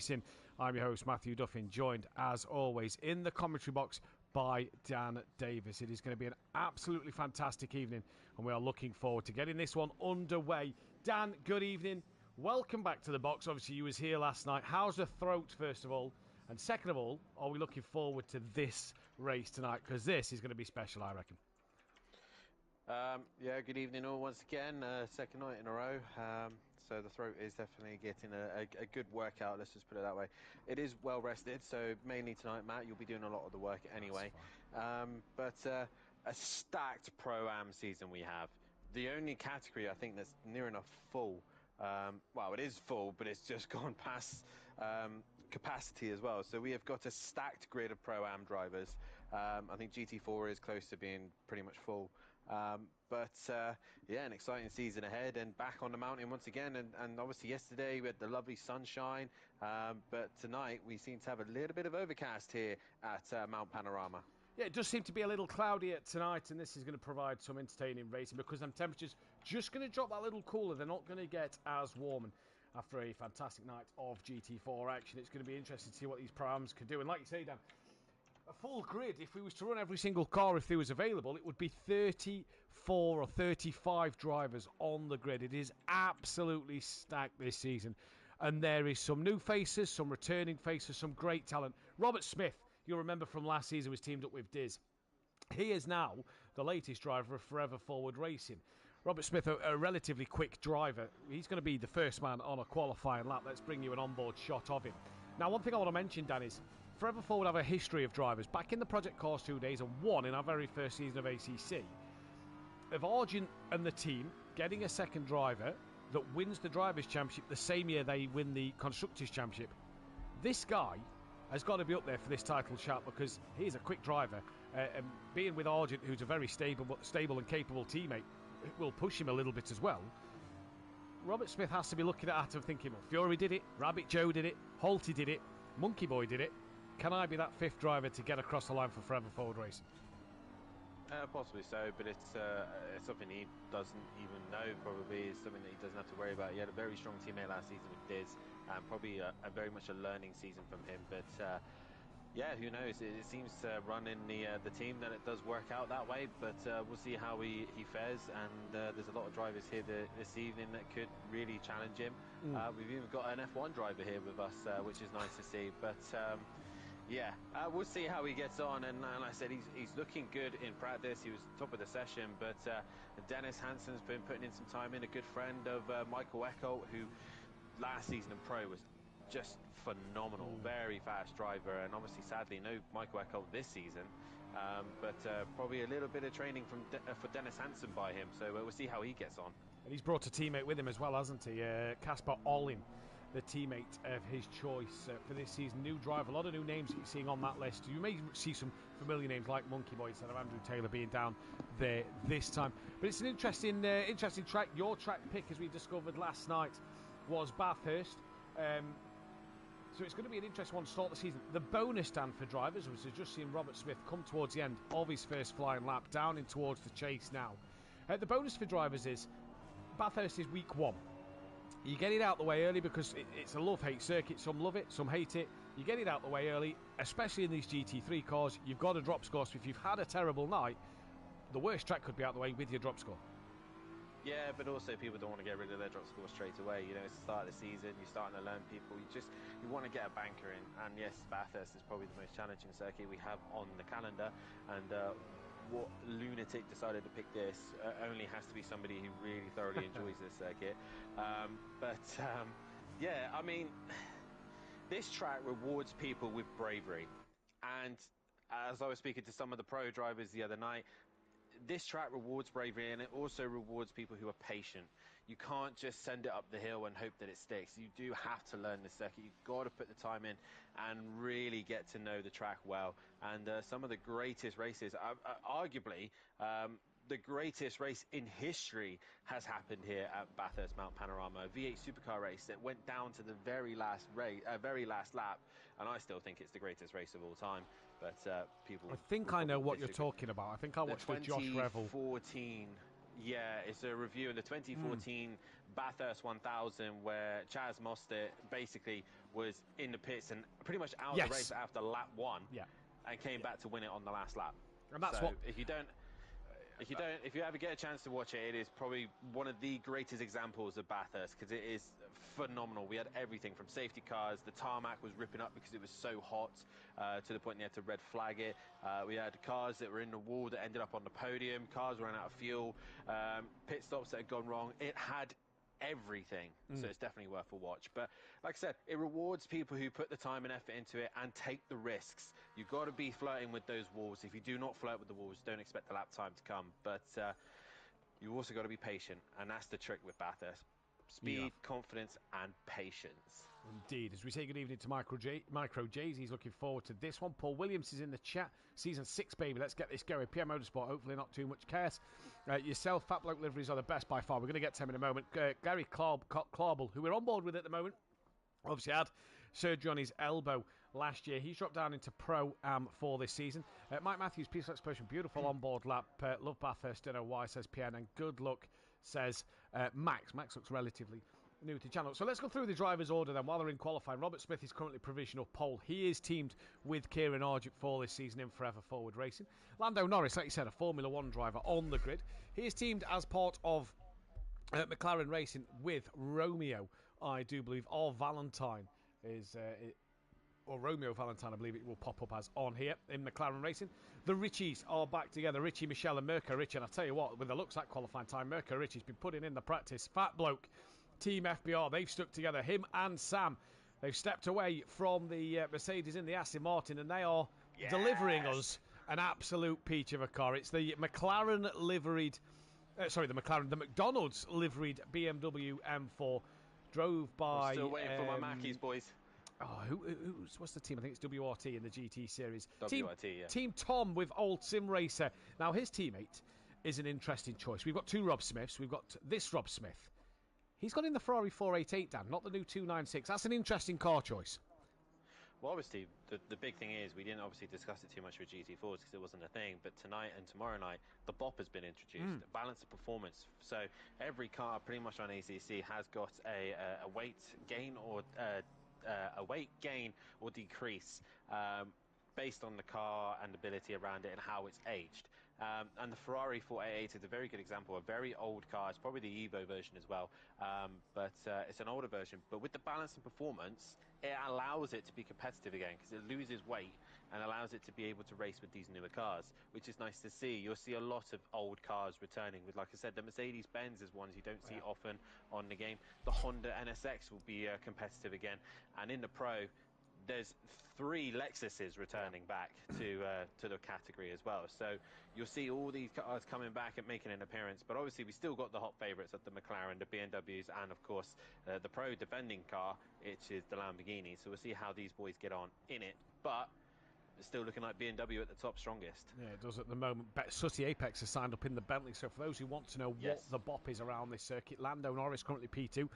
Racing. I'm your host, Mathew Duffin, joined as always in the commentary box by Dan Davis. It is going to be an absolutely fantastic evening, and we are looking forward to getting this one underway. Dan, good evening. Welcome back to the box. Obviously, you was here last night. How's the throat, first of all? And second of all, are we looking forward to this race tonight? Because this is going to be special, I reckon. Yeah, good evening all once again. Second night in a row. So the throat is definitely getting a good workout, let's just put it that way. It is well rested, so mainly tonight, Matt, you'll be doing a lot of the work anyway. But a stacked Pro-Am season we have. The only category I think that's near enough full, well, it is full, but it's just gone past capacity as well. So we have got a stacked grid of Pro-Am drivers. I think GT4 is close to being pretty much full. But yeah, an exciting season ahead and back on the mountain once again. And obviously yesterday we had the lovely sunshine, but tonight we seem to have a little bit of overcast here at Mount Panorama. Yeah, it does seem to be a little cloudier tonight, and this is going to provide some entertaining racing because them temperatures just going to drop that little cooler. They're not going to get as warm. And after a fantastic night of GT4 action, it's going to be interesting to see what these Pro-Ams can do. And like you say, Dan, a full grid, if we was to run every single car, if there was available, it would be 34 or 35 drivers on the grid. It is absolutely stacked this season. And there is some new faces, some returning faces, some great talent. Robert Smith, you'll remember from last season, was teamed up with Diz. He is now the latest driver of Forever Forward Racing. Robert Smith, a relatively quick driver. He's going to be the first man on a qualifying lap. Let's bring you an onboard shot of him. Now, one thing I want to mention, Dan, is Forever Forward have a history of drivers. Back in the Project Corsa 2 days and one in our very first season of ACC, of Argent and the team getting a second driver that wins the Drivers' Championship the same year they win the Constructors' Championship. This guy has got to be up there for this title shot because he's a quick driver. And being with Argent, who's a very stable and capable teammate, will push him a little bit as well. Robert Smith has to be looking at him thinking, well, Fury did it, Rabbit Joe did it, Holty did it, Monkey Boy did it. Can I be that fifth driver to get across the line for Forever Forward Racing? Possibly so, but it's something he doesn't even know, probably. It's something that he doesn't have to worry about. He had a very strong teammate last season with Diz, and probably a very much a learning season from him. But yeah, who knows? It seems to run in the team that it does work out that way, but we'll see how he fares. And there's a lot of drivers here this evening that could really challenge him. We've even got an F1 driver here with us, which is nice to see. But yeah, we'll see how he gets on. And like I said, he's looking good in practice. He was top of the session, but Dennis Hansen's been putting in some time in, a good friend of Michael Eckholt, who last season in Pro was just phenomenal, very fast driver, and obviously sadly no Michael Eckholt this season, but probably a little bit of training for Dennis Hansen by him, so we'll see how he gets on. And he's brought a teammate with him as well, hasn't he? Casper Ollin, the teammate of his choice for this season. New driver, a lot of new names that you're seeing on that list. You may see some familiar names like Monkey Boy instead of Andrew Taylor being down there this time. But it's an interesting track. Your track pick, as we discovered last night, was Bathurst. So it's going to be an interesting one to start the season. The bonus stand for drivers was just seeing Robert Smith come towards the end of his first flying lap, down in towards the chase now. The bonus for drivers is Bathurst is week one. You get it out the way early because it's a love-hate circuit. Some love it, some hate it. You get it out the way early, especially in these GT3 cars. You've got a drop score, so if you've had a terrible night, the worst track could be out the way with your drop score. Yeah, but also people don't want to get rid of their drop score straight away. You know, it's the start of the season, you're starting to learn people. You want to get a banker in. And yes, Bathurst is probably the most challenging circuit we have on the calendar. And what lunatic decided to pick this only has to be somebody who really thoroughly enjoys this circuit. Yeah, I mean, this track rewards people with bravery. And as I was speaking to some of the pro drivers the other night, this track rewards bravery, and it also rewards people who are patient. You can't just send it up the hill and hope that it sticks. You do have to learn the circuit. You've got to put the time in and really get to know the track well. And some of the greatest races, arguably, the greatest race in history has happened here at Bathurst Mount Panorama, a V8 supercar race that went down to the very last lap, and I still think it's the greatest race of all time. But people, I think I know what you're talking about. I think I watched the Josh Revel. 2014. Yeah, it's a review of the 2014 Bathurst 1000 where Chaz Mostert basically was in the pits and pretty much out of Yes. the race after lap 1, Yeah. and came back to win it on the last lap. And that's so what. If you ever get a chance to watch it, it is probably one of the greatest examples of Bathurst, because it is phenomenal. We had everything from safety cars, the tarmac was ripping up because it was so hot, to the point they had to red flag it. We had cars that were in the wall that ended up on the podium, cars ran out of fuel, pit stops that had gone wrong. It had everything, so it's definitely worth a watch. But like I said, it rewards people who put the time and effort into it and take the risks. You've got to be flirting with those walls. If you do not flirt with the walls, don't expect the lap time to come. But you also got to be patient, and that's the trick with Bathurst. Speed, confidence, and patience. Indeed. As we say good evening to Micro J's, he's looking forward to this one. Paul Williams is in the chat. Season 6, baby. Let's get this going. PM Motorsport, hopefully not too much chaos. Yourself, Fat Bloke liveries are the best by far. We're going to get to him in a moment. Gary Clauble, who we're on board with at the moment, obviously had surgery on his elbow last year. He's dropped down into Pro Am for this season. Mike Matthews, peaceful expression, beautiful on-board lap. Love Bathurst, don't know why, says PN, and good luck, says Max. Max looks relatively new to the channel. So let's go through the driver's order then while they're in qualifying. Robert Smith is currently provisional pole. He is teamed with Kieran Argent for this season in Forever Forward Racing. Lando Norris, like you said, a Formula 1 driver on the grid. He is teamed as part of McLaren Racing with Romeo, I do believe, or Valentine is... or Romeo Valentine, I believe it will pop up as on here in McLaren Racing. The Richies are back together. Richie, Michelle and Mirko Richie. And I'll tell you what, with the looks at qualifying time, Mirko Richie's been putting in the practice. Fat Bloke, Team FBR, they've stuck together. Him and Sam, they've stepped away from the Mercedes in the Aston Martin, and they are delivering us an absolute peach of a car. It's the McLaren liveried... the McDonald's liveried BMW M4, drove by... I'm still waiting for my Mackies, boys. Oh, what's the team? I think it's WRT in the GT series. WRT, Team Tom with Old Sim Racer. Now, his teammate is an interesting choice. We've got two Rob Smiths. We've got this Rob Smith. He's got in the Ferrari 488, Dan, not the new 296. That's an interesting car choice. Well, obviously, the big thing is we didn't obviously discuss it too much with GT4s because it wasn't a thing. But tonight and tomorrow night, the BOP has been introduced, balance of performance. So every car pretty much on ACC has got a weight gain or a weight gain or decrease based on the car and ability around it and how it's aged. And the Ferrari 488 is a very good example, a very old car. It's probably the Evo version as well, but it's an older version. But with the balance and performance, it allows it to be competitive again because it loses weight and allows it to be able to race with these newer cars, which is nice to see. You'll see a lot of old cars returning with, like I said, the Mercedes-Benz is ones you don't see often on the game. The Honda NSX will be competitive again. And in the Pro, there's 3 Lexuses returning back to the category as well. So you'll see all these cars coming back and making an appearance. But obviously, we still got the hot favourites of the McLaren, the BMWs, and of course the Pro defending car, which is the Lamborghini. So we'll see how these boys get on in it. But it's still looking like BMW at the top strongest. Yeah, it does at the moment. Sooty Apex has signed up in the Bentley. So for those who want to know what the BOP is around this circuit, Lando Norris currently P2.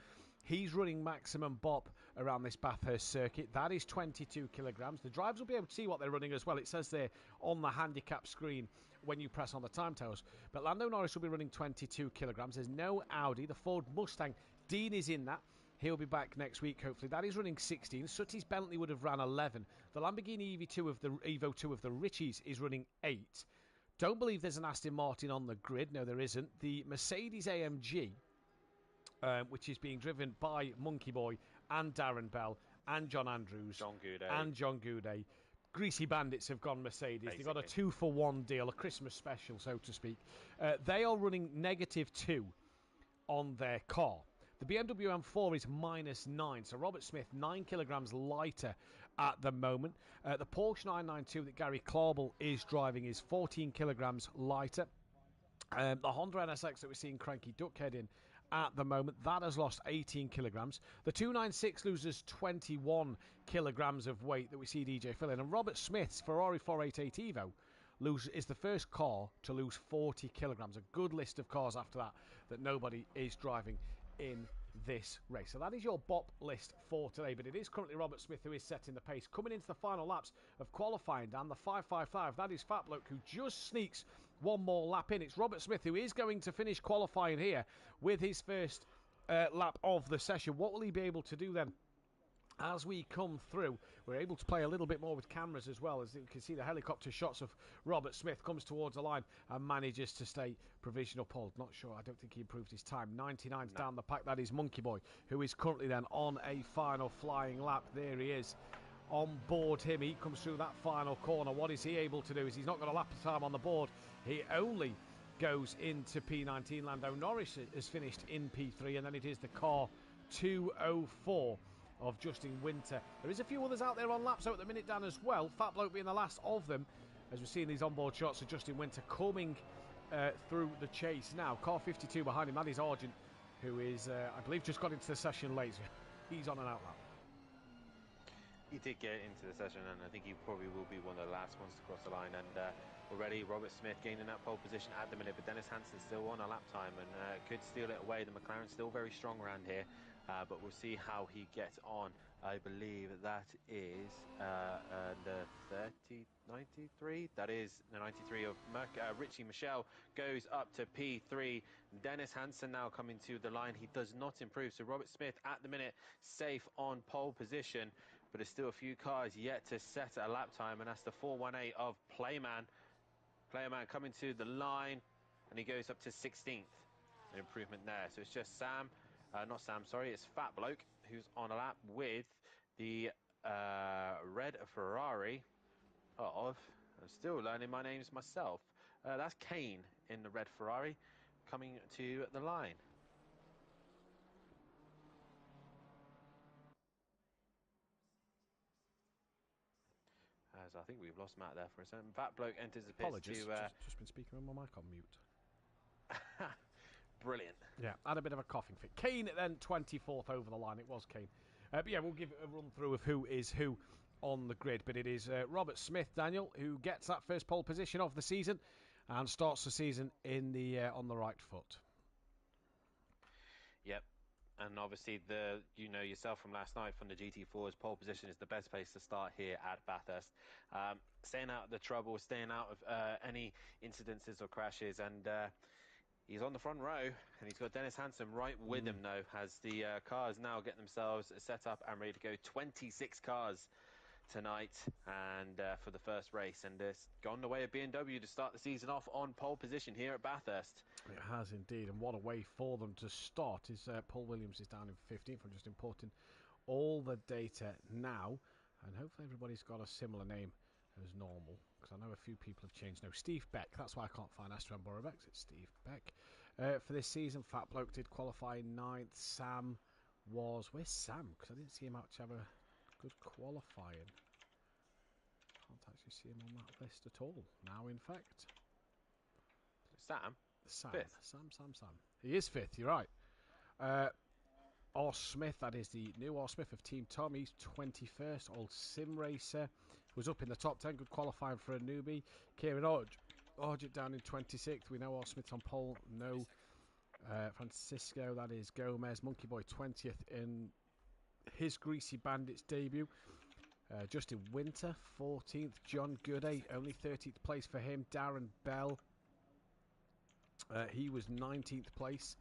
He's running maximum BOP around this Bathurst circuit. That is 22 kilograms. The drivers will be able to see what they're running as well. It says there on the handicap screen when you press on the time towers. But Lando Norris will be running 22 kilograms. There's no Audi. The Ford Mustang, Dean is in that. He'll be back next week, hopefully. That is running 16. Sooty's Bentley would have ran 11. The Lamborghini Evo 2 of the Richies is running 8. Don't believe there's an Aston Martin on the grid. No, there isn't. The Mercedes AMG, which is being driven by Monkey Boy and Darren Bell and John Andrews and John Goudet. Greasy Bandits have gone Mercedes. Basically. They've got a 2-for-1 deal, a Christmas special, so to speak. They are running -2 on their car. The BMW M4 is -9, so Robert Smith 9 kilograms lighter at the moment. The Porsche 992 that Gary Clauble is driving is 14 kilograms lighter. The Honda NSX that we're seeing Cranky Duckhead in at the moment, that has lost 18 kilograms. The 296 loses 21 kilograms of weight that we see DJ Phil in. And Robert Smith's Ferrari 488 Evo is the first car to lose 40 kilograms. A good list of cars after that nobody is driving in this race. So that is your BOP list for today, but it is currently Robert Smith who is setting the pace. Coming into the final laps of qualifying, Dan, the 555, that is Fat Bloke who just sneaks one more lap in. It's Robert Smith who is going to finish qualifying here with his first lap of the session. What will he be able to do then as we come through, we're able to play a little bit more with cameras as well. As you can see, the helicopter shots of Robert Smith comes towards the line and manages to stay provisional pole. Not sure, I don't think he improved his time. 99's down the pack. That is Monkey Boy, who is currently then on a final flying lap. There he is. On board him, he comes through that final corner. What is he able to do? Is he's not got a lap of time on the board. He only goes into P19. Lando Norris has finished in P3, and then it is the car 204 of Justin Winter. There is a few others out there on laps at the minute, Dan, as well. Fat Bloke being the last of them, as we're seeing these onboard shots of Justin Winter coming through the chase now. Car 52 behind him, that is Argent, who is, I believe, just got into the session late. He's on an out lap. He did get into the session, and I think he probably will be one of the last ones to cross the line. And already Robert Smith gaining that pole position at the minute, but Dennis Hansen still on a lap time and could steal it away. The McLaren's still very strong around here, but we'll see how he gets on. I believe that is the 93. That is the 93 of Richie Michelle goes up to P3. Dennis Hansen now coming to the line. He does not improve. So Robert Smith at the minute safe on pole position. But there's still a few cars yet to set a lap time, and that's the 418 of Playman. Playman coming to the line, and he goes up to 16th. An improvement there. So it's just it's Fat Bloke who's on a lap with the red Ferrari of, I'm still learning my names myself. That's Kane in the red Ferrari coming to the line. As I think we've lost Matt there for a second. Fat Bloke enters the pits. Apologies, just been speaking with my mic on mute. Brilliant. Yeah, had a bit of a coughing fit. Kane then 24th over the line. It was Kane. But yeah, we'll give a run through of who is who on the grid. But it is Robert Smith, Daniel, who gets that first pole position of the season and starts the season in the on the right foot. Yep. And obviously, you know yourself from last night from the GT4's pole position is the best place to start here at Bathurst. Staying out of the trouble, staying out of any incidences or crashes, and he's on the front row, and he's got Dennis Hansen right with him now, as the cars now get themselves set up and ready to go. 26 cars tonight, and for the first race, and it's gone the way of BMW to start the season off on pole position here at Bathurst. It has indeed, and what a way for them to start. Is Paul Williams is down in 15th. I'm just importing all the data now, and hopefully everybody's got a similar name as normal, because I know a few people have changed. No, Steve Beck, that's why I can't find Astron Borovex. It's Steve Beck. For this season, Fat Bloke did qualify 9th. Sam was, where's Sam? Because I didn't see him actually have a good qualifying. Can't actually see him on that list at all now, in fact. Sam? Fifth. Sam. He is 5th, you're right. R. Smith, that is the new R. Smith of Team Tom. He's 21st. Old Sim Racer was up in the top 10. Good qualifying for a newbie. Kieran Argent down in 26th. We know R. Smith on pole. No. Francisco, that is Gomez. Monkey Boy 20th in his Greasy Bandits debut. Justin Winter 14th. John Gooday only 13th place for him. Darren Bell, he was 19th place.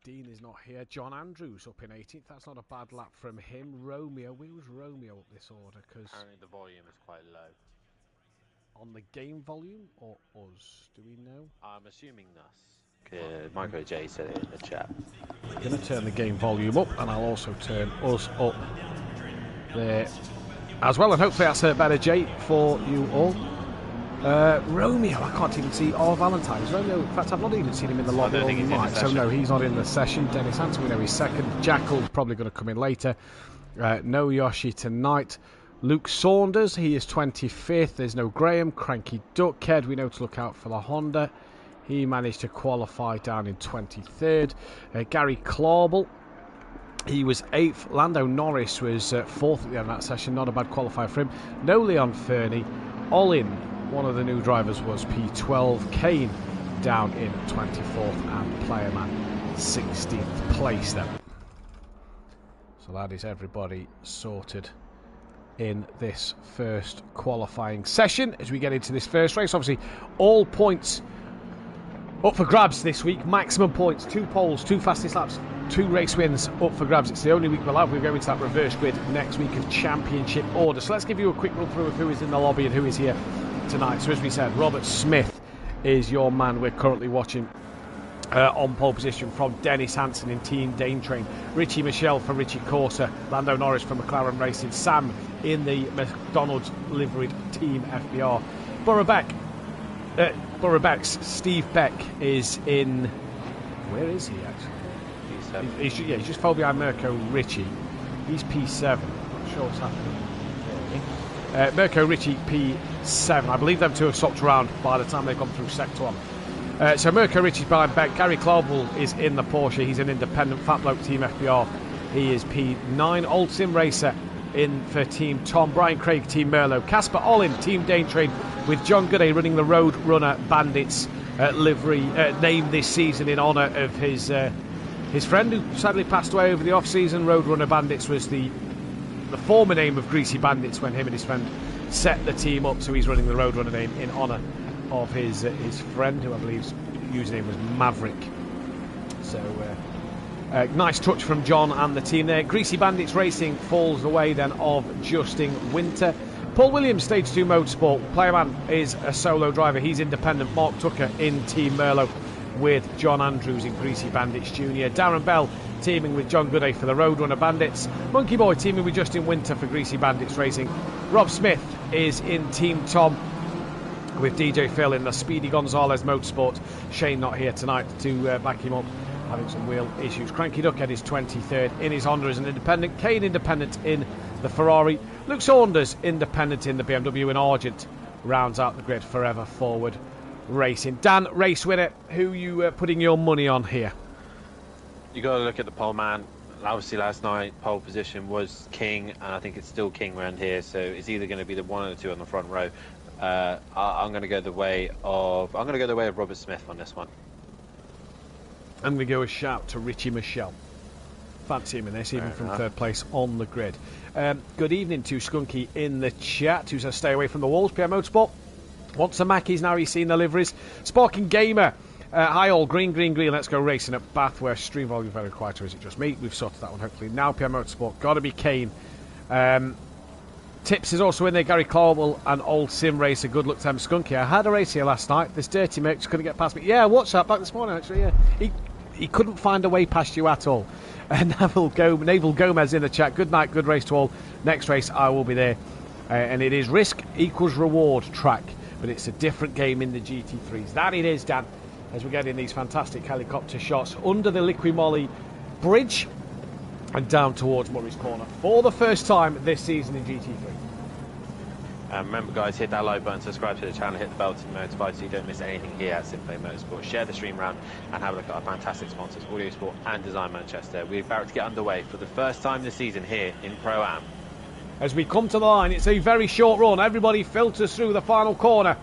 Dean is not here. John Andrews up in 18th. That's not a bad lap from him. Romeo, where was Romeo up this order? Because apparently the volume is quite low. On the game volume or us? Do we know? I'm assuming us. Micro J said it in the chat. I'm going to turn the game volume up, and I'll also turn us up there as well, and hopefully that's a better J for you all. Romeo, I can't even see. Valentine's. Romeo, in fact, I've not even seen him in the lobby all night, so no, he's not in the session. Dennis Hansen, we know he's 2nd. Jackal's probably going to come in later. No Yoshi tonight. Luke Saunders, he is 25th. There's no Graham. Cranky Duckhead, we know to look out for the Honda. He managed to qualify down in 23rd. Gary Clauble, he was 8th. Lando Norris was 4th at the end of that session. Not a bad qualifier for him. No Leon Fernie. Olin, one of the new drivers, was P12. Kane down in 24th, and Playerman 16th place then. So that is everybody sorted in this first qualifying session as we get into this first race. Obviously, all points up for grabs this week. Maximum points, 2 poles, 2 fastest laps. 2 race wins up for grabs. It's the only week we'll have. We're going to that reverse grid next week of championship order. So let's give you a quick run through of who is in the lobby and who is here tonight. So as we said, Robert Smith is your man we're currently watching on pole position from Dennis Hansen in Team Danetrain. Richie Michelle for Richie Corsa. Lando Norris for McLaren Racing. Sam in the McDonald's liveried Team FBR. Beck's Steve Beck is in... Where is he actually? He's just fell behind Mirko Ritchie. He's P7. Not sure what's happening. Mirko Ritchie P7. I believe them two have swapped around by the time they've gone through Sector 1. So Mirko Ritchie's behind Beck. Gary Clarwell is in the Porsche. He's an independent Fat Bloke Team FBR. He is P9. Old Sim Racer in for Team Tom. Brian Craig Team Merlot. Casper Ollin Team Danetrain with John Gooday running the Road Runner Bandits livery named this season in honour of his friend who sadly passed away over the off-season. Road Runner Bandits was the former name of Greasy Bandits when him and his friend set the team up, so he's running the Road Runner name in honour of his friend, who I believe's username was Maverick. So nice touch from John and the team there. Greasy Bandits Racing falls the way then of Justin Winter. Paul Williams, Stage 2 Motorsport. Playerman is a solo driver. He's independent. Mark Tucker in Team Merlot with John Andrews in Greasy Bandits Junior. Darren Bell teaming with John Gooday for the Roadrunner Bandits. Monkey Boy teaming with Justin Winter for Greasy Bandits Racing. Rob Smith is in Team Tom with DJ Phil in the Speedy Gonzalez Motorsport. Shane not here tonight to back him up, having some wheel issues. Cranky Duckhead is 23rd in his Honda as an independent. Kane independent in the Ferrari. Luke Saunders independent in the BMW, and Argent rounds out the grid. Forever Forward Racing. Dan, race winner, who you putting your money on here? You got to look at the pole man. Obviously last night pole position was king, and I think it's still king around here, so it's either going to be the one or the two on the front row. I'm going to go the way of Robert Smith on this one. I'm going to go a shout to Richie Michelle. Fancy him in this, even from third place on the grid. Good evening to Skunky in the chat, who says stay away from the walls. PM Motorsport wants some Mackies now he's seen the liveries. Sparking Gamer, hi all, green, let's go racing at Bathurst. Stream volume very quiet, or is it just me? We've sorted that one hopefully. Now PM Motorsport, gotta be Kane. Tips is also in there, Gary Clarwell and Old Sim Racer. Good luck to them. Skunky, I had a race here last night. This dirty mate just couldn't get past me. Yeah, watch that back this morning actually, yeah. He couldn't find a way past you at all. Naval Gomez in the chat. Good night, good race to all. Next race I will be there. And it is risk equals reward track, but it's a different game in the GT3s. That it is, Dan, as we get in these fantastic helicopter shots under the Liqui-Moly bridge and down towards Murray's Corner for the first time this season in GT3. Remember guys, hit that like button, subscribe to the channel, hit the bell to notify so you don't miss anything here at SimPlay Motorsport. Share the stream round and have a look at our fantastic sponsors, Audio Sport and Design Manchester. We're about to get underway for the first time this season here in Pro-Am. As we come to the line, it's a very short run. Everybody filters through the final corner.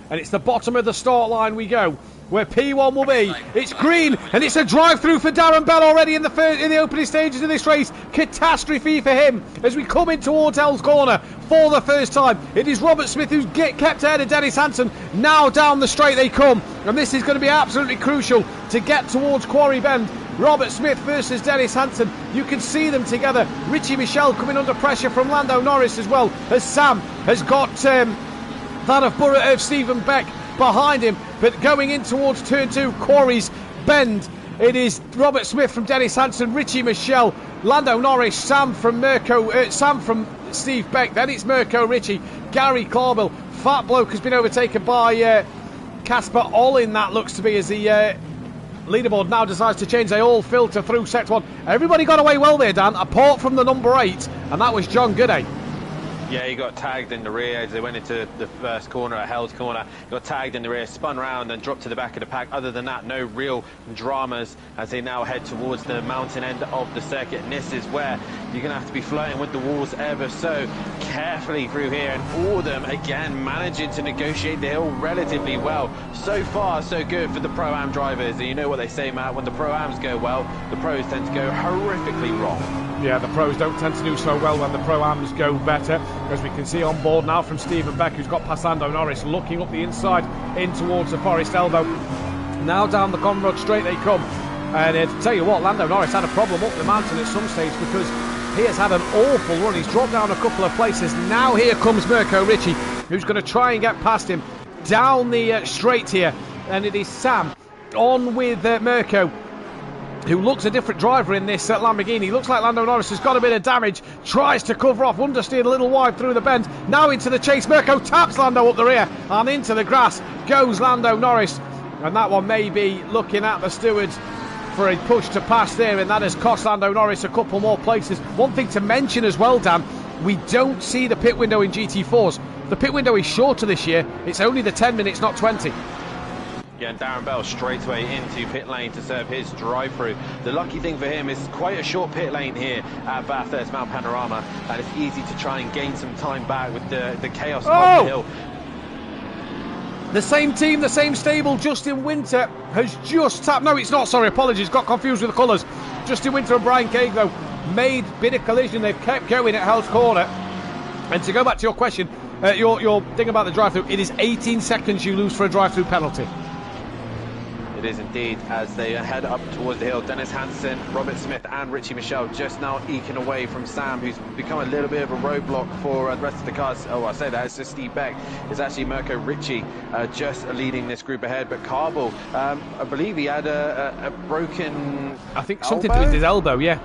And it's the bottom of the start line we go, where P1 will be. It's green, and it's a drive-through for Darren Bell already in the opening stages of this race. Catastrophe for him as we come in towards Hell's Corner for the first time. It is Robert Smith who's kept ahead of Dennis Hansen. Now down the straight they come, and this is going to be absolutely crucial to get towards Quarry Bend. Robert Smith versus Dennis Hansen. You can see them together. Richie Michelle coming under pressure from Lando Norris as well, as Sam has got that of Stephen Beck behind him, but going in towards turn 2, Quarry's Bend. It is Robert Smith from Dennis Hansen, Richie Michelle, Lando Norris, Sam from Steve Beck. Then it's Mirko Ritchie, Gary Clarwell. Fat Bloke has been overtaken by Casper Ollin, that looks to be, as the leaderboard now decides to change. They all filter through sector 1. Everybody got away well there, Dan, apart from the number 8, and that was John Gooday. Yeah, he got tagged in the rear as they went into the first corner at Hell's Corner. He got tagged in the rear, spun round and dropped to the back of the pack. Other than that, no real dramas as they now head towards the mountain end of the circuit. And this is where you're going to have to be flirting with the walls ever so carefully through here. And all of them, again, managing to negotiate the hill relatively well. So far, so good for the Pro-Am drivers. And you know what they say, Matt, when the Pro-Ams go well, the pros tend to go horrifically wrong. Yeah, the pros don't tend to do so well when the Pro-Ams go better. As we can see on board now from Stephen Beck, who's got past Lando Norris, looking up the inside in towards the Forest Elbow. Now down the Conrod straight they come. And to tell you what, Lando Norris had a problem up the mountain at some stage because he has had an awful run. He's dropped down a couple of places. Now here comes Mirko Ricci, who's going to try and get past him down the straight here. And it is Sam on with Mirko, who looks a different driver in this Lamborghini. Looks like Lando Norris has got a bit of damage. Tries to cover off, understeered a little wide through the bend. Now into the chase. Mirko taps Lando up the rear, and into the grass goes Lando Norris. And that one may be looking at the stewards for a push to pass there, and that has cost Lando Norris a couple more places. One thing to mention as well, Dan, we don't see the pit window in GT4s. The pit window is shorter this year. It's only the 10 minutes, not 20. Yeah, and Darren Bell straight away into pit lane to serve his drive-through. The lucky thing for him is quite a short pit lane here at Bathurst Mount Panorama, and it's easy to try and gain some time back with the chaos of the hill. The same team, the same stable. Justin Winter has just tapped. No, it's not. Sorry, apologies. Got confused with the colours. Justin Winter and Brian Cage, though, made bit of collision. They've kept going at Hell's Corner. And to go back to your question, your thing about the drive-through, it is 18 seconds you lose for a drive-through penalty. It is indeed, as they head up towards the hill. Dennis Hansen, Robert Smith and Richie Michelle just now eking away from Sam, who's become a little bit of a roadblock for the rest of the cars. Oh, I say that, it's just Steve Beck. It's actually Mirko Ricci just leading this group ahead. But Carball, I believe he had a broken I think something to do with his elbow, yeah.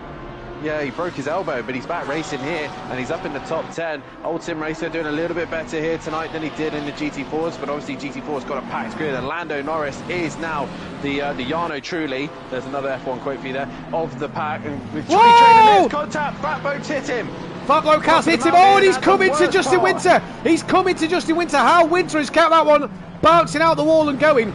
Yeah, he broke his elbow, but he's back racing here, and he's up in the top 10. Old Sim Racer doing a little bit better here tonight than he did in the GT4s, but obviously GT4's got a packed grid, and Lando Norris is now the Jarno Trulli, there's another F1 quote for you there, of the pack. And with Johnny Trainer, there's contact, Fat Boat's hit him. Fat Bloke has hit him, and he's coming to Justin Winter. He's coming to Justin Winter. How Winter has kept that one bouncing out the wall and going,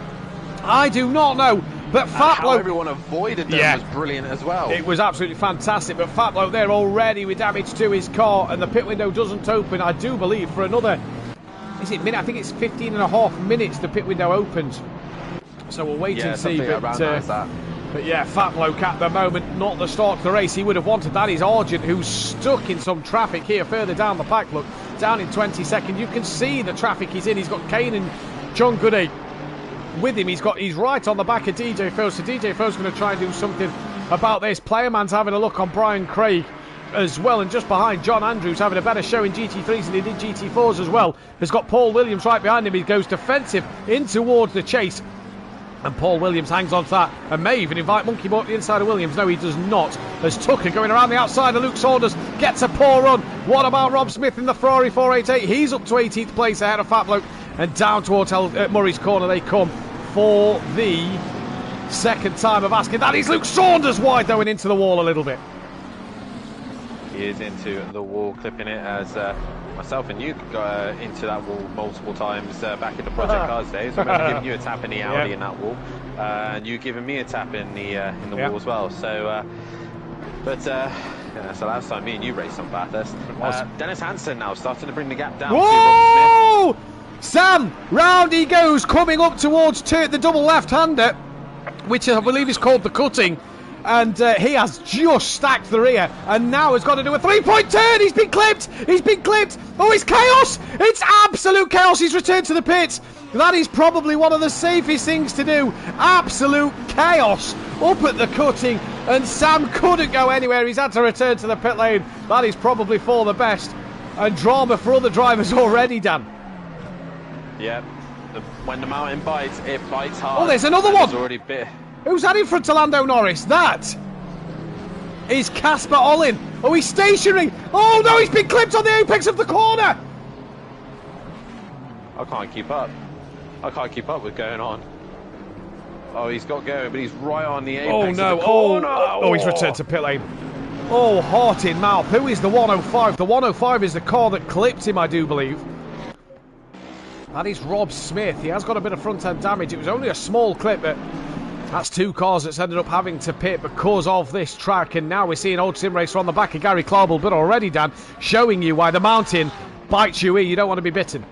I do not know. But Fat Bloke, everyone avoided them was brilliant as well. It was absolutely fantastic. But Fat Bloke there already with damage to his car, and the pit window doesn't open, I do believe, for another, is it minute? I think it's 15 and a half minutes the pit window opens. So we'll wait and see. But yeah, Fat Bloke at the moment, not the start of the race he would have wanted. That is Argent, who's stuck in some traffic here further down the pack. Look, down in 22nd. You can see the traffic he's in. He's got Kane and John Goody with him. He's right on the back of DJ Phil, so DJ Phil's going to try and do something about this. Playerman's having a look on Brian Craig as well, and just behind John Andrews having a better show in GT3s than he did GT4s as well. Has got Paul Williams right behind him. He goes defensive in towards the chase, and Paul Williams hangs on to that, and may even invite Monkey Boy to the inside of Williams. No, he does not, as Tucker going around the outside of Luke Saunders gets a poor run. What about Rob Smith in the Ferrari 488? He's up to 18th place ahead of Fat Bloke, and down towards Murray's Corner they come for the second time of asking. That is Luke Saunders wide, though, and into the wall a little bit. He is into the wall, clipping it, as myself and you got into that wall multiple times back in the Project Cars days. I remember giving you a tap in the Audi in that wall, and you giving me a tap in the wall as well. So, so last time me and you raced on Bathurst. Dennis Hansen now starting to bring the gap down. Whoa! Sam, round he goes, coming up towards the double left-hander, which I believe is called the cutting, and he has just stacked the rear, and now has got to do a three-point turn. He's been clipped. Oh, it's chaos. It's absolute chaos. He's returned to the pits. That is probably one of the safest things to do. Absolute chaos up at the cutting, and Sam couldn't go anywhere. He's had to return to the pit lane. That is probably for the best, and drama for other drivers already, Dan. Yeah, when the mountain bites, it bites hard. Oh, there's another one. Already bit. Who's that in front of Lando Norris? That is Casper Ollin. Oh, he's stationary. Oh, no, he's been clipped on the apex of the corner. I can't keep up. I can't keep up with going on. Oh, he's got going, but he's right on the apex of the corner. Oh, he's returned to pit lane. Oh, heart in mouth. Who is the 105? The 105 is the car that clipped him, I do believe. That is Rob Smith. He has got a bit of front-end damage. It was only a small clip, but that's two cars that's ended up having to pit because of this track. And now we're seeing Old Sim Racer on the back of Gary Clarble, but already, Dan, showing you why the mountain bites you in. You don't want to be bitten.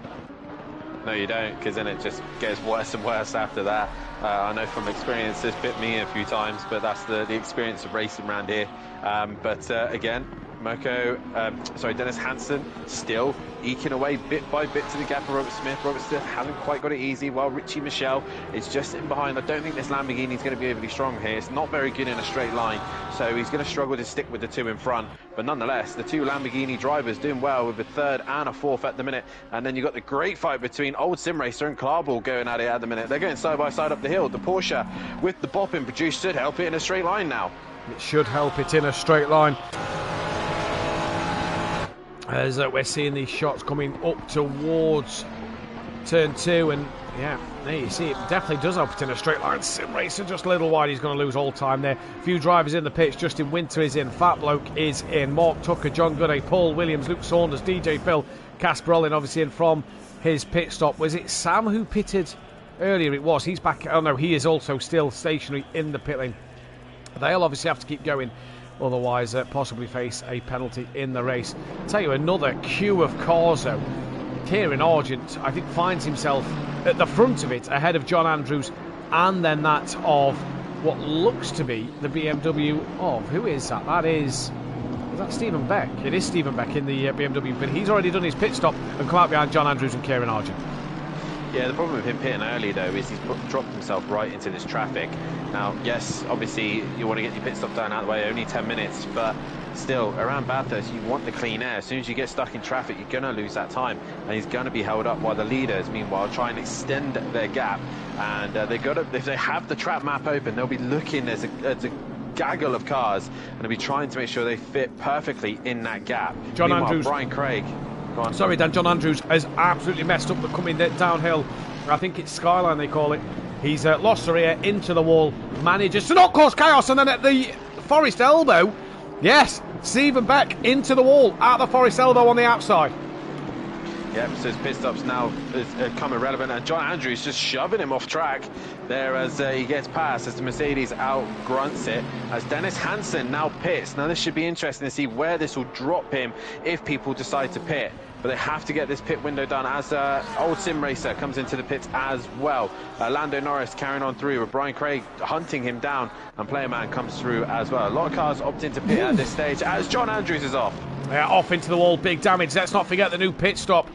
No, you don't, because then it just gets worse and worse after that. I know from experience, this bit me a few times, but that's the experience of racing around here. Again, Dennis Hansen still eking away bit by bit to the gap of Robert Smith. Robert Smith hasn't quite got it easy, while Richie Michelle is just in behind. I don't think this Lamborghini is going to be overly strong here. It's not very good in a straight line, so he's going to struggle to stick with the two in front. But nonetheless, the two Lamborghini drivers doing well with a third and a fourth at the minute. And then you've got the great fight between Old Sim Racer and Clarball going at it at the minute. They're going side by side up the hill. The Porsche with the bopping produced should help it in a straight line now. It should help it in a straight line. As we're seeing these shots coming up towards turn 2, and yeah, there you see it definitely does help it in a straight line. Sim Racer just a little wide, he's going to lose all time there. A few drivers in the pits. Justin Winter is in, Fat Bloke is in, Mark Tucker, John Gooday, Paul Williams, Luke Saunders, DJ Phil, Casper Olin obviously in from his pit stop. Was it Sam who pitted earlier? It was. He's back. Oh no, he is also still stationary in the pit lane. They'll obviously have to keep going, otherwise possibly face a penalty in the race. I'll tell you, another queue of cars though. Kieran Argent, I think, finds himself at the front of it, ahead of John Andrews, and then that of what looks to be the BMW of, who is that? That is that Stephen Beck? It is Stephen Beck in the BMW, but he's already done his pit stop and come out behind John Andrews and Kieran Argent. Yeah, the problem with him pitting early, though, is he's dropped himself right into this traffic. Now, yes, obviously, you want to get your pit stop done out of the way, only 10 minutes, but still, around Bathurst, you want the clean air. As soon as you get stuck in traffic, you're going to lose that time, and he's going to be held up while the leaders, meanwhile, try and extend their gap. And they've got to, if they have the track map open, they'll be looking as a gaggle of cars, and they'll be trying to make sure they fit perfectly in that gap. John Andrews. Brian Craig. Sorry, Dan. John Andrews has absolutely messed up the coming downhill. I think it's Skyline they call it. He's lost the rear into the wall. Manages to not cause chaos, and then at the Forest elbow, yes, Stephen Beck into the wall at the Forest elbow on the outside. Yep, so his pit stops now come irrelevant, and John Andrews just shoving him off track there as he gets past, as the Mercedes out-grunts it, as Dennis Hansen now pits. Now this should be interesting to see where this will drop him if people decide to pit, but they have to get this pit window done as Old Sim Racer comes into the pits as well. Lando Norris carrying on through with Brian Craig hunting him down, and Player Man comes through as well. A lot of cars opt into pit at this stage as John Andrews is off. Yeah, off into the wall, big damage. Let's not forget the new pit stop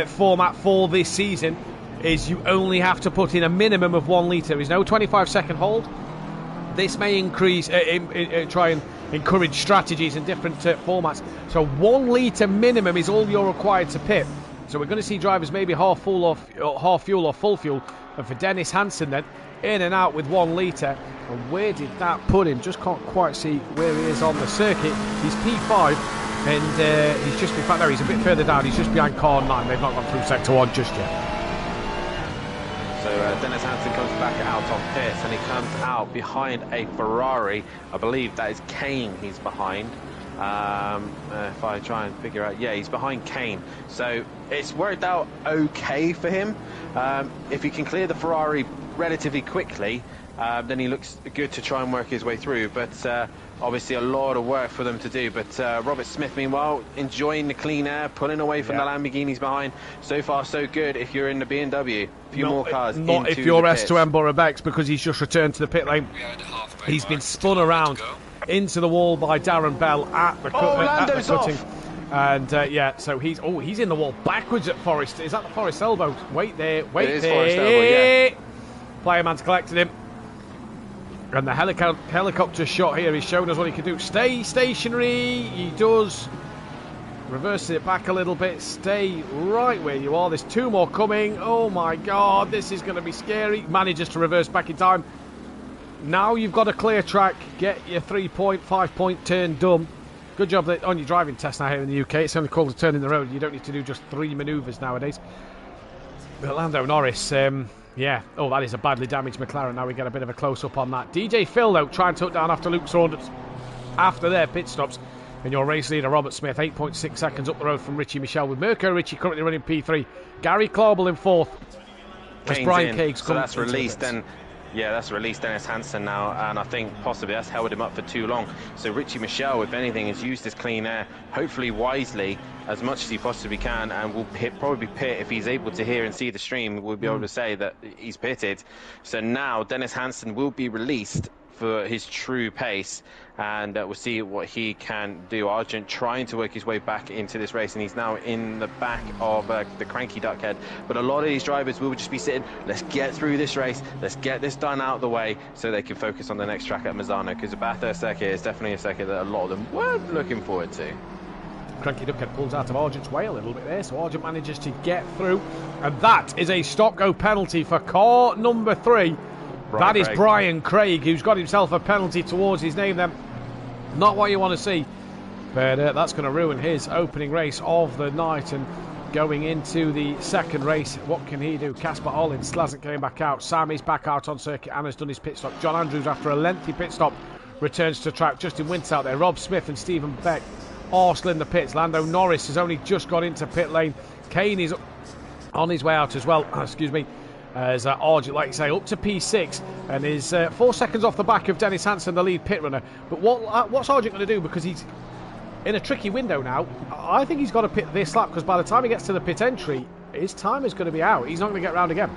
format for this season is you only have to put in a minimum of 1 litre. There's no 25-second hold. This may increase, try and encourage strategies in different formats. So 1 litre minimum is all you're required to pit. So we're going to see drivers maybe half fuel or full fuel. And for Dennis Hansen then, in and out with 1 litre. And where did that put him? Just can't quite see where he is on the circuit. He's P5. And he's just, in fact, no, he's a bit further down. He's just behind car 9. They've not gone through sector 1 just yet. So Dennis Hansen comes back out on pits, and he comes out behind a Ferrari. I believe that is Kane he's behind. If I try and figure out, yeah, he's behind Kane. So it's worked out okay for him. If he can clear the Ferrari relatively quickly, then he looks good to try and work his way through. But obviously a lot of work for them to do. But Robert Smith, meanwhile, enjoying the clean air, pulling away from the Lamborghinis behind. So far, so good if you're in the BMW. A few more cars not if you're S2M Borough-Bex, because he's just returned to the pit lane. He's been spun around into the wall by Darren Bell at the cutting. And yeah, so he's in the wall backwards at Forest. Is that the Forest elbow? Wait there. Forest elbow, yeah. Player Man's collected him. And the helicopter shot here is showing us what he can do. Stay stationary. He does. Reverse it back a little bit. Stay right where you are. There's 2 more coming. Oh my God, this is going to be scary. Manages to reverse back in time. Now you've got a clear track. Get your 3.5 point turn done. Good job that on your driving test now here in the UK. It's only called a turn in the road. You don't need to do just 3 manoeuvres nowadays. But Lando Norris, yeah. Oh, that is a badly damaged McLaren. Now we get a bit of a close-up on that. DJ Phil, though, trying to tuck down after Luke Saunders after their pit stops. And your race leader, Robert Smith, 8.6 seconds up the road from Richie Michelle, with Mirko Richie currently running P3. Gary Clarball in 4th. As Brian Caige's so that's released then. Yeah, that's released Dennis Hansen now, and I think possibly that's held him up for too long. So Richie Michelle, if anything, has used his clean air, hopefully wisely, as much as he possibly can, and will probably pit if he's able to hear and see the stream. We'll be able to say that he's pitted. So now Dennis Hansen will be released for his true pace, and we'll see what he can do. Argent trying to work his way back into this race, and he's now in the back of the cranky duckhead. But a lot of these drivers will just be sitting, let's get through this race, let's get this done out of the way so they can focus on the next track at Misano, because the Bathurst circuit is definitely a circuit that a lot of them were looking forward to. Cranky duckhead pulls out of Argent's way a little bit there, so Argent manages to get through, and that is a stop-go penalty for car number 3. That is Brian Craig, who's got himself a penalty towards his name then. Not what you want to see, but that's going to ruin his opening race of the night. And going into the second race, what can he do? Casper Hollins still hasn't came back out. Sam is back out on circuit and has done his pit stop. John Andrews, after a lengthy pit stop, returns to track. Justin Wint's out there. Rob Smith and Stephen Beck are still in the pits. Lando Norris has only just got into pit lane. Kane is on his way out as well. Excuse me. As Argent, like you say, up to P6 and is 4 seconds off the back of Dennis Hansen, the lead pit runner. But what's Argent going to do? Because he's in a tricky window now. I think he's got to pit this lap, because by the time he gets to the pit entry, his time is going to be out. He's not going to get round again.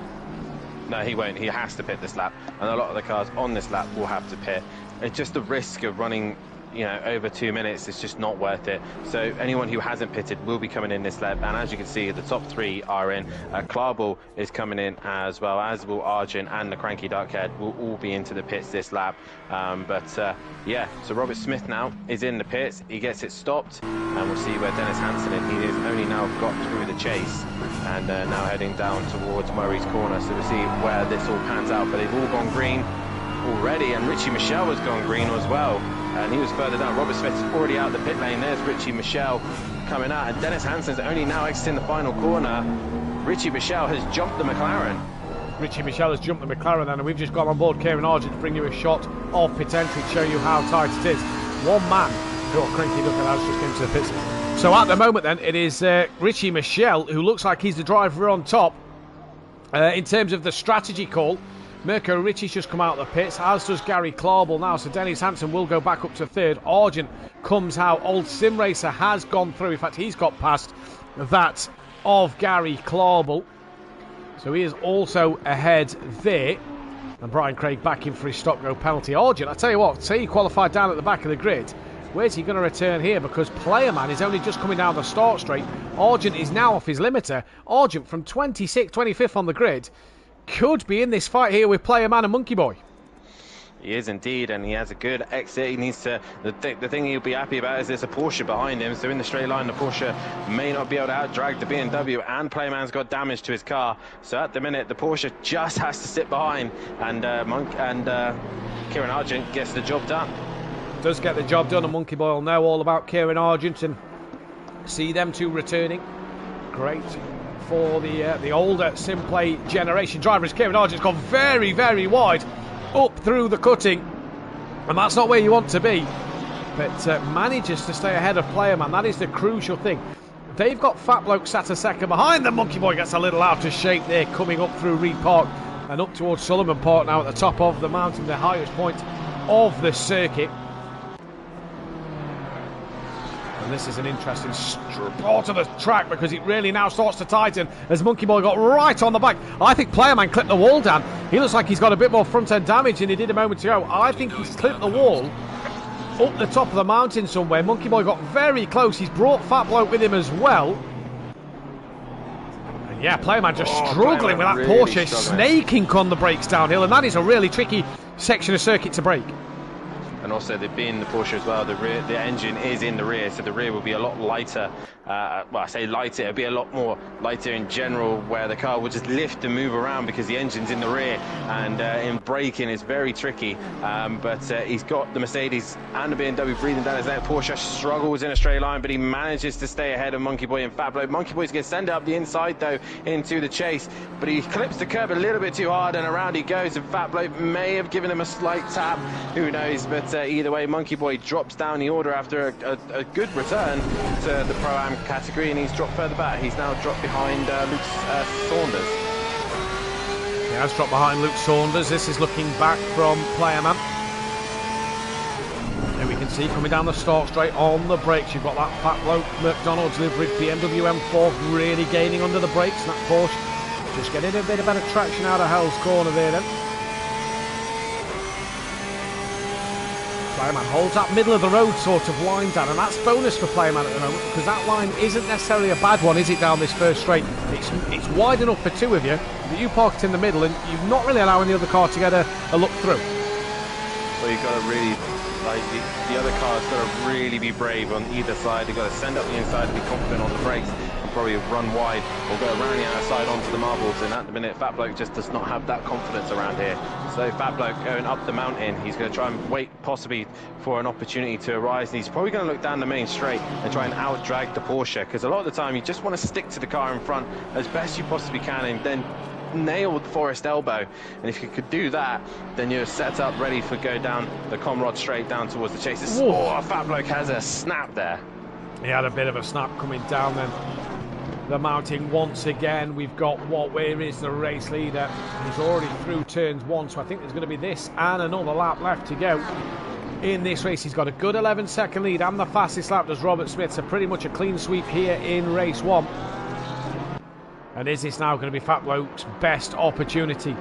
No, he won't. He has to pit this lap, and a lot of the cars on this lap will have to pit. It's just the risk of running, over 2 minutes. It's just not worth it. So anyone who hasn't pitted will be coming in this lap, and as you can see, the top 3 are in. Clarball is coming in as well, as will Argent, and the Cranky Duckhead will all be into the pits this lap. Yeah, so Robert Smith now is in the pits. He gets it stopped, and we'll see where Dennis Hansen is. He has only now got through the chase, and now heading down towards Murray's corner. So we'll see where this all pans out, but they've all gone green already, and Richie Michelle has gone green as well, and he was further down. Robert Smith's already out the pit lane. There's Richie Michelle coming out, and Dennis Hansen's only now exiting the final corner. Richie Michelle has jumped the McLaren. Richie Michelle has jumped the McLaren then, and we've just got on board Kieran Argent to bring you a shot of pit entry to show you how tight it is. One man, Cranky Duckhead has just came to the pits. So at the moment then, it is Richie Michelle who looks like he's the driver on top. In terms of the strategy call, Mirko Ritchie's just come out of the pits, as does Gary Clarball now, so Dennis Hansen will go back up to third. Argent comes out. Old Sim Racer has gone through. In fact, he's got past that of Gary Clarball. So he is also ahead there. And Brian Craig back in for his stop-go penalty. Argent, I tell you what, say he qualified down at the back of the grid. Where's he going to return here? Because Playerman is only just coming down the start straight. Argent is now off his limiter. Argent from 26th, 25th on the grid could be in this fight here with Playerman and Monkey Boy. He is indeed, and he has a good exit. He needs to. The thing he'll be happy about is there's a Porsche behind him, so in the straight line, the Porsche may not be able to out-drag the BMW, and Playman's got damage to his car. So at the minute, the Porsche just has to sit behind, and Kieran Argent gets the job done. Does get the job done, and Monkey Boy will know all about Kieran Argent and see them two returning. Great for the older SimPlay generation drivers. Kieran Argent's gone very, very wide up through the cutting, and that's not where you want to be, but manages to stay ahead of Playerman. That is the crucial thing. They've got Fat Bloke sat a second behind them. Monkey Boy gets a little out of shape there, coming up through Reed Park and up towards Sullivan Park now at the top of the mountain, the highest point of the circuit. And this is an interesting part of the track, because it really now starts to tighten as Monkey Boy got right on the back. I think Playerman clipped the wall down. He looks like he's got a bit more front end damage than he did a moment ago. I think he's clipped the wall up the top of the mountain somewhere. Monkey Boy got very close. He's brought Fat Bloke with him as well. And yeah, Playerman just struggling with that really Porsche, snaking on the brakes downhill, and that is a really tricky section of circuit to brake. And also, they've been the Porsche as well. The engine is in the rear, so the rear will be a lot lighter. Well, I say lighter, it'll be a lot more lighter in general, where the car will just lift and move around because the engine's in the rear, and in braking it's very tricky. But he's got the Mercedes and the BMW breathing down his neck. Porsche struggles in a straight line, but he manages to stay ahead of Monkey Boy and Fat Bloke. Monkey Boy's going to send it up the inside though into the chase, but he clips the curb a little bit too hard, and around he goes, and Fat Bloke may have given him a slight tap, who knows. But either way, Monkey Boy drops down the order after a good return to the Pro-Am category, and he's dropped further back. He's now dropped behind Luke Saunders. He has dropped behind Luke Saunders. This is looking back from Playerman. Here we can see coming down the start straight on the brakes, you've got that Fat Bloke McDonald's livery BMW M4 really gaining under the brakes, and that Porsche just getting a bit of better traction out of Hell's Corner there then. Playerman holds that middle of the road sort of line down, and that's bonus for Playerman at the moment, because that line isn't necessarily a bad one, is it, down this first straight? It's wide enough for two of you, but you parked in the middle, and you're not really allowing the other car to get a look through. Well, you've got to really, like, the other car's got to really be brave on either side. They've got to send up the inside and be confident on the brakes, and probably run wide or go around the outside onto the marbles. And at the minute, Fat Bloke just does not have that confidence around here. So Fat Bloke going up the mountain, he's going to try and wait possibly for an opportunity to arise, and he's probably going to look down the main straight and try and out-drag the Porsche, because a lot of the time you just want to stick to the car in front as best you possibly can and then nail the forest elbow. And if you could do that, then you're set up ready for go down the Comrade straight down towards the chasers. Oh, Fat Bloke has a snap there. He had a bit of a snap coming down then. The mountain once again. We've got where is the race leader? He's already through turns one, so I think there's going to be this and another lap left to go in this race. He's got a good 11-second lead, and the fastest lap does Robert Smith, so pretty much a clean sweep here in race one. And is this now going to be Fat Bloke's best opportunity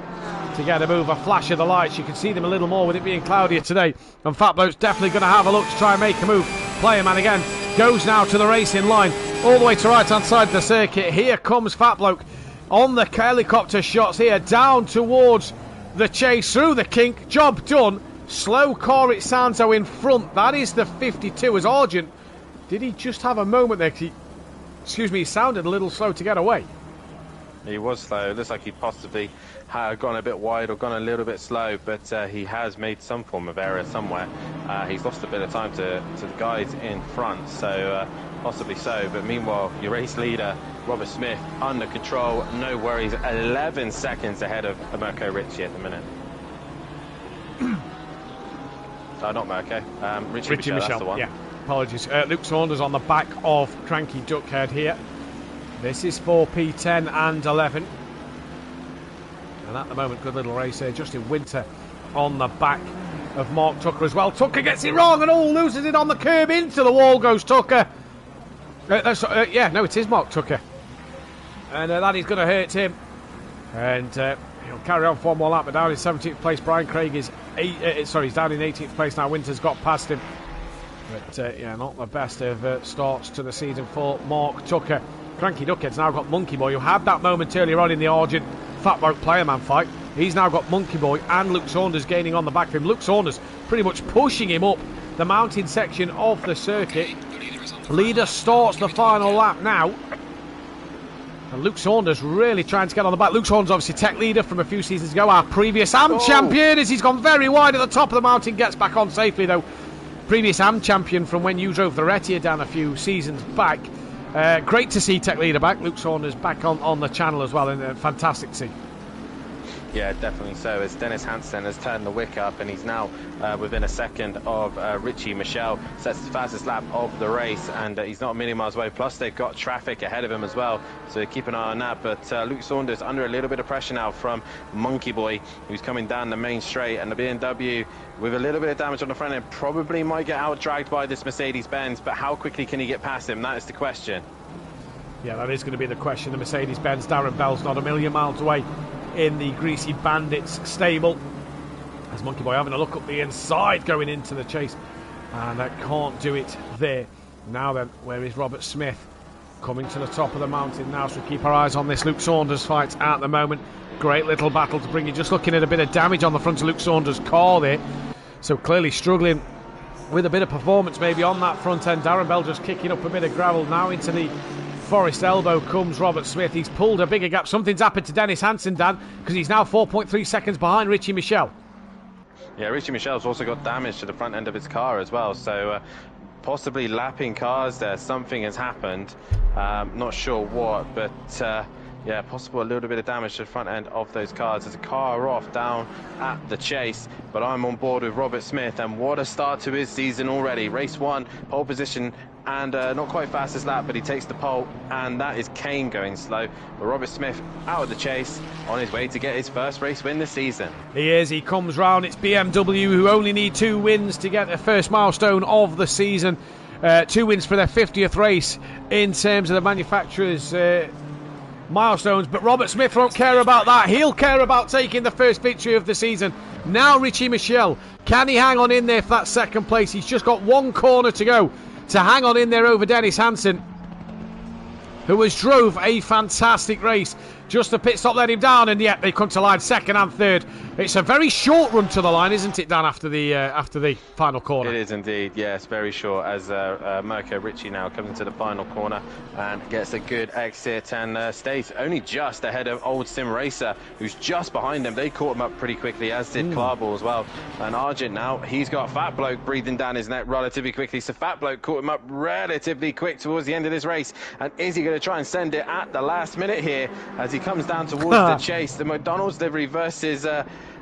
to get a move? A flash of the lights. You can see them a little more with it being cloudier today, and Fat Bloke's definitely going to have a look to try and make a move. Playerman again goes now to the racing line, all the way to right hand side of the circuit. Here comes Fat Bloke on the helicopter shots here, down towards the chase, through the kink. Job done. Slow car it sounds though in front. That is the 52 as Argent. Did he just have a moment there? He sounded a little slow to get away. He was slow. It looks like he possibly had gone a bit wide or gone a little bit slow, but he has made some form of error somewhere. He's lost a bit of time to the guys in front, so possibly so. But meanwhile, your race leader, Robert Smith, under control, no worries, 11 seconds ahead of Mirko Ricci at the minute. Not Mirko, Richie Michelle, that's the one. Yeah, apologies. Luke Saunders on the back of Cranky Duckhead here. This is for P10 and 11. And at the moment, good little race here. Justin Winter on the back of Mark Tucker as well. Tucker gets it wrong and loses it on the curb. Into the wall goes Tucker. No, it is Mark Tucker. And that is going to hurt him. And he'll carry on for one more lap. But down in 17th place, Brian Craig is... he's down in 18th place now. Winter's got past him. But not the best of starts to the season for Mark Tucker. Cranky Duckhead's now got Monkey Boy, who had that moment earlier on in the Argent Fat Bloke Playerman fight. He's now got Monkey Boy and Luke Saunders gaining on the back of him. Luke Saunders pretty much pushing him up the mountain section of the circuit. Leader starts the final lap now. And Luke Saunders really trying to get on the back. Luke Saunders obviously tech leader from a few seasons ago, our previous AM champion, as he's gone very wide at the top of the mountain, gets back on safely though. Previous AM champion from when you drove the Retia down a few seasons back. Great to see tech leader back. Luke Saunders back on the channel as well, and fantastic to see. Yeah, definitely so. As Dennis Hansen has turned the wick up, and he's now within a second of Richie Michelle. Sets the fastest lap of the race, and he's not a million miles away. Plus, they've got traffic ahead of him as well, so keep an eye on that. But Luke Saunders under a little bit of pressure now from Monkey Boy, who's coming down the main straight, and the BMW with a little bit of damage on the front end probably might get out-dragged by this Mercedes-Benz, but how quickly can he get past him? That is the question. Yeah, that is going to be the question. The Mercedes-Benz, Darren Bell's not a million miles away in the Greasy Bandits stable. As Monkey Boy having a look up the inside going into the chase, and can't do it there. Now then, where is Robert Smith? Coming to the top of the mountain now, so keep our eyes on this Luke Saunders fight at the moment. Great little battle to bring you. Just looking at a bit of damage on the front of Luke Saunders' car there, so clearly struggling with a bit of performance maybe on that front end. Darren Bell just kicking up a bit of gravel now into the Forest elbow comes Robert Smith. He's pulled a bigger gap. Something's happened to Dennis Hansen, Dan, because he's now 4.3 seconds behind Richie Michelle. Yeah, Richie Michelle's also got damage to the front end of his car as well, so possibly lapping cars there. Something has happened. Not sure what, but yeah, possible a little bit of damage to the front end of those cars. There's a car off down at the chase, but I'm on board with Robert Smith, and what a start to his season already. Race one, pole position, and not quite fastest lap, but he takes the pole, and that is Kane going slow. But Robert Smith out of the chase, on his way to get his first race win this season. He is, he comes round. It's BMW who only need 2 wins to get their first milestone of the season. 2 wins for their 50th race in terms of the manufacturer's milestones, but Robert Smith won't care about that. He'll care about taking the first victory of the season. Now Richie Michel, can he hang on in there for that second place? He's just got one corner to go to hang on in there over Dennis Hansen, who has drove a fantastic race. Just the pit stop let him down, and yet they come to line second and third. It's a very short run to the line, isn't it, Dan, after the final corner? It is indeed, yes, very short, as Mirko Ricci now comes into the final corner and gets a good exit and stays only just ahead of Old Sim Racer, who's just behind him. They caught him up pretty quickly, as did Clarball as well. And Argent now, he's got Fat Bloke breathing down his neck relatively quickly, so Fat Bloke caught him up relatively quick towards the end of this race. And is he going to try and send it at the last minute here, as he comes down towards the chase? The McDonald's livery versus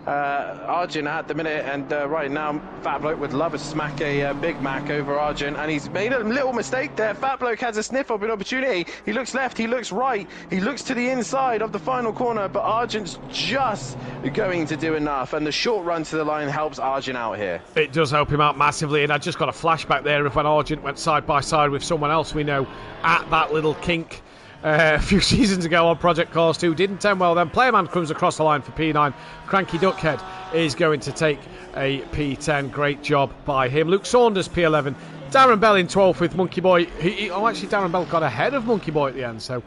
Argent at the minute, and right now Fat Bloke would love to smack a Big Mac over Argent, and he's made a little mistake there. Fat Bloke has a sniff of an opportunity. He looks left, he looks right, he looks to the inside of the final corner, but Argent's just going to do enough, and the short run to the line helps Argent out here. It does help him out massively, and I just got a flashback there of when Argent went side by side with someone else we know at that little kink a few seasons ago on Project Cars 2. Didn't end well then. Playerman comes across the line for P9. Cranky Duckhead is going to take a P10. Great job by him. Luke Saunders, P11. Darren Bell in 12th with Monkey Boy. Actually, Darren Bell got ahead of Monkey Boy at the end. So,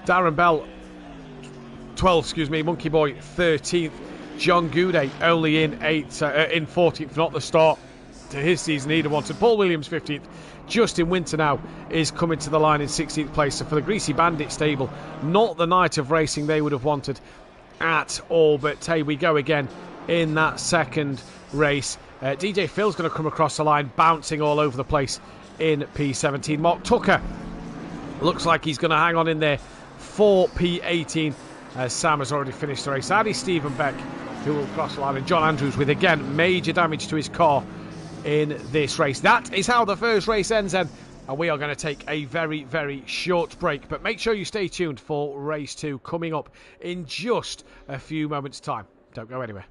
Darren Bell, 12th, Monkey Boy 13th. John Goudet only in 14th, not the start to his season he'd wanted. Paul Williams 15th. Justin Winter now is coming to the line in 16th place. So for the Greasy Bandit stable, not the night of racing they would have wanted at all. But hey, we go again in that second race. DJ Phil's going to come across the line, bouncing all over the place in P17. Mark Tucker looks like he's going to hang on in there for P18. Sam has already finished the race. Addy Stephen Beck, who will cross the line, and John Andrews with, again, major damage to his car in this race. That is how the first race ends then, and we are going to take a very, very short break. But make sure you stay tuned for race 2 coming up in just a few moments' time. Don't go anywhere.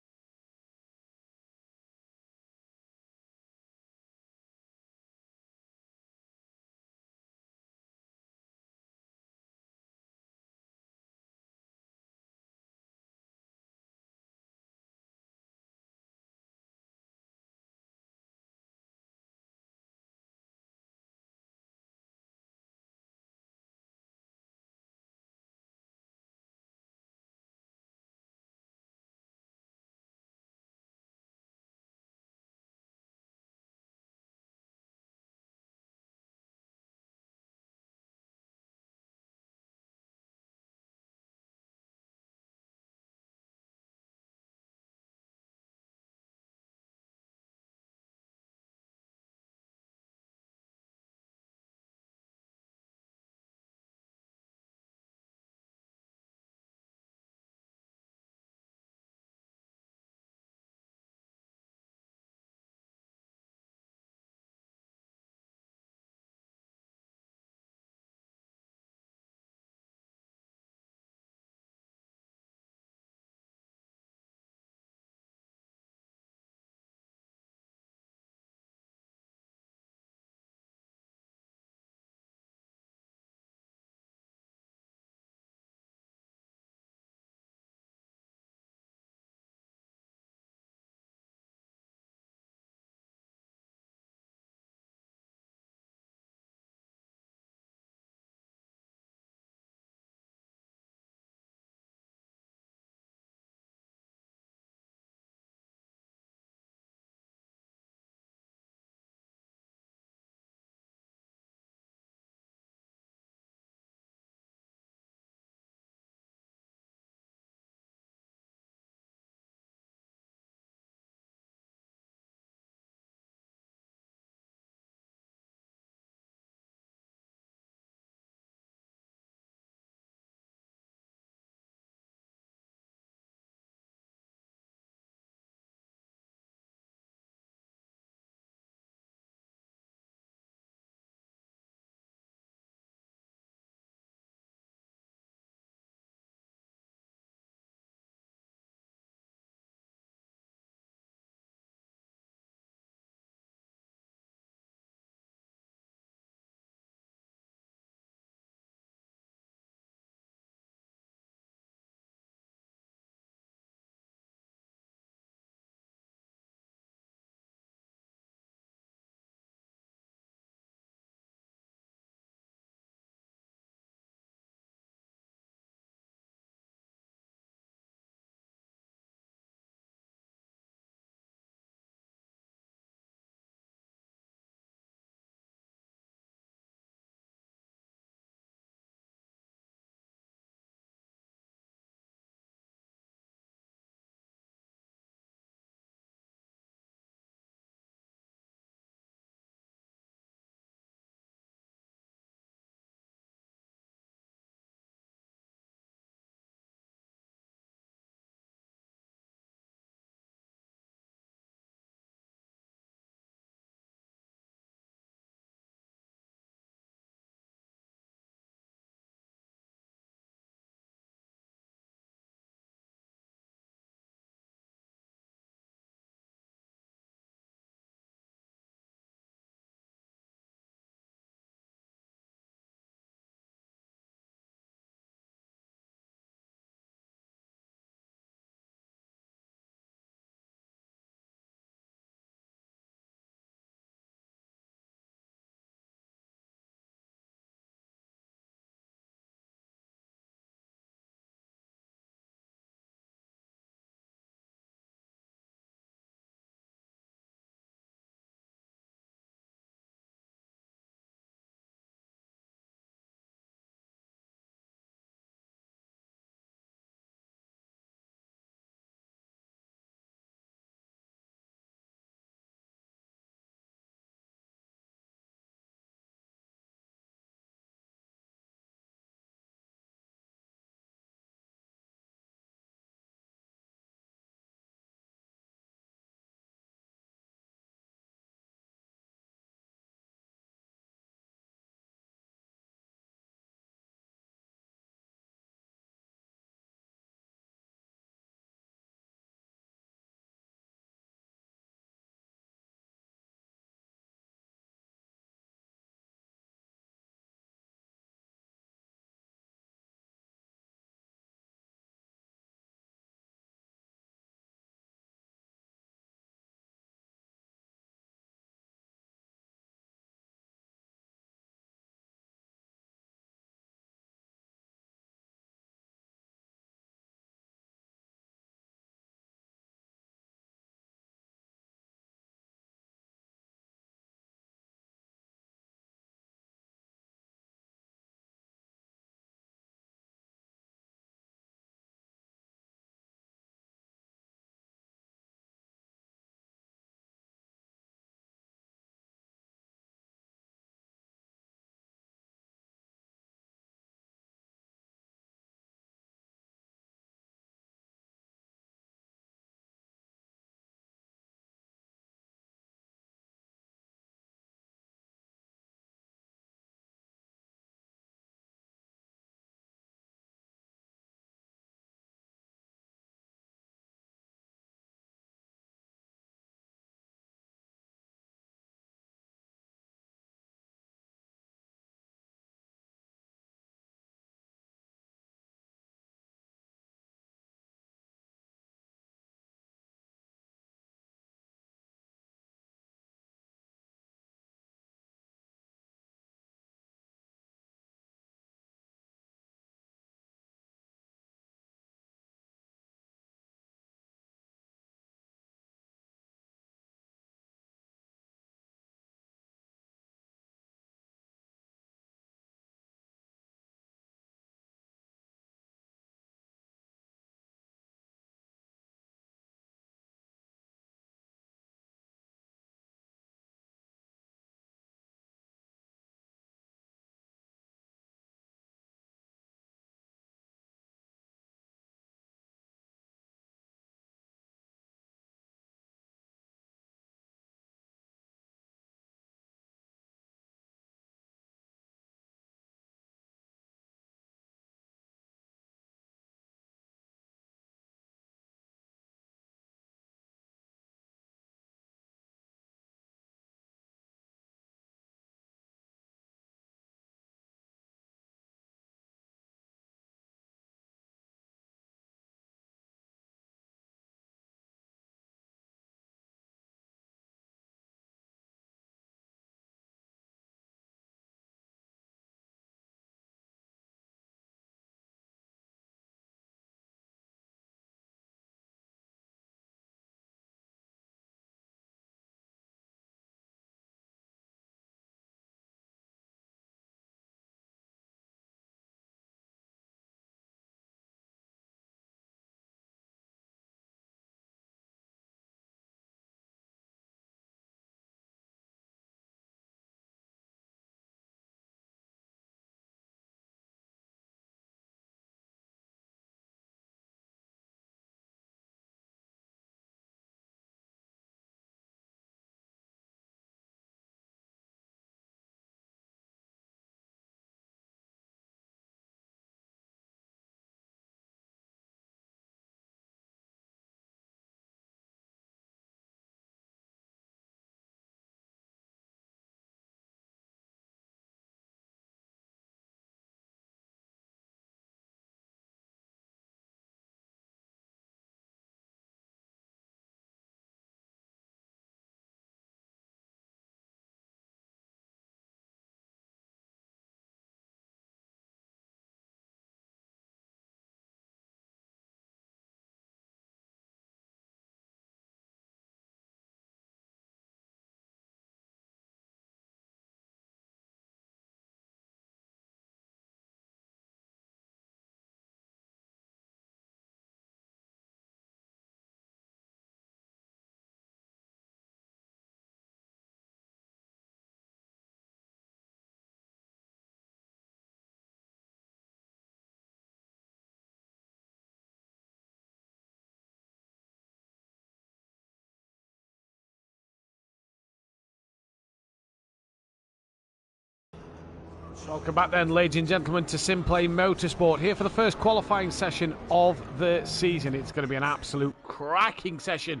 Welcome back then, ladies and gentlemen, to SimPlay Motorsport, here for the first qualifying session of the season. It's going to be an absolute cracking session,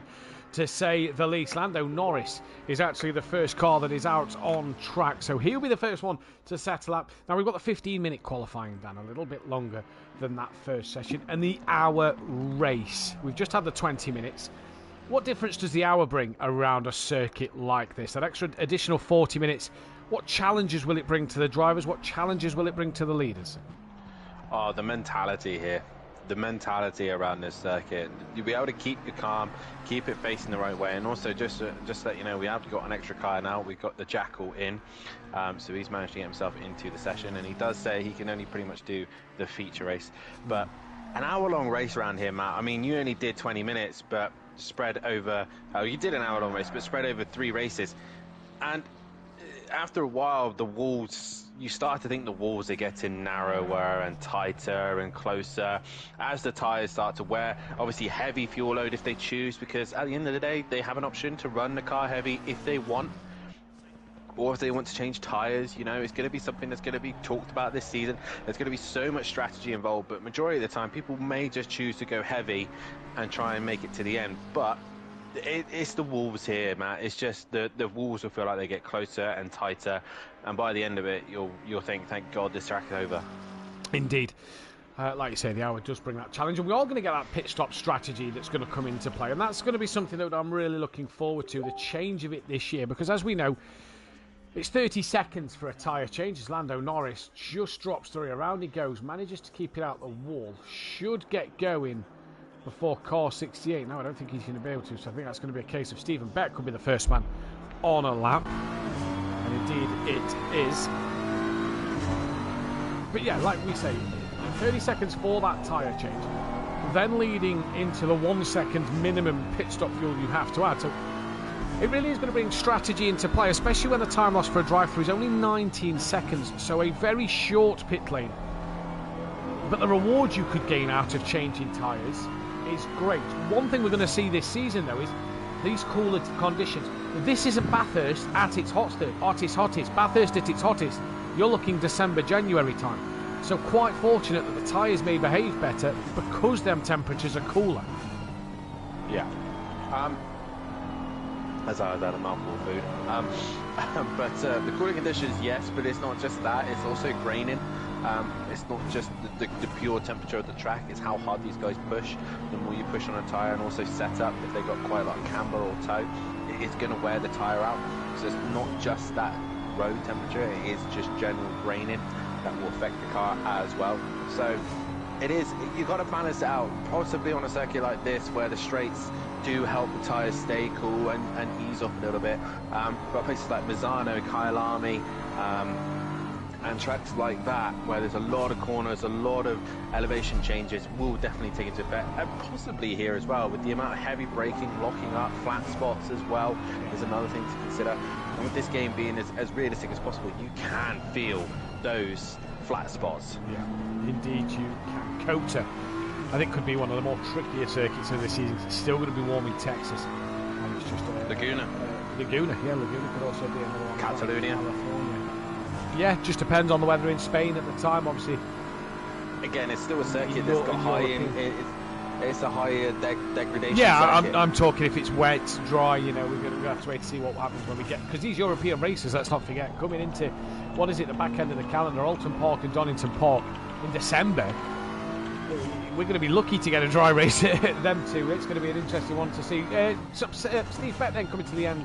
to say the least. Lando Norris is actually the first car that is out on track, so he'll be the first one to settle up. Now, we've got the 15-minute qualifying, Dan, a little bit longer than that first session, and the hour race. We've just had the 20 minutes. What difference does the hour bring around a circuit like this? That extra additional 40 minutes, what challenges will it bring to the drivers? What challenges will it bring to the leaders? Oh, the mentality here. The mentality around this circuit. You'll be able to keep your calm, keep it facing the right way, and also just let you know, we have got an extra car now. We've got the Jackal in, so he's managed to get himself into the session, and he does say he can only pretty much do the feature race. But an hour-long race around here, Matt. I mean, you only did 20 minutes, but spread over. Oh, you did an hour-long race, but spread over 3 races, and after a while, the walls, you start to think the walls are getting narrower and tighter and closer as the tyres start to wear. Obviously, heavy fuel load if they choose, because at the end of the day, they have an option to run the car heavy if they want, or if they want to change tyres. You know, it's going to be something that's going to be talked about this season. There's going to be so much strategy involved, but majority of the time, people may just choose to go heavy and try and make it to the end. But it's the walls here, Matt. It's just the walls will feel like they get closer and tighter, and by the end of it, you'll think, thank God this track is over. Indeed. Like you say, the hour does bring that challenge, and we are going to get that pit stop strategy that's going to come into play, and that's going to be something that I'm really looking forward to, the change of it this year, because as we know, it's 30 seconds for a tyre change as Lando Norris just drops through. Around he goes, manages to keep it out the wall, should get going before car 68. No, I don't think he's going to be able to, so I think that's going to be a case of Stephen Beck could be the first man on a lap, and indeed it is. But yeah, like we say, 30 seconds for that tyre change, then leading into the 1 second minimum pit stop fuel you have to add. So it really is going to bring strategy into play, especially when the time loss for a drive-through is only 19 seconds, so a very short pit lane. But the reward you could gain out of changing tyres is great. One thing we're going to see this season, though, is these cooler conditions. This isn't Bathurst at its hottest. Bathurst at its hottest, you're looking December, January time. So quite fortunate that the tyres may behave better because them temperatures are cooler. Yeah. As I was at a mouthful of food. But the cooling conditions, yes, but it's not just that. It's also graining. It's not just the pure temperature of the track, it's how hard these guys push. The more you push on a tyre, and also set up, if they've got quite a lot of camber or toe, it's going to wear the tyre out. So it's not just that road temperature, it is just general graining that will affect the car as well. So it is, you've got to balance it out, possibly on a circuit like this where the straights do help the tyres stay cool and ease off a little bit. But places like Misano, Kyalami, and tracks like that, where there's a lot of corners, a lot of elevation changes, will definitely take into effect. And possibly here as well, with the amount of heavy braking, locking up, flat spots as well, is another thing to consider. And with this game being as realistic as possible, you can feel those flat spots. Yeah, indeed you can. Kota, I think, could be one of the more trickier circuits of the season. It's still going to be warm in Texas. And it's just Laguna. Laguna could also be another one. Catalonia. Yeah, just depends on the weather in Spain at the time, obviously. Again, it's still a circuit that's got high it's a higher degradation. Yeah, circuit. I'm talking if it's wet, dry, you know, we're going to have to wait to see what happens when we get, because these European races, let's not forget, coming into, what is it, the back end of the calendar, Alton Park and Donington Park in December. We're going to be lucky to get a dry race at them two. It's going to be an interesting one to see. Steve Beck then coming to the end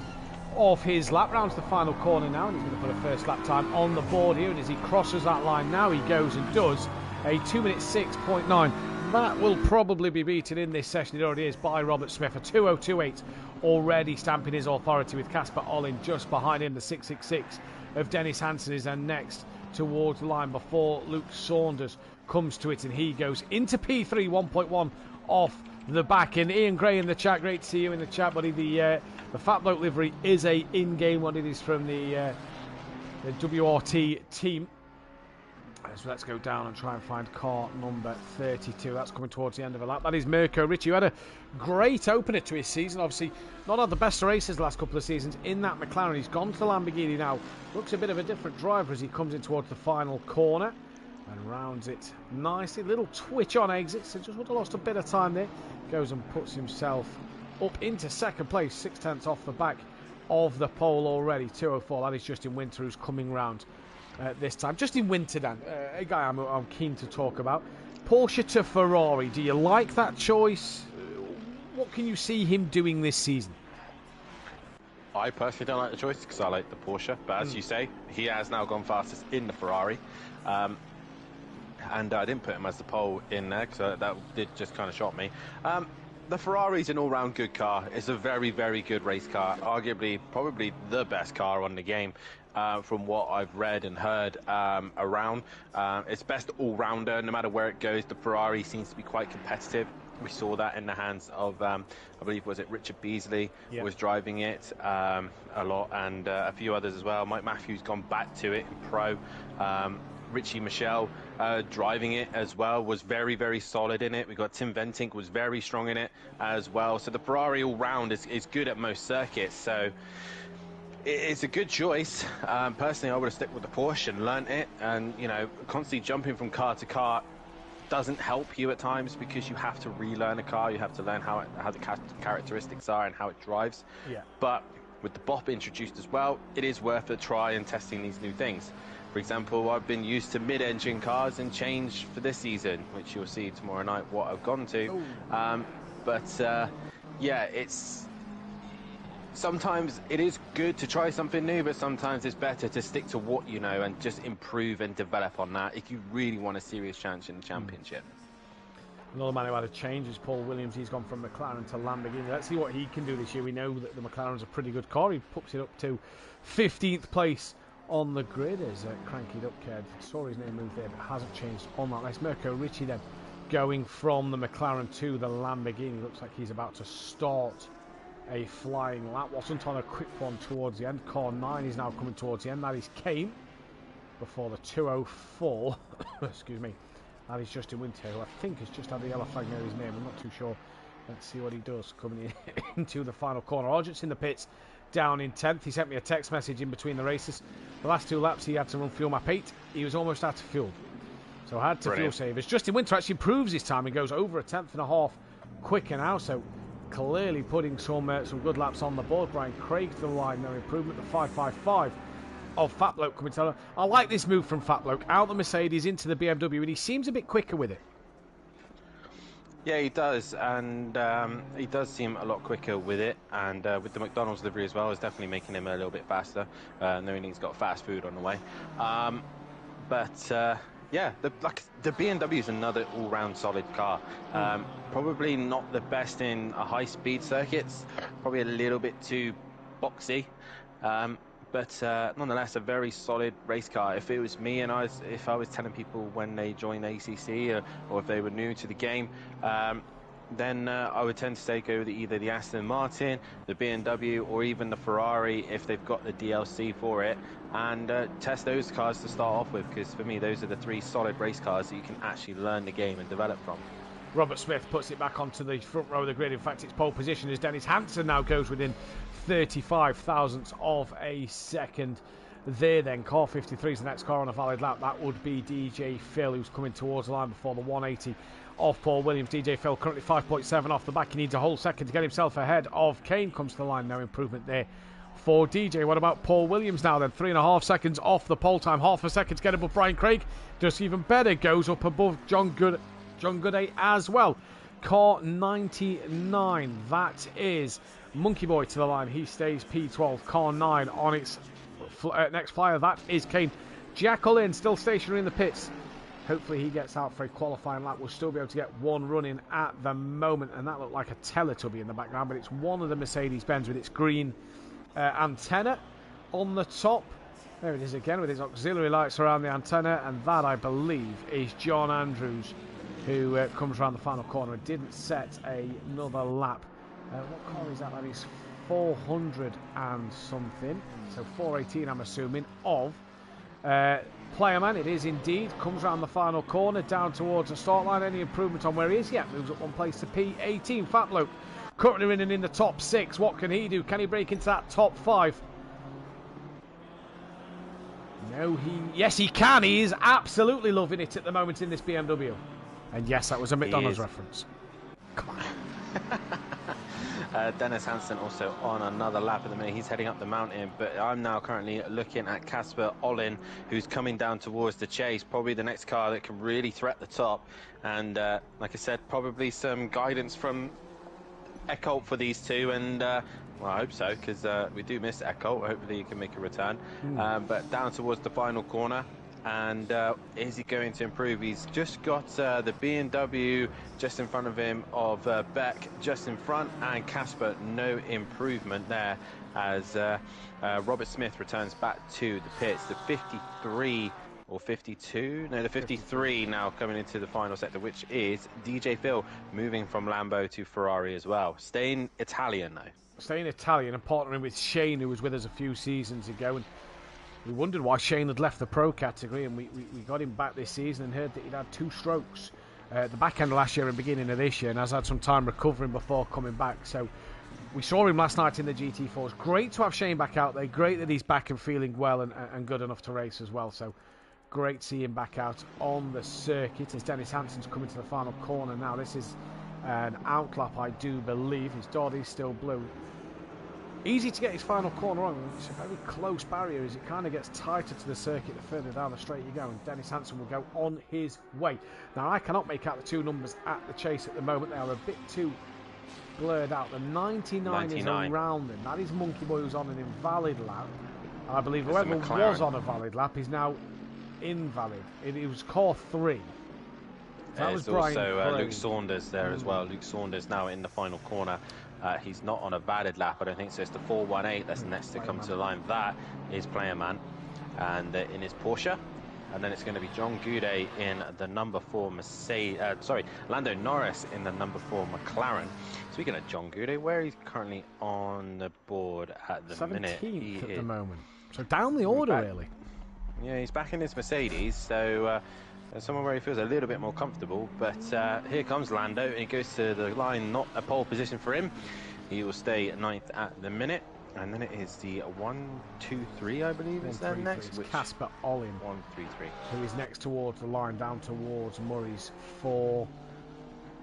of his lap, rounds the final corner now, and he's going to put a first lap time on the board here, and as he crosses that line now, he goes and does a 2:06.9. That will probably be beaten in this session, it already is, by Robert Smith, a 2:02.8, already stamping his authority, with Casper Ollin just behind him. The 666 of Dennis Hansen is then next towards the line before Luke Saunders comes to it, and he goes into P3, 1.1 off the back. And Ian Gray in the chat, great to see you in the chat, buddy. The Fat Bloke livery is a in-game one. It is from the WRT team. So let's go down and try and find car number 32. That's coming towards the end of a lap. That is Mirko Ricci, who had a great opener to his season. Obviously, not had the best races the last couple of seasons in that McLaren. He's gone to the Lamborghini now. Looks a bit of a different driver as he comes in towards the final corner and rounds it nicely. Little twitch on exit, so just would have lost a bit of time there. Goes and puts himself up into second place, 6/10 off the back of the pole already. 2:04. That is Justin Winter, who's coming round this time. Justin Winter, then, a guy I'm keen to talk about. Porsche to Ferrari. Do you like that choice? What can you see him doing this season? I personally don't like the choice because I like the Porsche, but as you say, he has now gone fastest in the Ferrari. And I didn't put him as the pole in there because that did just kind of shock me. The Ferrari's an all-round good car. It's a very, very good race car. Arguably, probably the best car on the game from what I've read and heard around. It's best all-rounder. No matter where it goes, the Ferrari seems to be quite competitive. We saw that in the hands of, I believe, was it Richard Beasley was driving it a lot, and a few others as well. Mike Mathew's gone back to it in pro. Richie Michelle driving it as well, was very, very solid in it. We got Tim Ventink, was very strong in it as well. So the Ferrari all round is good at most circuits. So it's a good choice. Personally, I would have stuck with the Porsche and learnt it. And, you know, constantly jumping from car to car doesn't help you at times because you have to relearn a car. You have to learn how the characteristics are and how it drives. Yeah. But with the BOP introduced as well, it is worth a try and testing these new things. For example, I've been used to mid-engine cars and changed for this season, which you'll see tomorrow night what I've gone to. Yeah, it's sometimes it is good to try something new, but sometimes it's better to stick to what you know and just improve and develop on that if you really want a serious chance in the championship. Another man who had a change is Paul Williams. He's gone from McLaren to Lamborghini. Let's see what he can do this year. We know that the McLaren's a pretty good car. He puts it up to 15th place on the grid as Cranky Duckhead. Saw his name move there, but hasn't changed on that list. Mirko Ricci then going from the McLaren to the Lamborghini. Looks like he's about to start a flying lap. Wasn't on a quick one towards the end. Car 9 is now coming towards the end. That is Kane before the 2:04. Excuse me. That is Justin Winter, who I think has just had the yellow flag near his name. I'm not too sure. Let's see what he does coming into the final corner. Argent's in the pits, down in 10th. He sent me a text message in between the races. The last 2 laps he had to run fuel map 8. He was almost out of fuel, so had to fuel save. As Justin Winter actually improves his time and goes over a 10th and a half quicker now, so clearly putting some good laps on the board. Brian Craig to the line, no improvement. The 5.55 of Fat Bloke coming to. I like this move from Fat Bloke, out the Mercedes into the BMW, and he seems a bit quicker with it. Yeah, he does, and he does seem a lot quicker with it, and with the McDonald's livery as well, is definitely making him a little bit faster, knowing he's got fast food on the way. Yeah, the BMW is another all-round solid car. Probably not the best in high-speed circuits, probably a little bit too boxy, but nonetheless a very solid race car. If it was me and if I was telling people when they joined ACC or if they were new to the game, then I would tend to say go with either the Aston Martin, the BMW, or even the Ferrari if they've got the DLC for it, and test those cars to start off with, because for me those are the 3 solid race cars that you can actually learn the game and develop from. Robert Smith puts it back onto the front row of the grid. In fact, it's pole position as Dennis Hansen now goes within 35 thousandths of a second there. Then car 53 is the next car on a valid lap. That would be DJ Phil, who's coming towards the line before the 180 of Paul Williams. DJ Phil currently 5.7 off the back. He needs a whole second to get himself ahead of Kane. Comes to the line, no improvement there for DJ. What about Paul Williams now then? 3.5 seconds off the pole time, half a second to get above Brian Craig. Does even better, goes up above John Gooday as well. Car 99, that is Monkey Boy to the line. He stays P12. Car 9 on its next flyer, that is Kane. Jack Ullin still stationary in the pits. Hopefully he gets out for a qualifying lap. We'll still be able to get one run in at the moment, and that looked like a Teletubby in the background, but it's one of the Mercedes-Benz with its green antenna on the top. There it is again with its auxiliary lights around the antenna, and that, I believe, is John Andrews, who comes around the final corner and didn't set another lap. What car is that? That is 400 and something. So 418, I'm assuming, of Playerman, it is indeed. Comes around the final corner, down towards the start line. Any improvement on where he is? Yeah, moves up one place to P18. Fat bloke, currently running in the top 6. What can he do? Can he break into that top 5? No, yes, he can. He is absolutely loving it at the moment in this BMW. And yes, that was a McDonald's reference. Come on. Dennis Hansen also on another lap at the minute. He's heading up the mountain, but I'm now currently looking at Casper Olin, who's coming down towards the chase. Probably the next car that can really threat the top. And like I said, probably some guidance from Eckholt for these two. And well, I hope so, because we do miss Eckholt. Hopefully he can make a return. But down towards the final corner. And is he going to improve? He's just got the BMW just in front of him, of Beck just in front, and Casper no improvement there as Robert Smith returns back to the pits. The 53 or 52? No, the 53 now coming into the final sector, which is DJ Phil moving from Lambo to Ferrari as well. Staying Italian though. Staying Italian and partnering with Shane, who was with us a few seasons ago. And we wondered why Shane had left the pro category, and we got him back this season and heard that he'd had 2 strokes at the back end of last year and beginning of this year, and has had some time recovering before coming back. So we saw him last night in the GT4s. Great to have Shane back out there. Great that he's back and feeling well and good enough to race as well. So great to see him back out on the circuit as Dennis Hansen's coming to the final corner now. This is an outlap, I do believe. His dot is still blue. Easy to get his final corner on. It's a very close barrier as it kind of gets tighter to the circuit the further down the straight you go, and Dennis Hansen will go on his way. Now, I cannot make out the 2 numbers at the chase at the moment. They are a bit too blurred out. The 99 is around him. That is Monkey Boy, who's on an invalid lap. And I believe whoever was on a valid lap is now invalid. It was core 3. That was also Luke Saunders there as well. Luke Saunders now in the final corner. He's not on a valid lap, I don't think so. It's the 418 that's next to come to the line. That is Playerman, and in his Porsche. And then it's going to be John Goudet in the number 4 Lando Norris in the number 4 McLaren. Speaking of John Goudet, where he's currently on the board at the minute? 17th at the moment. So down the order, really. Yeah, he's back in his Mercedes, so somewhere where he feels a little bit more comfortable. But here comes Lando, and he goes to the line, not a pole position for him. He will stay 9th at the minute. And then it is the 1-2-3, I believe, is there next? Which Casper Olin. 1-3-3. Who is next towards the line, down towards Murray's for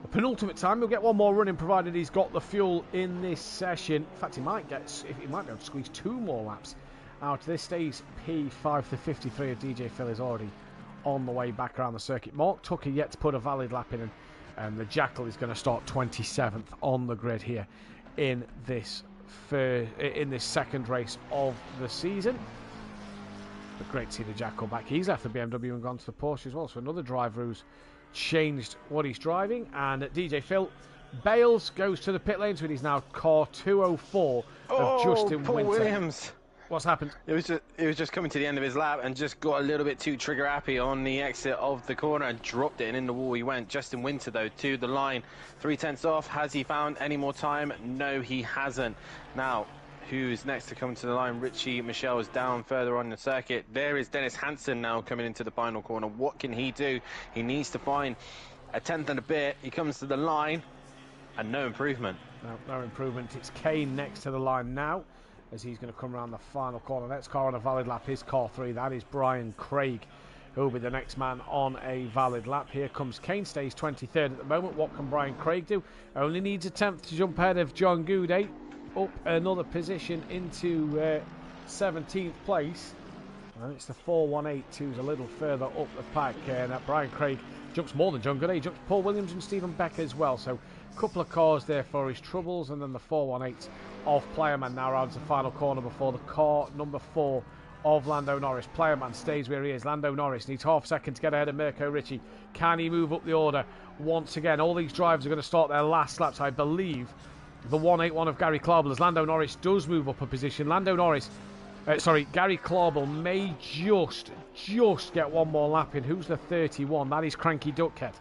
the penultimate time. He'll get one more running, provided he's got the fuel in this session. In fact, he might be able to squeeze 2 more laps out of this. Stays P5 to 53 of DJ Phil is already on the way back around the circuit. Mark Tucker yet to put a valid lap in, and the Jackal is going to start 27th on the grid here in this second race of the season. But great to see the Jackal back. He's left the BMW and gone to the Porsche as well, so another driver who's changed what he's driving. And DJ Phil bails, goes to the pit lanes with his now car 204 of Justin Paul Winter. Williams. What's happened? It was just coming to the end of his lap and just got a little bit too trigger happy on the exit of the corner and dropped it, and in the wall he went. Justin Winter though to the line, 3/10 off. Has he found any more time? No, he hasn't. Now, who's next to come to the line? Richie Michelle is down further on the circuit. There is Dennis Hansen now coming into the final corner. What can he do? He needs to find a 10th and a bit. He comes to the line and no improvement. No improvement. It's Kane next to the line now, as he's going to come around the final corner. Next car on a valid lap is car 3. That is Brian Craig, who will be the next man on a valid lap. Here comes Kane, stays 23rd at the moment. What can Brian Craig do? Only needs a 10th to jump ahead of John Goudet, up another position into 17th place. And it's the 418 who's a little further up the pack. That Brian Craig jumps more than John Goudet. He jumps Paul Williams and Stephen Beck as well. So a couple of cars there for his troubles, and then the 418 of Playerman now rounds the final corner before the car number 4 of Lando Norris. Playerman stays where he is. Lando Norris needs half a second to get ahead of Mirko Ricci. Can he move up the order once again? All these drivers are going to start their last laps, I believe. The 181 of Gary Klobel, as Lando Norris does move up a position. Gary Klobel may just get one more lap in. Who's the 31? That is Cranky Duckhead.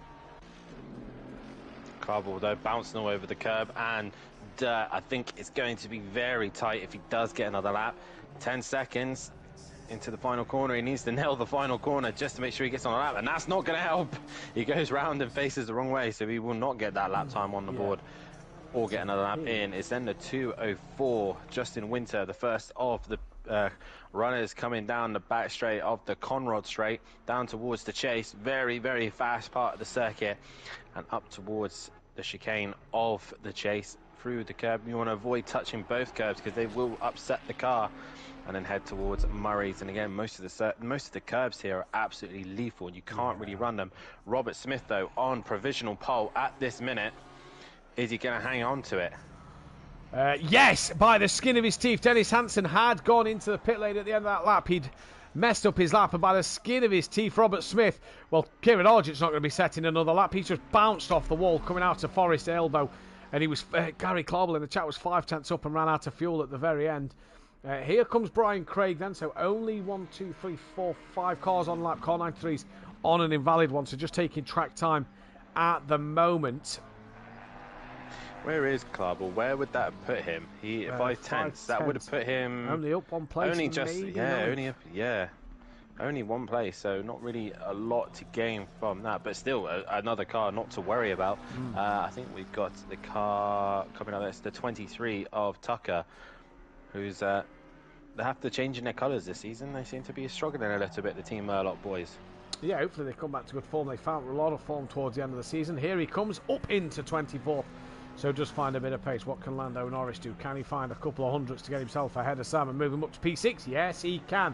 Klobel though bouncing all over the curb, and I think it's going to be very tight if he does get another lap. 10 seconds. into the final corner. He needs to nail the final corner just to make sure he gets on a lap, and that's not going to help. He goes round and faces the wrong way, so he will not get that lap time on the board or get another lap in. It's then the 2:04. Justin Winter, the first of the runners coming down the back straight of the Conrod straight, down towards the chase. Very, very fast part of the circuit, and up towards the chicane of the chase through the curb. You want to avoid touching both curbs because they will upset the car, and then head towards Murray's. And again, most of the curbs here are absolutely lethal, and you can't really run them. Robert Smith, though, on provisional pole at this minute. Is he going to hang on to it? Yes, by the skin of his teeth. Dennis Hansen had gone into the pit lane at the end of that lap. He'd messed up his lap, and by the skin of his teeth, Robert Smith, well, Kieran Argent's not going to be setting another lap. He's just bounced off the wall coming out of Forest Elbow, and he was Gary Clauble in the chat was 5 tenths up and ran out of fuel at the very end. Here comes Brian Craig then, so only 1, 2, 3, 4, 5 cars on lap. Car 93's on an invalid one, so just taking track time at the moment. Where is Clauble? Where would that have put him? 5 tenths. That would have put him only up one place. Only just only one place. So not really a lot to gain from that, but still another car not to worry about. I think we've got the car coming up. That's the 23 of Tucker, who's they have to change in their colours this season. They seem to be struggling a little bit, the Team Murloc boys. Yeah, hopefully they come back to good form. They found a lot of form towards the end of the season. Here he comes up into 24th. So just find a bit of pace. What can Lando Norris do? Can he find a couple of hundreds to get himself ahead of Sam and move him up to P6? Yes, he can.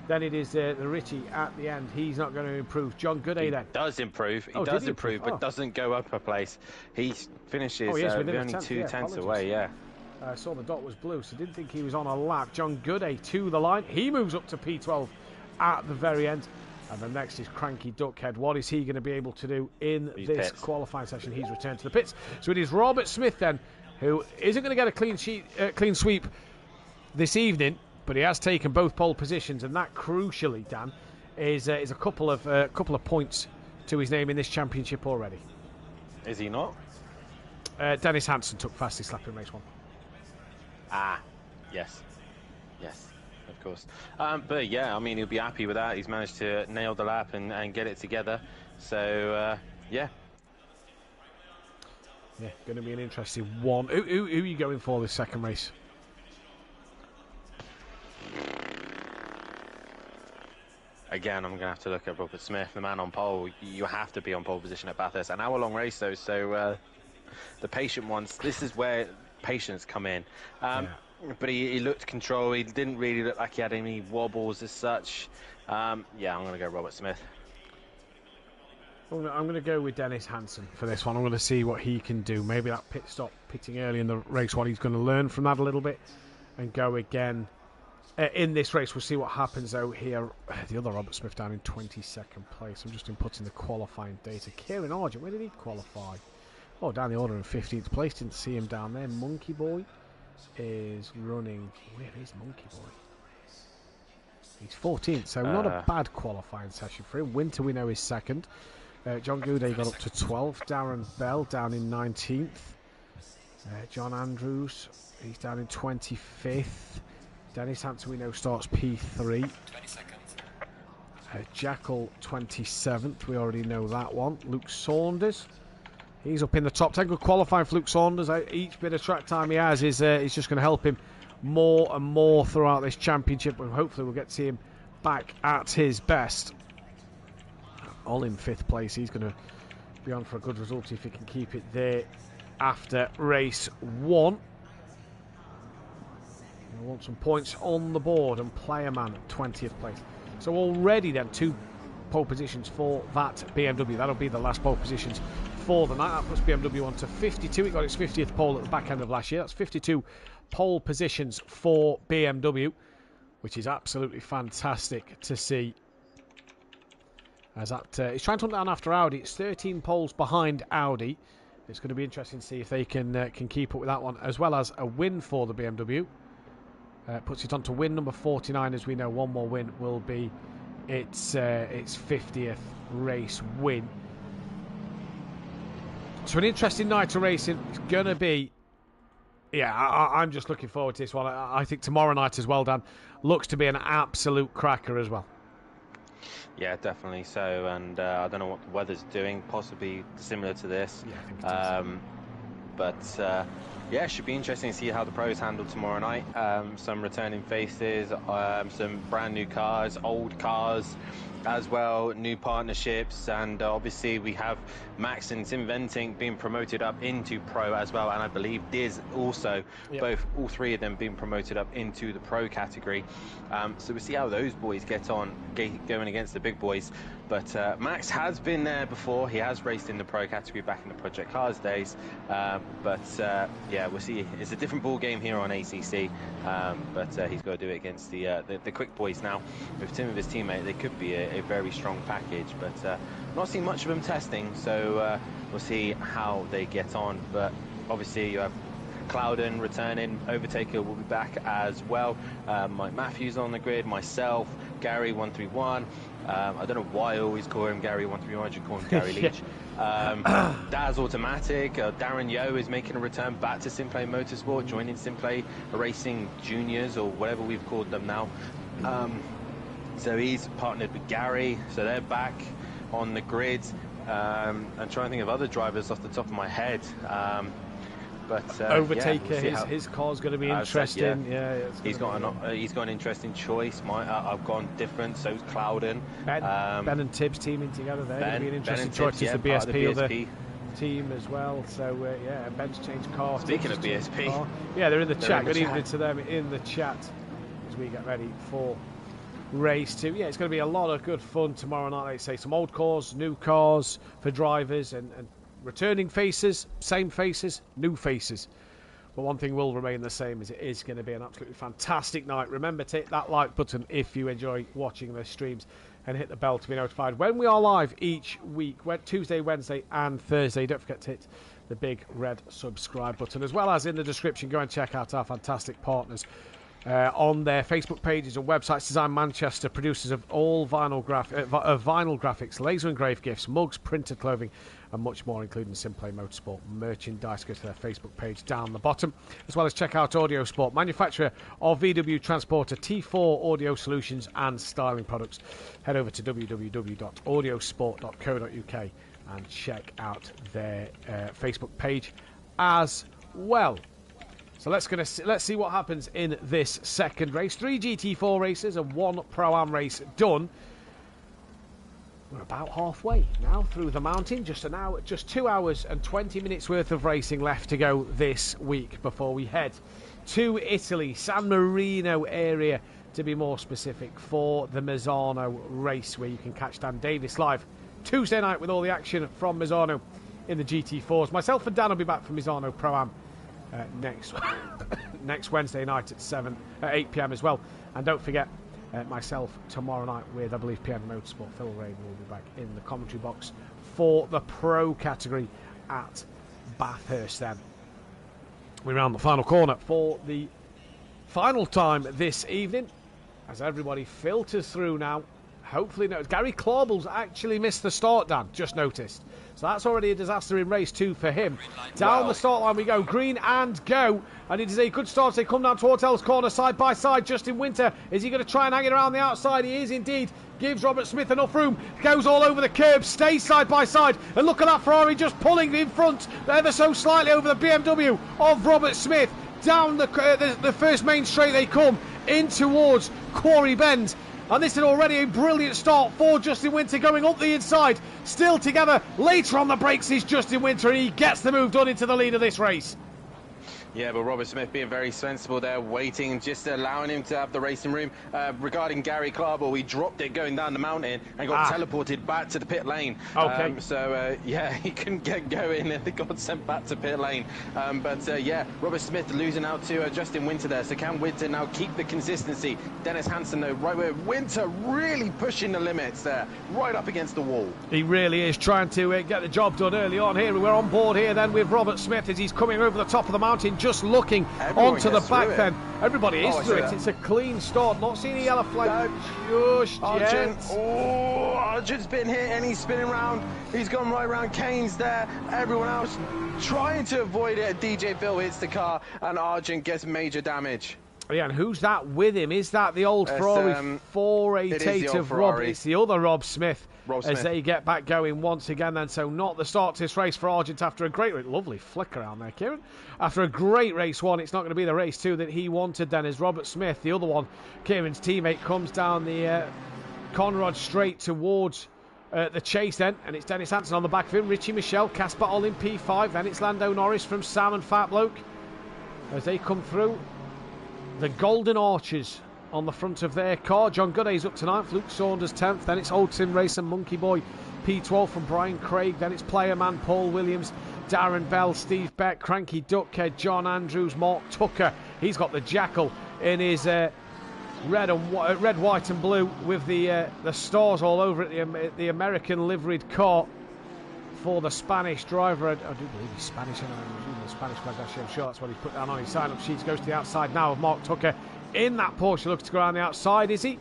Then it is the Richie at the end. He's not going to improve. John Gooday then. Does improve. He does improve, but doesn't go up a place. He finishes only 2 tenths away, yeah. I saw the dot was blue, so didn't think he was on a lap. John Gooday to the line. He moves up to P12 at the very end. And the next is Cranky Duckhead. What is he going to be able to do in this qualifying session? He's returned to the pits. So it is Robert Smith then, who isn't going to get a clean sweep this evening, but he has taken both pole positions, and that crucially, Dan, is a couple of points to his name in this championship already. Is he not? Dennis Hansen took fastest lap in race 1. Yes. Of course. But yeah, I mean, he'll be happy with that. He's managed to nail the lap and get it together. So, yeah. Yeah, going to be an interesting one. Who are you going for this second race? Again, I'm going to have to look at Robert Smith, the man on pole. You have to be on pole position at Bathurst. An hour-long race, though, so the patient ones, this is where patience come in. But he looked controlled. He didn't really look like he had any wobbles as such. Yeah, I'm going to go Robert Smith. I'm going to go with Dennis Hansen for this one. I'm going to see what he can do. Maybe that pit stop, pitting early in the race one, he's going to learn from that a little bit and go again in this race. We'll see what happens, though, here. The other Robert Smith down in 22nd place. I'm just inputting the qualifying data. Kieran Argent, where did he qualify? Oh, down the order in 15th place. Didn't see him down there. Monkey Boy is running. Where is Monkey Boy? He's 14th, so not a bad qualifying session for him. Winter, we know, is second. John Gooday got up to 12th. Darren Bell down in 19th. John Andrews, he's down in 25th. Dennis Hansen, we know, starts P3. Jackal, 27th. We already know that one. Luke Saunders, he's up in the top 10. Good qualifying for Luke Saunders. Each bit of track time he has is just going to help him more and more throughout this championship, and hopefully we'll get to see him back at his best. All in 5th place. He's going to be on for a good result if he can keep it there after race 1. I want some points on the board, and Player Man at 20th place. So already then 2 pole positions for that BMW. That'll be the last pole positions for the night. That puts BMW on to 52. It got its 50th pole at the back end of last year. That's 52 pole positions for BMW, which is absolutely fantastic to see. As that it's trying to hunt down after Audi. It's 13 poles behind Audi. It's going to be interesting to see if they can keep up with that one, as well as a win for the BMW. Puts it on to win number 49. As we know, one more win will be its 50th race win. So an interesting night of racing. It's going to be Yeah, I'm just looking forward to this one. I think tomorrow night as well, Dan, looks to be an absolute cracker as well. Yeah, definitely so. And I don't know what the weather's doing, possibly similar to this. Yeah, I think it is. But yeah, it should be interesting to see how the pros handle tomorrow night. Some returning faces, some brand new cars, old cars as well, new partnerships, and obviously we have Max and Inventing being promoted up into pro as well, and I believe Diz also, all three of them being promoted up into the pro category. So we'll see how those boys get on going against the big boys. But Max has been there before. He has raced in the pro category back in the Project Cars days. Yeah, we'll see. It's a different ball game here on ACC, but he's got to do it against the quick boys now. With Tim and his teammate, they could be a very strong package, but not seen much of them testing, so we'll see how they get on. But obviously you have Clouden returning, Overtaker will be back as well. Mike Matthews on the grid, myself, Gary 131. I don't know why I always call him Gary 131, I should call him Gary Leach. Daz Automatic, Darren Yo is making a return back to SimPlay Motorsport, joining SimPlay Racing Juniors, or whatever we've called them now. So he's partnered with Gary, so they're back on the grid. I'm trying to think of other drivers off the top of my head. Overtaker, yeah, we'll his car's going to be interesting. He's got an interesting choice. I've gone different. So's Clouden. Ben and Tibbs teaming together. They're going to be an interesting choice. The BSP of the team as well. So yeah, Ben's changed car. Speaking of BSP, yeah, they're in the chat. Good evening to them in the chat as we get ready for race 2. Yeah, it's going to be a lot of good fun tomorrow night. Like I say, some old cars, new cars for drivers, and returning faces, same faces, new faces. But one thing will remain the same, is it is going to be an absolutely fantastic night. Remember to hit that like button if you enjoy watching the streams, and hit the bell to be notified when we are live each week, Tuesday, Wednesday and Thursday. Don't forget to hit the big red subscribe button, as well as in the description, go and check out our fantastic partners on their Facebook pages and websites. Design Manchester, producers of all vinyl graphics, laser engraved gifts, mugs, printed clothing and much more, including SimPlay Motorsport merchandise. Go to their Facebook page down the bottom, as well as check out Audio Sport, manufacturer of VW Transporter, T4 audio solutions and styling products. Head over to www.audiosport.co.uk and check out their Facebook page as well. So let's see what happens in this second race. 3 GT4 races and 1 Pro-Am race done. We're about halfway now through the mountain. Just 2 hours and 20 minutes worth of racing left to go this week before we head to Italy, San Marino area to be more specific, for the Misano race, where you can catch Dan Davis live Tuesday night with all the action from Misano in the GT4s. Myself and Dan will be back from Misano Pro-Am next Wednesday night at 8 p.m. as well. And don't forget, myself tomorrow night with, I believe, PM Motorsport. Phil Rain will be back in the commentary box for the pro category at Bathurst. Then we're around the final corner for the final time this evening, as everybody filters through now. Hopefully, no. Gary Claubel's actually missed the start, Dan. Just noticed. So that's already a disaster in race 2 for him. Down the start line we go. Green and go. And it is a good start. They come down towards Ellis Corner side by side. Justin Winter, is he going to try and hang it around the outside? He is indeed. Gives Robert Smith enough room. Goes all over the curb. Stays side by side. And look at that Ferrari just pulling in front ever so slightly over the BMW of Robert Smith. Down the first main straight they come in towards Quarry Bend. And this is already a brilliant start for Justin Winter, going up the inside. Still together. Later on the brakes is Justin Winter, and he gets the move done into the lead of this race. Yeah, but Robert Smith being very sensible there, waiting, just allowing him to have the racing room. Regarding Gary Clarbell, we dropped it going down the mountain and got teleported back to the pit lane. Okay. Yeah, he couldn't get going and they got sent back to pit lane. Yeah, Robert Smith losing out to Justin Winter there. So can Winter now keep the consistency? Dennis Hansen, though, right where Winter really pushing the limits there, right up against the wall. He really is trying to get the job done early on here. We're on board here then with Robert Smith as he's coming over the top of the mountain. just looking Everyone onto the gets back through it. then. Everybody is I through see it. that. It's a clean start. Not seeing a yellow flag just Argent. yet. Oh, Argent's been hit and he's spinning round. He's gone right round. Kane's there. Everyone else trying to avoid it. DJ Phil hits the car and Argent gets major damage. Yeah, and who's that with him? Is that the old Ferrari 488 of Rob? It's the other Rob Smith. As they get back going once again then. So not the start to this race for Argent after a great race. Lovely flick around there, Kieran. After a great race one, it's not going to be the race two that he wanted then, as Robert Smith, the other one, Kieran's teammate, comes down the Conrad straight towards the chase then, and it's Dennis Hansen on the back of him, Richie Michelle, Casper Olin P5, then it's Lando Norris from Sam and Fat Bloke as they come through. The Golden Archers on the front of their car. John Gooday's up to 9th, Luke Saunders 10th, then it's Old Sim Racer Monkey Boy P12 from Brian Craig, then it's Player Man Paul Williams, Darren Bell, Steve Beck, Cranky Duckhead, John Andrews, Mark Tucker. He's got the Jackal in his red, white and blue with the stars all over it, the American liveried car for the Spanish driver. I do believe he's Spanish, and I'm Spanish flag, actually. I'm sure that's what he put down on his sign-up sheets. Goes to the outside now of Mark Tucker in that Porsche, looking to go around the outside, is he?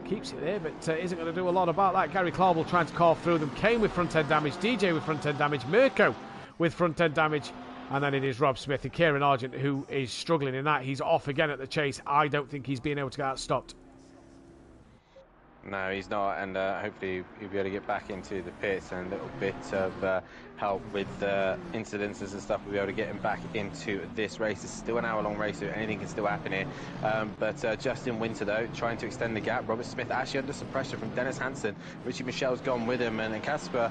Keeps it there, but isn't going to do a lot about that. Gary Clarwell trying to carve through them. Kane with front-end damage, DJ with front-end damage, Mirko with front-end damage, and then it is Rob Smith and Kieran Argent who is struggling in that. He's off again at the chase. I don't think he's been able to get that stopped. No, he's not, and hopefully he'll be able to get back into the pits, and a little bit of help with incidences and stuff. We'll be able to get him back into this race. It's still an hour-long race, so anything can still happen here. But Justin Winter, though, trying to extend the gap. Robert Smith actually under some pressure from Dennis Hansen. Richie Michelle's gone with him, and then Casper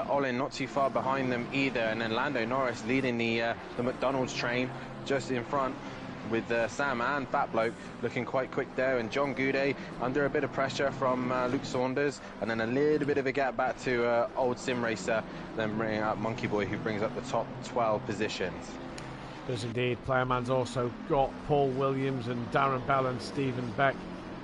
Olin not too far behind them either. And then Lando Norris leading the McDonald's train just in front, with Sam and Fat Bloke looking quite quick there, and John Goudet under a bit of pressure from Luke Saunders, and then a little bit of a gap back to Old Sim Racer, then bringing up Monkey Boy, who brings up the top 12 positions. Does indeed. Playerman's also got Paul Williams and Darren Bell and Stephen Beck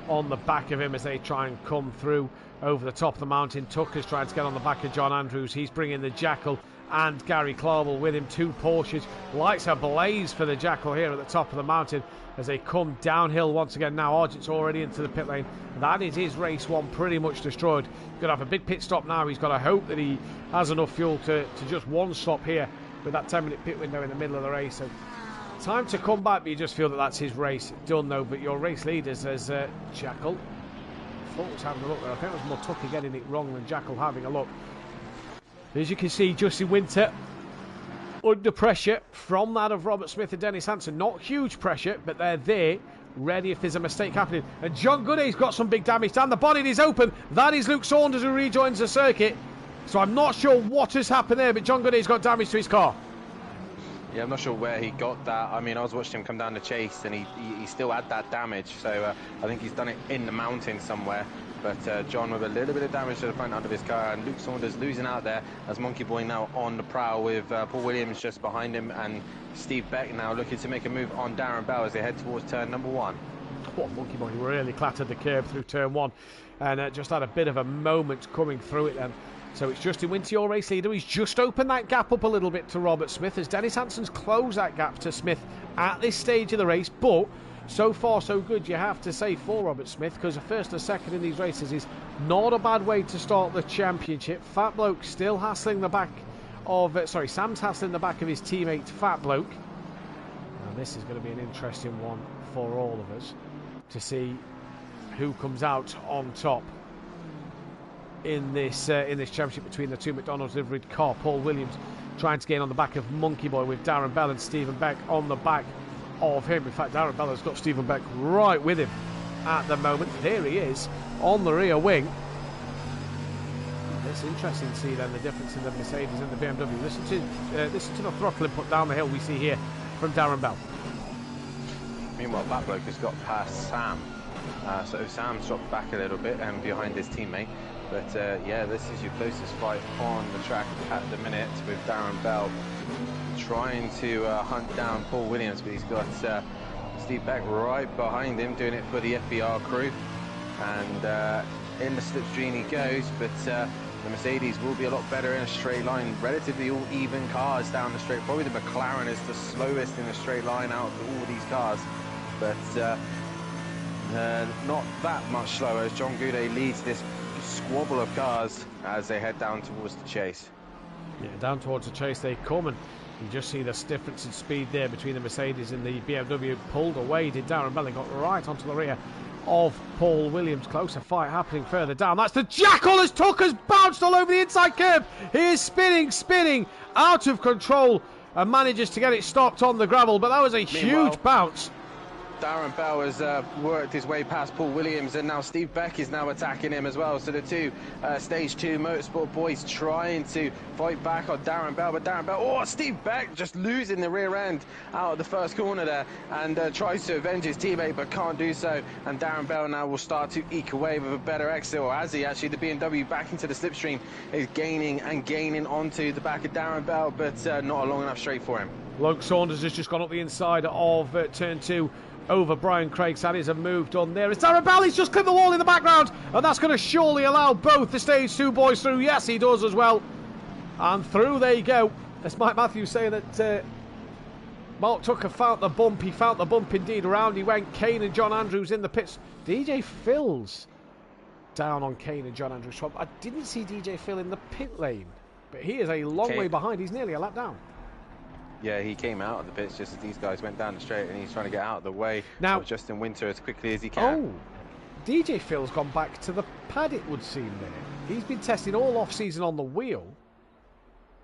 on the back of him as they try and come through over the top of the mountain. Tucker's trying to get on the back of John Andrews. He's bringing the Jackal and Gary Clarwell with him. Two Porsches, lights ablaze for the Jackal here at the top of the mountain as they come downhill once again. Now Argent's already into the pit lane. That is his race one pretty much destroyed. He's got to have a big pit stop now. He's got to hope that he has enough fuel to just one stop here with that 10-minute pit window in the middle of the race. So time to come back, but you just feel that that's his race done though. But your race leaders as Jackal, I thought was having a look there. I think it was Motuki getting it wrong than Jackal having a look. As you can see, Justin Winter under pressure from that of Robert Smith and Dennis Hansen. Not huge pressure, but they're there, ready if there's a mistake happening. And John Gooday's got some big damage down. The bonnet is open. That is Luke Saunders who rejoins the circuit. So I'm not sure what has happened there, but John Gooday's got damage to his car. Yeah, I'm not sure where he got that. I mean, I was watching him come down the chase, and he still had that damage. So I think he's done it in the mountain somewhere. But John with a little bit of damage to the front end of his car, and Luke Saunders losing out there as Monkey Boy now on the prowl with Paul Williams just behind him, and Steve Beck now looking to make a move on Darren Bell as they head towards turn number 1. Oh, Monkey Boy really clattered the curb through turn 1 and just had a bit of a moment coming through it then. So it's Justin Winter, your race leader. He's just opened that gap up a little bit to Robert Smith as Dennis Hansen's closed that gap to Smith at this stage of the race. But so far so good, you have to say, for Robert Smith, because a first or second in these races is not a bad way to start the championship. Fat Bloke still hassling the back of Sam's hassling the back of his teammate Fat Bloke, and this is going to be an interesting one for all of us to see who comes out on top in this championship between the two McDonald's liveried car. Paul Williams trying to gain on the back of Monkey Boy with Darren Bell and Stephen Beck on the back of him. In fact, Darren Bell has got Stephen Beck right with him at the moment. There he is on the rear wing. It's interesting to see then the difference in the Mercedes and the BMW. Listen to the throttle input down the hill we see here from Darren Bell. Meanwhile, that bloke has got past Sam. So Sam's dropped back a little bit and behind his teammate. But yeah, this is your closest fight on the track at the minute, with Darren Bell trying to hunt down Paul Williams, but he's got Steve Beck right behind him doing it for the FBR crew, and in the slipstream he goes, but The Mercedes will be a lot better in a straight line. Relatively all even cars down the straight. Probably the McLaren is the slowest in a straight line out of all these cars. But not that much slower as John Goudet leads this squabble of cars as they head down towards the chase. Yeah, down towards the chase they come, and you just see this difference in speed there between the Mercedes and the BMW. Pulled away, did Darren Bell, got right onto the rear of Paul Williams. Closer fight happening further down. That's the Jackal as Tucker's bounced all over the inside curb. He is spinning out of control and manages to get it stopped on the gravel, but that was a huge bounce. Darren Bell has worked his way past Paul Williams, and now Steve Beck is now attacking him as well. So the two Stage 2 Motorsport boys trying to fight back on Darren Bell, but Darren Bell, oh, Steve Beck just losing the rear end out of the first corner there, and tries to avenge his teammate but can't do so. And Darren Bell now will start to eke away with a better exit, or as he actually, the BMW back into the slipstream is gaining onto the back of Darren Bell, but not a long enough straight for him. Luke Saunders has just gone up the inside of turn 2 over Brian Craig's. That is a move done there. It's Darren Bell, he's just clipped the wall in the background, and that's going to surely allow both the Stage 2 boys through. Yes, he does as well. And through they go. As Mike Matthews saying that Mark Tucker found the bump. He found the bump indeed. Around he went. Kane and John Andrews in the pits. DJ Phil's down on Kane and John Andrews. I didn't see DJ Phil in the pit lane, but he is a long way behind. He's nearly a lap down. Yeah, he came out of the pits just as these guys went down the straight, and he's trying to get out of the way of Justin Winter as quickly as he can. Oh, DJ Phil's gone back to the pad, it would seem there. He's been testing all off-season on the wheel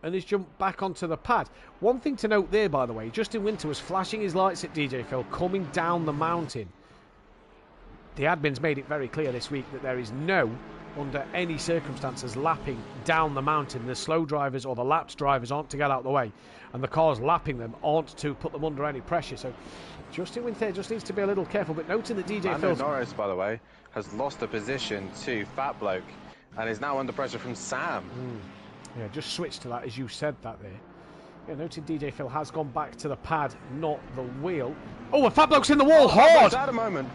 and has jumped back onto the pad. One thing to note there, by the way, Justin Winter was flashing his lights at DJ Phil coming down the mountain. The admin's made it very clear this week that there is no, under any circumstances, lapping down the mountain. The slow drivers or the lapped drivers aren't to get out of the way, and the cars lapping them aren't to put them under any pressure. So Justin Winter just needs to be a little careful. But noting that DJ Phil Norris, by the way, has lost a position to Fat Bloke and is now under pressure from Sam. Yeah, just switch to that as you said that there. Yeah, noting DJ Phil has gone back to the pad, not the wheel. Oh, and Fat Bloke's in the wall hard. At a moment.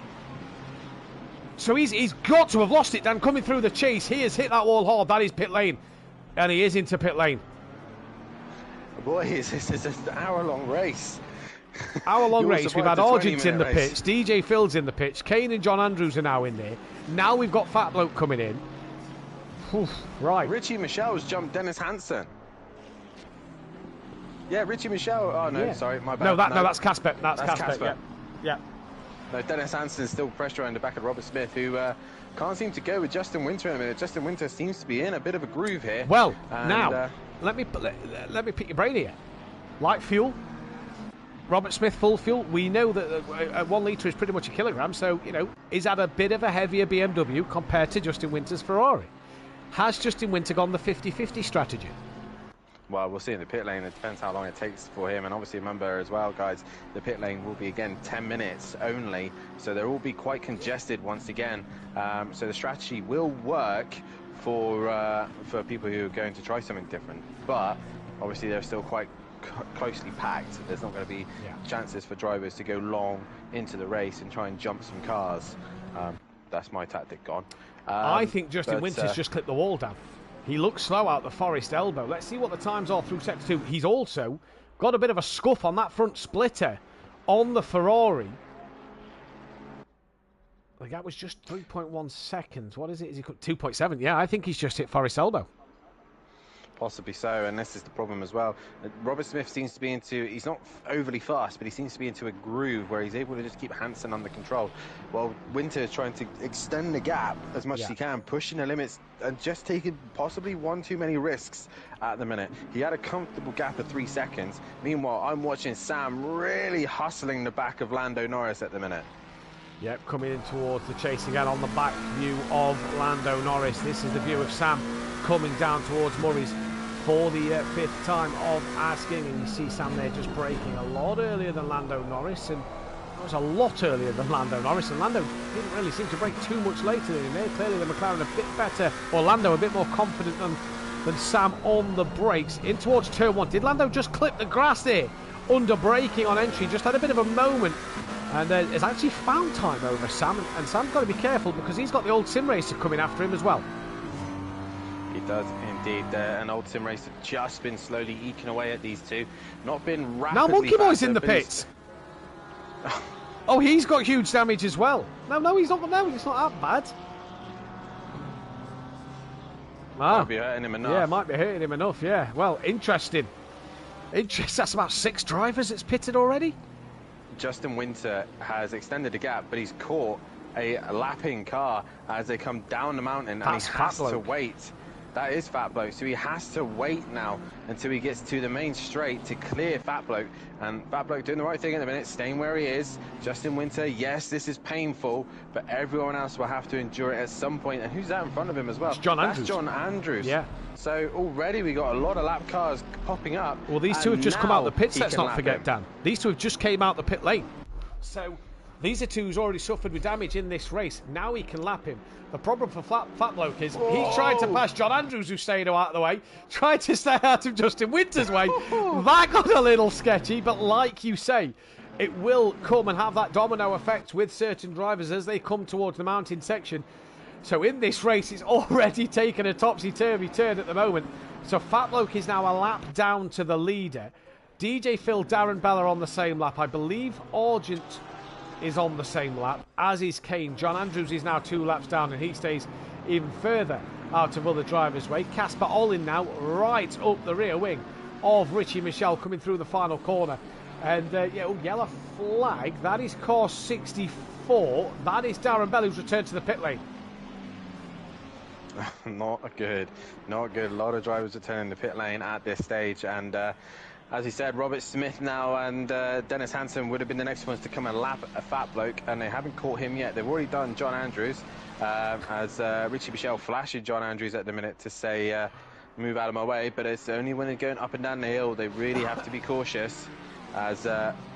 So he's got to have lost it, Dan, coming through the chase. He has hit that wall hard. That is pit lane. And he is into pit lane. Boys, this is an hour-long race. Hour-long race. We've had Argent in the pits. DJ Phil's in the pits. Kane and John Andrews are now in there. Now we've got Fat Bloke coming in. Oof, right. Richie Michel's jumped Dennis Hansen. Yeah, Richie Michel. Oh, no, sorry, my bad. No, that's Casper. That's Casper. Yeah. No, Dennis Hansen's still pressure on the back of Robert Smith, who can't seem to go with Justin Winter in a minute. Justin Winter seems to be in a bit of a groove here. Well, now, let me pick your brain here. Light fuel, Robert Smith full fuel. We know that 1 litre is pretty much a kilogram, so, you know, is that a bit of a heavier BMW compared to Justin Winter's Ferrari? Has Justin Winter gone the 50-50 strategy? Well, we'll see in the pit lane. It depends how long it takes for him. And obviously, remember as well, guys, the pit lane will be, again, 10 minutes only. So they'll all be quite congested once again. So the strategy will work for people who are going to try something different. But obviously, they're still quite closely packed. There's not going to be chances for drivers to go long into the race and try and jump some cars. That's my tactic gone. I think Justin Winter's just clipped the wall down. He looks slow out the Forest elbow. Let's see what the times are through Sector 2. He's also got a bit of a scuff on that front splitter on the Ferrari. The gap was just 3.1 seconds. What is it? Is he 2.7? Yeah, I think he's just hit Forest elbow. Possibly so, and this is the problem as well. Robert Smith seems to be he's not overly fast, but he seems to be into a groove where he's able to just keep Hansen under control. While Winter is trying to extend the gap as much as he can, pushing the limits and just taking possibly one too many risks at the minute. He had a comfortable gap of 3 seconds. Meanwhile, I'm watching Sam really hustling the back of Lando Norris at the minute. Yep, coming in towards the chase again on the back view of Lando Norris. This is the view of Sam coming down towards Murray's for the 5th time of asking, and you see Sam there just braking a lot earlier than Lando Norris, and it was a lot earlier than Lando Norris, and Lando didn't really seem to brake too much later than him there. Clearly the McLaren a bit better, or Lando a bit more confident than Sam on the brakes. In towards turn 1, did Lando just clip the grass there under braking on entry? Just had a bit of a moment, and it's actually found time over Sam, and Sam's got to be careful because he's got the old sim racer coming after him as well. He does indeed. An old sim racer just been slowly eking away at these two. Not been rapidly. Now Monkey Boy's in the but pits. Oh, he's got huge damage as well. No, he's not. No, it's not that bad. Might be hurting him enough. Yeah, might be hurting him enough, yeah. Well, interesting. That's about 6 drivers that's pitted already. Justin Winter has extended the gap, but he's caught a lapping car as they come down the mountain, and he has to wait. That is Fat Bloke, so he has to wait now until he gets to the main straight to clear Fat Bloke. And Fat Bloke doing the right thing at the minute, staying where he is. Justin Winter, yes, this is painful, but everyone else will have to endure it at some point. And who's that in front of him as well? It's John Andrews. That's John Andrews. Yeah. So already we got a lot of lap cars popping up. Well, these two have just come out the pits, let's not forget, Dan. These two have just came out the pit lane. So these are two who's already suffered with damage in this race. Now he can lap him. The problem for Fat Bloke is he's trying to pass John Andrews, who's staying out of the way, trying to stay out of Justin Winter's way. That got a little sketchy, but like you say, it will come and have that domino effect with certain drivers as they come towards the mountain section. So in this race, it's already taken a topsy-turvy turn at the moment. So Fat Bloke is now a lap down to the leader. DJ Phil, Darren Bell are on the same lap. I believe Argent is on the same lap, as is Kane. John Andrews is now 2 laps down, and he stays even further out of other drivers' way. Casper Olin now right up the rear wing of Richie Michelle coming through the final corner. And yellow flag, that is car 64. That is Darren Bell, who's returned to the pit lane. Not good. A lot of drivers returning to the pit lane at this stage, and as he said, Robert Smith now and Dennis Hansen would have been the next ones to come and lap a Fat Bloke, and they haven't caught him yet. They've already done John Andrews, as Richie Michelle flashes John Andrews at the minute to say, move out of my way, but it's only when they're going up and down the hill they really have to be cautious, as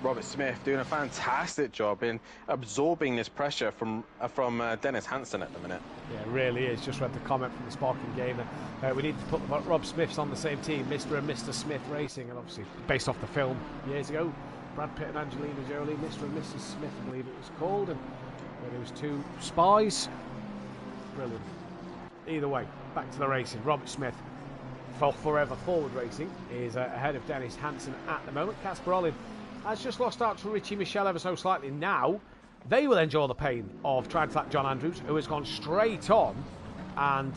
Robert Smith doing a fantastic job in absorbing this pressure from Dennis Hansen at the minute. Yeah, it really is. Just read the comment from the Sparking Gamer. We need to put Rob Smiths on the same team, Mr. and Mr. Smith Racing, and obviously based off the film years ago, Brad Pitt and Angelina Jolie, Mr. and Mrs. Smith, I believe it was called, and there was 2 spies. Brilliant. Either way, back to the racing. Robert Smith, for Forever Forward Racing, is ahead of Dennis Hansen at the moment. Casper Olin has just lost out to Richie Michelle ever so slightly. Now they will endure the pain of trying to lap John Andrews, who has gone straight on and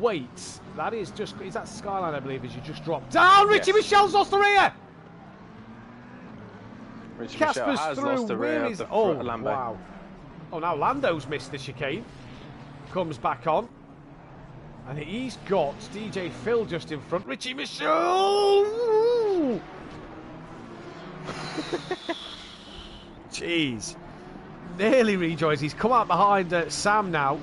waits. That is that Skyline, I believe, as you just dropped down. Richie Michelle's lost the rear. Richie Casper's Michelle has through. lost the rear of the Lambo. Wow. Oh, now Lando's missed the chicane. Comes back on. And he's got DJ Phil just in front. Richie Michelle! Jeez. Nearly rejoins. He's come out behind Sam now.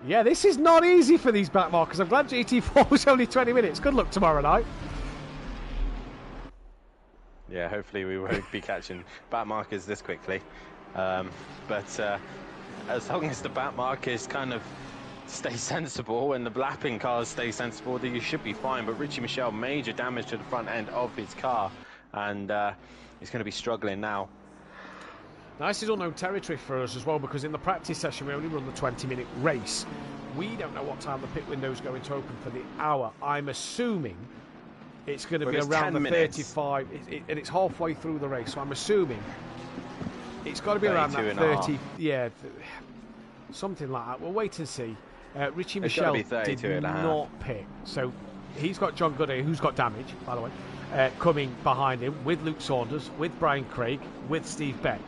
Yeah, this is not easy for these back markers. I'm glad GT4 was only 20 minutes. Good luck tomorrow night. Yeah, hopefully we won't be catching back markers this quickly. But as long as the back markers kind of stay sensible and the lapping cars stay sensible, then you should be fine. But Richie Michelle, major damage to the front end of his car, and he's going to be struggling now. Now, this is unknown territory for us as well, because in the practice session we only run the 20-minute race. We don't know what time the pit window is going to open for the hour. I'm assuming it's going to be around the 35, and it's halfway through the race, so I'm assuming it's got to be around that 30, yeah, something like that. We'll wait and see. Richie Michelle did not pit, so he's got John Goodyear, who's got damage, by the way, coming behind him with Luke Saunders, with Brian Craig, with Steve Beck.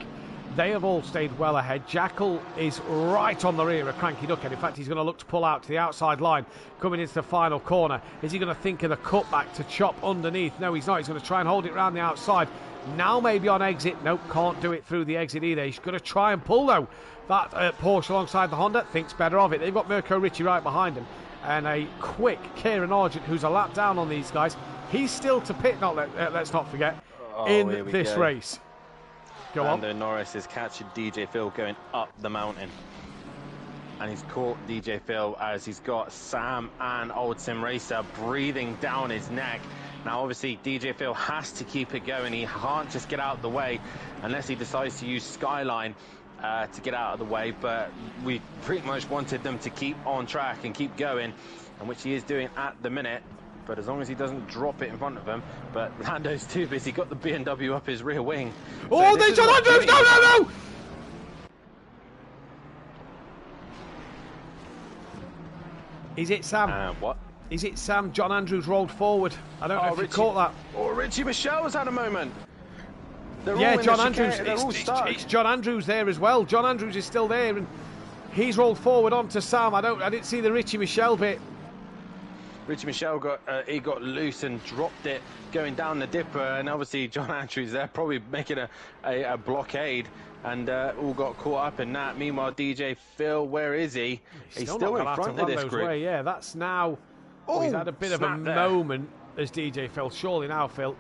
They have all stayed well ahead. Jackal is right on the rear of Cranky Duckhead. In fact, he's going to look to pull out to the outside line, coming into the final corner. Is he going to think of the cutback to chop underneath? No, he's not. He's going to try and hold it round the outside. Now maybe on exit. Nope, can't do it through the exit either. He's going to try and pull, though. That Porsche alongside the Honda thinks better of it. They've got Mirko Ricci right behind him. And a quick Kieran Argent, who's a lap down on these guys. He's still to pit, let's not forget, in this race. Go on. Lando Norris is catching DJ Phil going up the mountain. And he's caught DJ Phil as he's got Sam and Old Sim Racer breathing down his neck. Now, obviously, DJ Phil has to keep it going. He can't just get out of the way unless he decides to use Skyline to get out of the way. But we pretty much wanted them to keep on track and keep going. and which he is doing at the minute. But as long as he doesn't drop it in front of him. But Lando's too busy, got the BMW up his rear wing. Oh, there's John Andrews! No! Is it Sam? What? Is it Sam? John Andrews rolled forward. I don't know if you caught that. Oh, Richie Michel's had a moment. Yeah, John Andrews. It's John Andrews there as well. John Andrews is still there, and he's rolled forward onto Sam. I didn't see the Richie Michel bit. Richie Michel got loose and dropped it going down the dipper, and obviously John Andrews there probably making a blockade, and all got caught up in that. Meanwhile, DJ Phil, where is he? He's still in front of this group. Yeah, that's now. Oh, he's had a bit of a moment as DJ Phil. Surely now, Phil.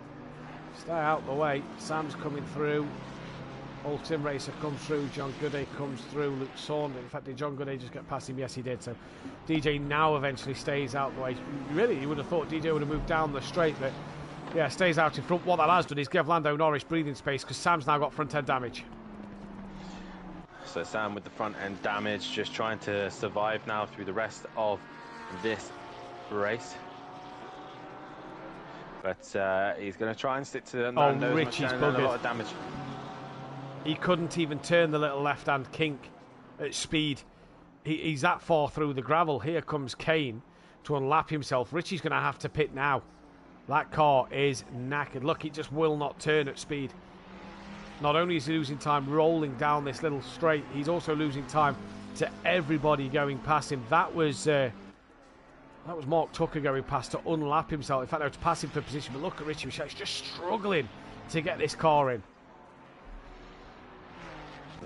Stay out the way. Sam's coming through. Old Tim Racer comes through. John Gooday comes through. Luke Saunders. In fact, did John Gooday just get past him? Yes, he did. So DJ now eventually stays out the way. Really, you would have thought DJ would have moved down the straight, but yeah, stays out in front. What that has done is give Lando Norris breathing space because Sam's now got front end damage. So Sam with the front end damage, just trying to survive now through the rest of this race. But he's going to try and stick to Lando. Oh, Richie's buggered. A lot of damage. He couldn't even turn the little left-hand kink at speed. He's that far through the gravel. Here comes Kane to unlap himself. Richie's going to have to pit now. That car is knackered. Look, it just will not turn at speed. Not only is he losing time rolling down this little straight, he's also losing time to everybody going past him. That was Mark Tucker going past to unlap himself. In fact, I was passing for position, but look at Richie Michel. He's just struggling to get this car in.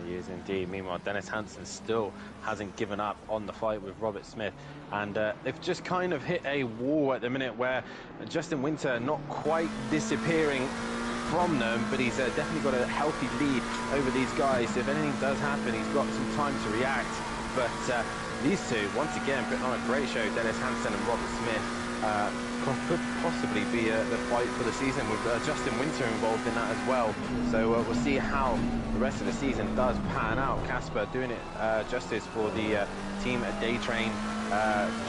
He is indeed. Meanwhile, Dennis Hansen still hasn't given up on the fight with Robert Smith, and they've just kind of hit a wall at the minute where Justin Winter not quite disappearing from them, but he's definitely got a healthy lead over these guys. So if anything does happen, he's got some time to react. But these two, once again, putting on a great show. Dennis Hansen and Robert Smith could possibly be the fight for the season, with Justin Winter involved in that as well. So we'll see how the rest of the season does pan out. Casper doing it justice for the team Day Train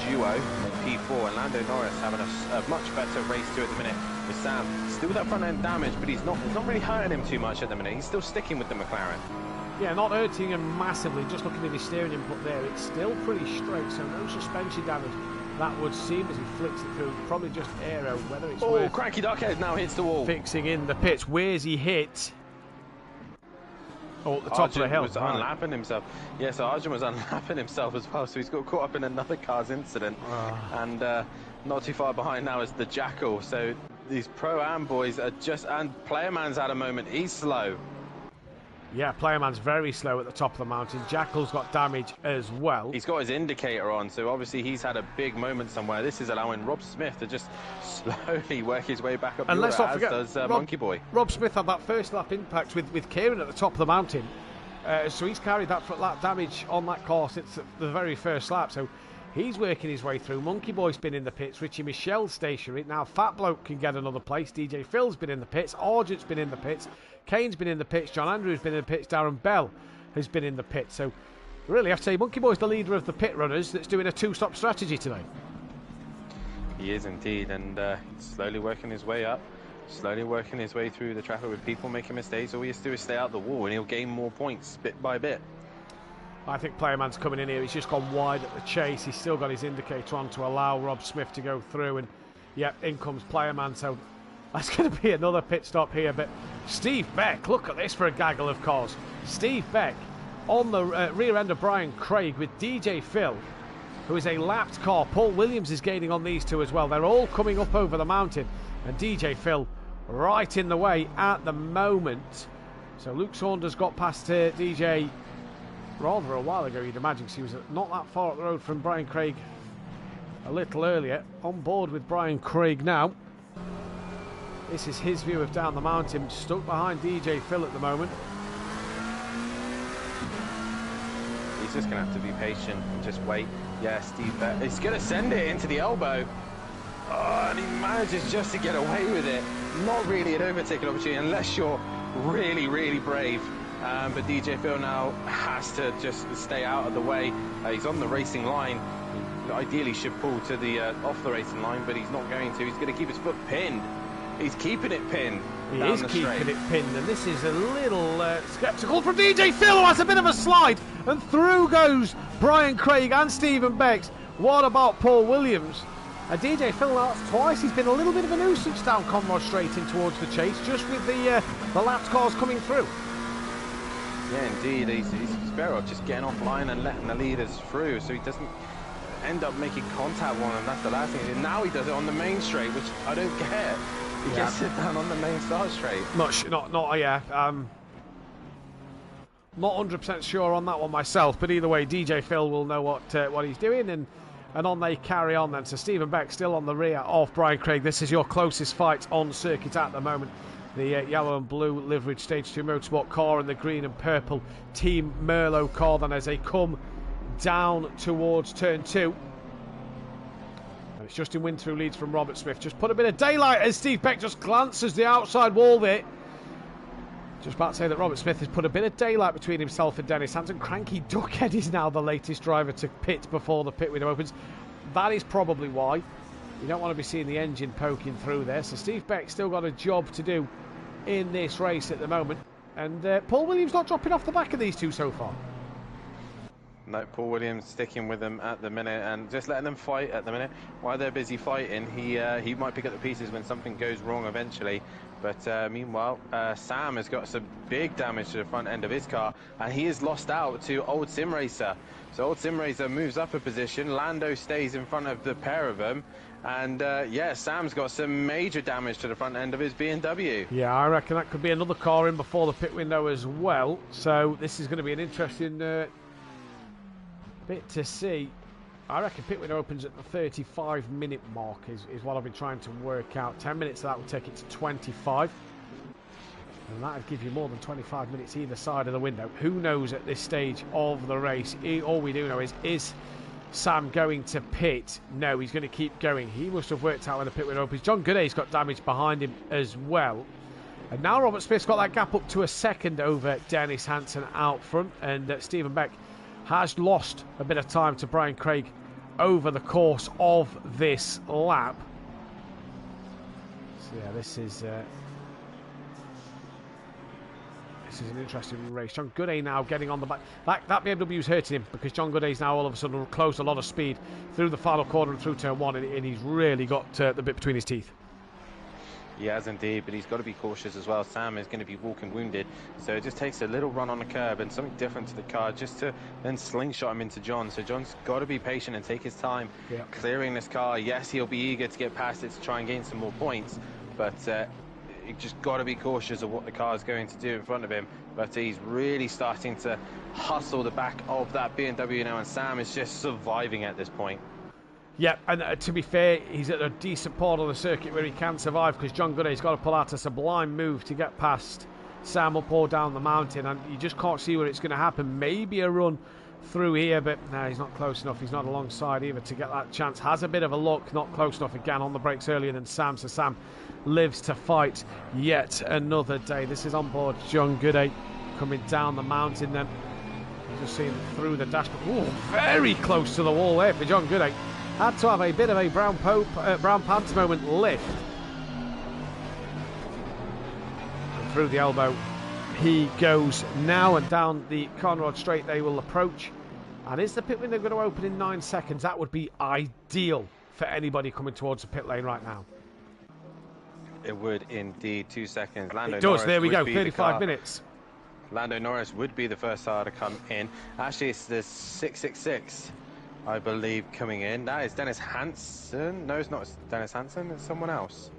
duo P4, and Lando Norris having a much better race too at the minute, with Sam still with that front end damage, but it's not really hurting him too much at the minute. He's still sticking with the McLaren. Yeah, not hurting him massively. Just looking at his steering input there, it's still pretty straight, so no suspension damage. That would seem as he flicks it through. Probably just aero, whether it's worth Cranky Duckhead now hits the wall. Fixing in the pits. Where's he hit? Oh, at the top of the hill. Was unlapping himself. Yeah, so Arjun was unlapping himself as well, so he's got caught up in another car's incident. And not too far behind now is the Jackal. So these Pro-Am boys are just... And Playerman's had a moment. He's slow. Yeah, Playerman's very slow at the top of the mountain. Jackal's got damage as well. He's got his indicator on, so obviously he's had a big moment somewhere. This is allowing Rob Smith to just slowly work his way back up. And let's not forget, does Monkey Boy. Rob Smith had that first lap impact with Kieran at the top of the mountain. So he's carried that damage on that car since the very first lap. So he's working his way through. Monkey Boy's been in the pits. Richie Michel's stationary. Now Fat Bloke can get another place. DJ Phil's been in the pits. Argent's been in the pits. Kane's been in the pits. John Andrews been in the pits. Darren Bell has been in the pits. So really, I have to say, Monkey Boy's the leader of the pit runners that's doing a two-stop strategy today. He is indeed, and slowly working his way up. Slowly working his way through the traffic with people making mistakes. All he has to do is stay out the wall and he'll gain more points bit by bit. I think Playerman's coming in here. He's just gone wide at the chase. He's still got his indicator on to allow Rob Smith to go through. And, yep, in comes Playerman. So that's going to be another pit stop here. But Steve Beck, look at this for a gaggle of cars. Steve Beck on the rear end of Brian Craig with DJ Phil, who is a lapped car. Paul Williams is gaining on these two as well. They're all coming up over the mountain. And DJ Phil right in the way at the moment. So Luke Saunders got past DJ rather a while ago, you'd imagine, because he was not that far up the road from Brian Craig a little earlier. On board with Brian Craig now. This is his view of down the mountain, stuck behind DJ Phil at the moment. He's just going to have to be patient and just wait. Yeah, Steve Beck, he's going to send it into the elbow. Oh, and he manages just to get away with it. Not really an overtaking opportunity unless you're really, really brave. But DJ Phil now has to just stay out of the way. He's on the racing line. ideally should pull to the off the racing line, but he's not going to. He's going to keep his foot pinned. He's keeping it pinned. He is keeping it pinned, and this is a little sceptical from DJ Phil, who has a bit of a slide, and through goes Brian Craig and Stephen Becks. What about Paul Williams? DJ Phil, that's twice. He's been a little bit of a nuisance down Conrod Straight in towards the chase, just with the lapped cars coming through. Yeah, indeed. He's better off just getting offline and letting the leaders through, so he doesn't end up making contact with them. That's the last thing. And now he does it on the main straight, which I don't get. He gets it down on the main start straight. Not 100% sure on that one myself, but either way, DJ Phil will know what he's doing, and on they carry on then. So Stephen Beck still on the rear of Brian Craig. This is your closest fight on circuit at the moment. The yellow and blue liveried Stage 2 Motorsport car and the green and purple Team Merlot car then as they come down towards turn 2. And it's Justin Winter who leads from Robert Smith. Just put a bit of daylight as Steve Beck just glances the outside wall there. Just about to say that Robert Smith has put a bit of daylight between himself and Dennis Hansen. Cranky Duckhead is now the latest driver to pit before the pit window opens. That is probably why. You don't want to be seeing the engine poking through there. So Steve Beck's still got a job to do in this race at the moment. And Paul Williams not dropping off the back of these two so far. No, Paul Williams sticking with them at the minute and just letting them fight at the minute. While they're busy fighting, he might pick up the pieces when something goes wrong eventually. But meanwhile, Sam has got some big damage to the front end of his car, and he is lost out to Old Sim Racer. So Old Sim Racer moves up a position. Lando stays in front of the pair of them. And yeah, Sam's got some major damage to the front end of his BMW. Yeah, I reckon that could be another car in before the pit window as well. So this is going to be an interesting bit to see. I reckon pit window opens at the 35-minute mark is what I've been trying to work out. 10 minutes of that would take it to 25. And that would give you more than 25 minutes either side of the window. Who knows at this stage of the race? All we do know is Sam going to pit? No, he's going to keep going. He must have worked out when the pit window opens. John Gooday's got damage behind him as well. And now Robert Smith's got that gap up to a second over Dennis Hansen out front. And Stephen Beck has lost a bit of time to Brian Craig over the course of this lap. So yeah, this is an interesting race. John Gooday now getting on the back. That BMW's hurting him because John Gooday's now all of a sudden closed a lot of speed through the final corner and through turn 1, and he's really got the bit between his teeth. He has indeed, but he's got to be cautious as well. Sam is going to be walking wounded, so it just takes a little run on the curb and something different to the car just to then slingshot him into John. So John's got to be patient and take his time clearing this car. Yes, he'll be eager to get past it to try and gain some more points, but you just got to be cautious of what the car is going to do in front of him. But he's really starting to hustle the back of that BMW now, and Sam is just surviving at this point. Yeah, and to be fair, he's at a decent part of the circuit where he can survive, because John Gooday's got to pull out a sublime move to get past Sam up or down the mountain, and you just can't see where it's going to happen. Maybe a run through here, but no, he's not close enough. He's not alongside either to get that chance. Has a bit of a look, not close enough again on the brakes earlier than Sam, so Sam lives to fight yet another day. This is on board John Gooday coming down the mountain then. You just see him through the dashboard. Ooh, very close to the wall there for John Gooday. Had to have a bit of a brown pants moment lift. And through the elbow he goes now, and down the Conrod Straight they will approach. And is the pit window going to open in 9 seconds? That would be ideal for anybody coming towards the pit lane right now. It would indeed. 2 seconds. Lando it does, Norris, there we go, 35 minutes. Lando Norris would be the first car to come in. Actually, it's the 666. I believe coming in. That is Dennis Hansen. No, it's not Dennis Hansen. It's someone else.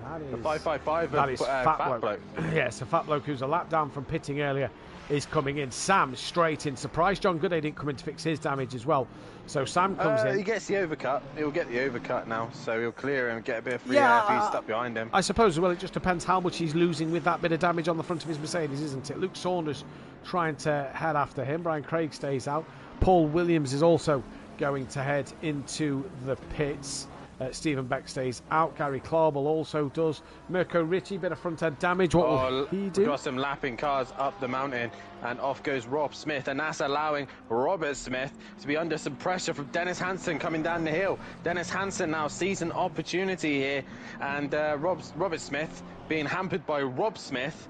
That is the 555. That is Fat Bloke. Yes, a Fat Bloke who's a lap down from pitting earlier is coming in. Sam straight in. Surprised John Gooday didn't come in to fix his damage as well. So Sam comes in. He gets the overcut. He'll get the overcut now, so he'll clear and get a bit of free air if he's stuck behind him. I suppose, well, it just depends how much he's losing with that bit of damage on the front of his Mercedes, isn't it? Luke Saunders trying to head after him. Brian Craig stays out. Paul Williams is also going to head into the pits. Stephen Beck stays out. Gary Clarbel also does. Mirko Ritchie, bit of front-end damage. What will he do? We've got some lapping cars up the mountain, and off goes Rob Smith, and that's allowing Robert Smith to be under some pressure from Dennis Hansen coming down the hill. Dennis Hansen now sees an opportunity here, and Robert Smith being hampered by Rob Smith.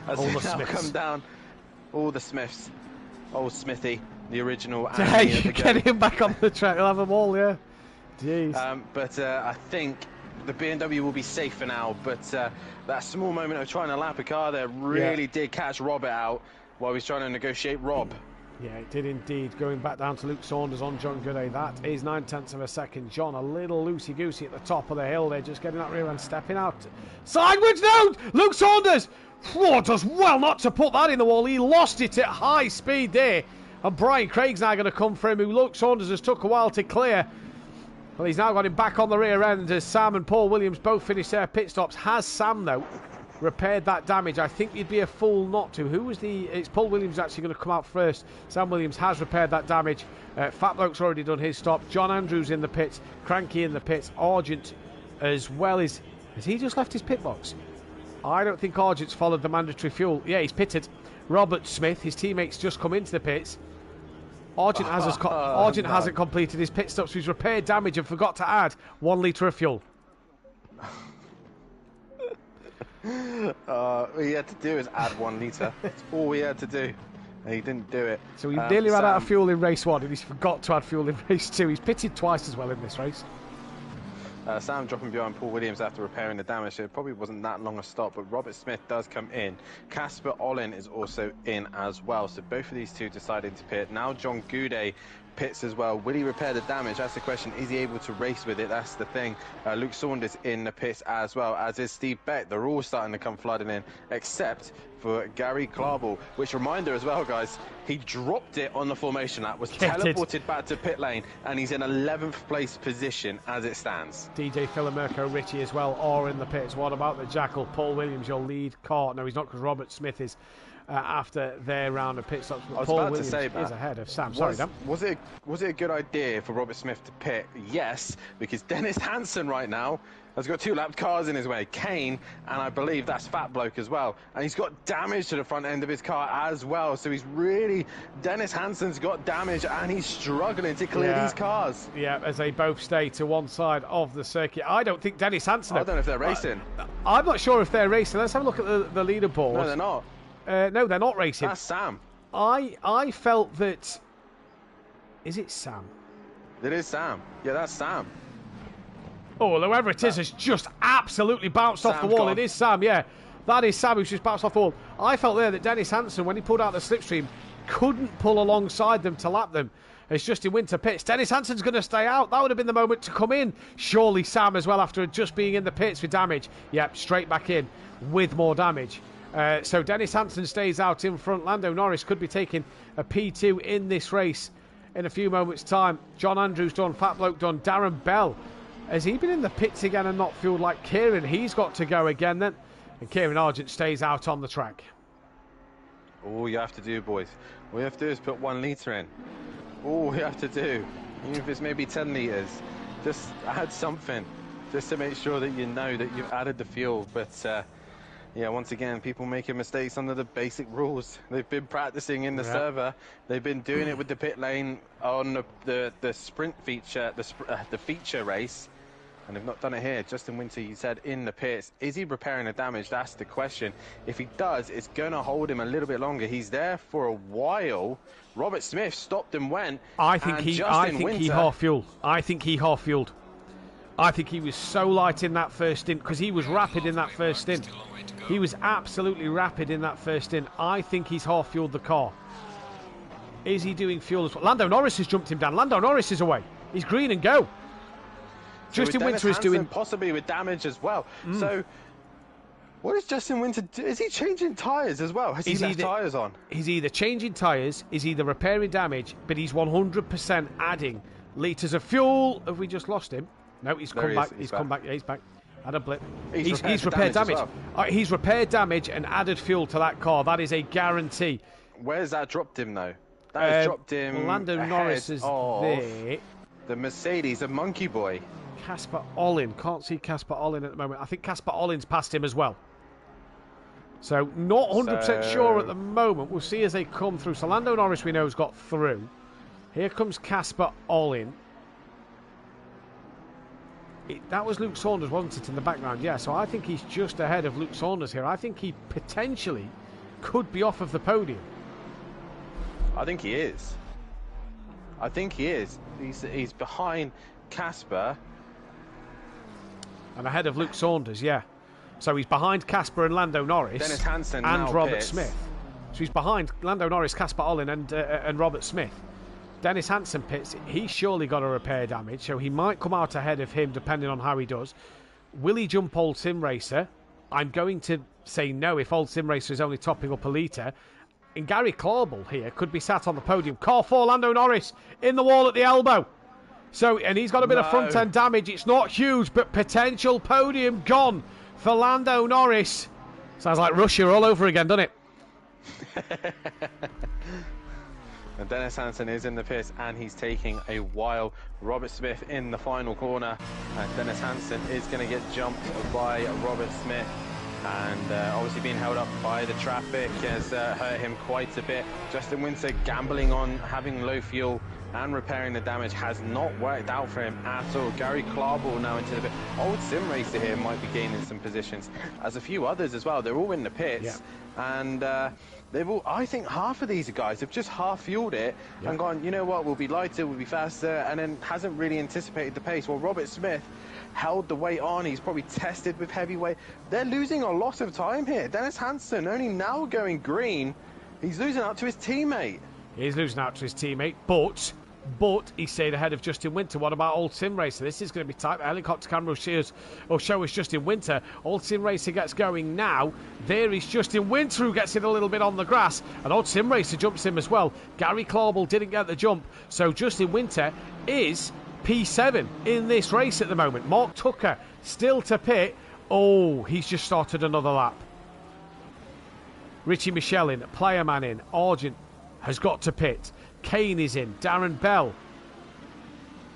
As all they the now Smiths come down, all the Smiths. Old Smithy, the original. Hey, you get him back on the track. He'll have them all, yeah. Jeez. But I think the BMW will be safe for now. But that small moment of trying to lap a car there really did catch Robert out while he was trying to negotiate Rob. Yeah, it did indeed. Going back down to Luke Saunders on John Gooday. That is 9/10 of a second. John, a little loosey-goosey at the top of the hill there, just getting that rear end, stepping out. Sideways now! Luke Saunders! Whoa, does well not to put that in the wall. He lost it at high speed there. And Brian Craig's now going to come for him, who Luke Saunders has took a while to clear. Well, he's now got him back on the rear end as Sam and Paul Williams both finish their pit stops. Has Sam, though, repaired that damage? I think he'd be a fool not to. It's Paul Williams actually going to come out first. Sam Williams has repaired that damage. Fat Bloke's already done his stop. John Andrews in the pits. Cranky in the pits. Argent as well as... Has he just left his pit box? I don't think Argent's followed the mandatory fuel. Yeah, he's pitted. Robert Smith, his teammates, just come into the pits. Argent hasn't completed his pit stops. He's repaired damage and forgot to add 1 litre of fuel. All he had to do is add 1 litre. That's all he had to do. And he didn't do it. So he nearly ran out of fuel in race 1 and he's forgot to add fuel in race 2. He's pitted twice as well in this race. Sam dropping behind Paul Williams after repairing the damage. It probably wasn't that long a stop, but Robert Smith does come in. Casper Olin is also in as well. So both of these two deciding to pit. Now John Goudet pits as well. Will he repair the damage? That's the question. Is he able to race with it? That's the thing. Luke Saunders in the pits as well, as is Steve Beck. They're all starting to come flooding in, except for Gary Clarbel. Which, reminder as well, guys, he dropped it on the formation lap, was teleported back to pit lane, and he's in 11th place position as it stands. DJ Phil and Mirko Ritchie as well are in the pits. What about the Jackal? Paul Williams, your lead car. No, he's not, because Robert Smith is after their round of pit stops. But Paul Williams is ahead of Sam. Sorry, Dan. Was it a good idea for Robert Smith to pit? Yes, because Dennis Hansen right now has got 2 lapped cars in his way. Kane, and I believe that's Fat Bloke as well. And he's got damage to the front end of his car as well. So Dennis Hansen's got damage and he's struggling to clear these cars. Yeah, as they both stay to one side of the circuit. I don't think Dennis Hansen... I don't know if they're racing. I'm not sure if they're racing. Let's have a look at the leaderboard. No, they're not. No, they're not racing. That's Sam. I felt that... Is it Sam? It is Sam. Yeah, that's Sam. Oh, whoever it is has just absolutely bounced off the wall. It is Sam, yeah. That is Sam who's just bounced off the wall. I felt there that Dennis Hansen, when he pulled out the slipstream, couldn't pull alongside them to lap them. It's Justin Winter pits. Dennis Hansen's going to stay out. That would have been the moment to come in. Surely Sam as well, after just being in the pits with damage. Yep, straight back in with more damage. So Dennis Hansen stays out in front. Lando Norris could be taking a P2 in this race in a few moments' time. John Andrews done. Fat Bloke done. Darren Bell. Has he been in the pits again and not fueled like Kieran? He's got to go again then. And Kieran Argent stays out on the track. All you have to do, boys, all you have to do is put 1 litre in. All you have to do, even if it's maybe 10 litres, just add something, just to make sure that you know that you've added the fuel. But yeah, once again, people making mistakes under the basic rules. They've been practicing in the server. They've been doing it with the pit lane on the sprint feature, the feature race. And they've not done it here. Justin Winter, you said, in the pits. Is he repairing the damage? That's the question. If he does, it's going to hold him a little bit longer. He's there for a while. Robert Smith stopped and went. I think he half-fueled. I think he half-fueled. I think he was so light in that first stint, because he was rapid in that first stint. He was absolutely rapid in that first stint. I think he's half-fueled the car. Is he doing fuel as well? Lando Norris has jumped him down. Lando Norris is away. He's green and go. So Justin Winter is doing... possibly with damage as well. So, what is Justin Winter do? Is he changing tyres as well? Has he left tyres on? He's either changing tyres, he's either repairing damage, but he's 100% adding litres of fuel. Have we just lost him? No, he's come back. He's come back. Yeah, he's back. Had a blip. He's repaired damage. He's repaired damage and added fuel to that car. That is a guarantee. Where's that dropped him, though? That has dropped him. Lando Norris is there. The Mercedes, a monkey boy. Casper Ollin. Can't see Casper Ollin at the moment. I think Casper Ollin's passed him as well. So not 100% sure at the moment. We'll see as they come through. So Lando Norris, we know, has got through. Here comes Casper Ollin. That was Luke Saunders, wasn't it, in the background? Yeah, so I think he's just ahead of Luke Saunders here. I think he potentially could be off of the podium. I think he is. I think he is. He's behind Casper. And ahead of Luke Saunders, yeah. So he's behind Casper and Lando Norris. Dennis Hansen and now Robert pits. Smith. So he's behind Lando Norris, Casper Ollin and Robert Smith. Dennis Hansen pits. He's surely got a repair damage, so he might come out ahead of him depending on how he does. Will he jump Old Sim Racer? I'm going to say no if Old Sim Racer is only topping up a litre. And Gary Clauble here could be sat on the podium. Car 4, Lando Norris in the wall at the elbow. So, and he's got a bit of front end damage. It's not huge, but potential podium gone for Lando Norris. Sounds like Russia all over again, doesn't it? And Dennis Hansen is in the pits, and he's taking a while. Robert Smith in the final corner, and Dennis Hansen is going to get jumped by Robert Smith. And obviously being held up by the traffic has hurt him quite a bit. Justin Winter gambling on having low fuel and repairing the damage has not worked out for him at all. Gary Clauble now into the pit. Old Sim Racer here might be gaining some positions, as a few others as well. They're all in the pits, and they've all, I think half of these guys have just half fueled it and gone, you know what, we'll be lighter, we'll be faster, and then hasn't really anticipated the pace. Well, Robert Smith held the weight on. He's probably tested with heavyweight. They're losing a lot of time here. Dennis Hansen only now going green. He's losing out to his teammate. He's losing out to his teammate, but he stayed ahead of Justin Winter. What about Old Sim Racer? This is going to be tight. The helicopter camera will show us Justin Winter. Old Sim Racer gets going now. There is Justin Winter who gets it a little bit on the grass, and Old Sim Racer jumps him as well. Gary Clauble didn't get the jump, so Justin Winter is P7 in this race at the moment. Mark Tucker still to pit. Oh, he's just started another lap. Richie Michelle in, Player Man in, Argent has got to pit. Kane is in. Darren Bell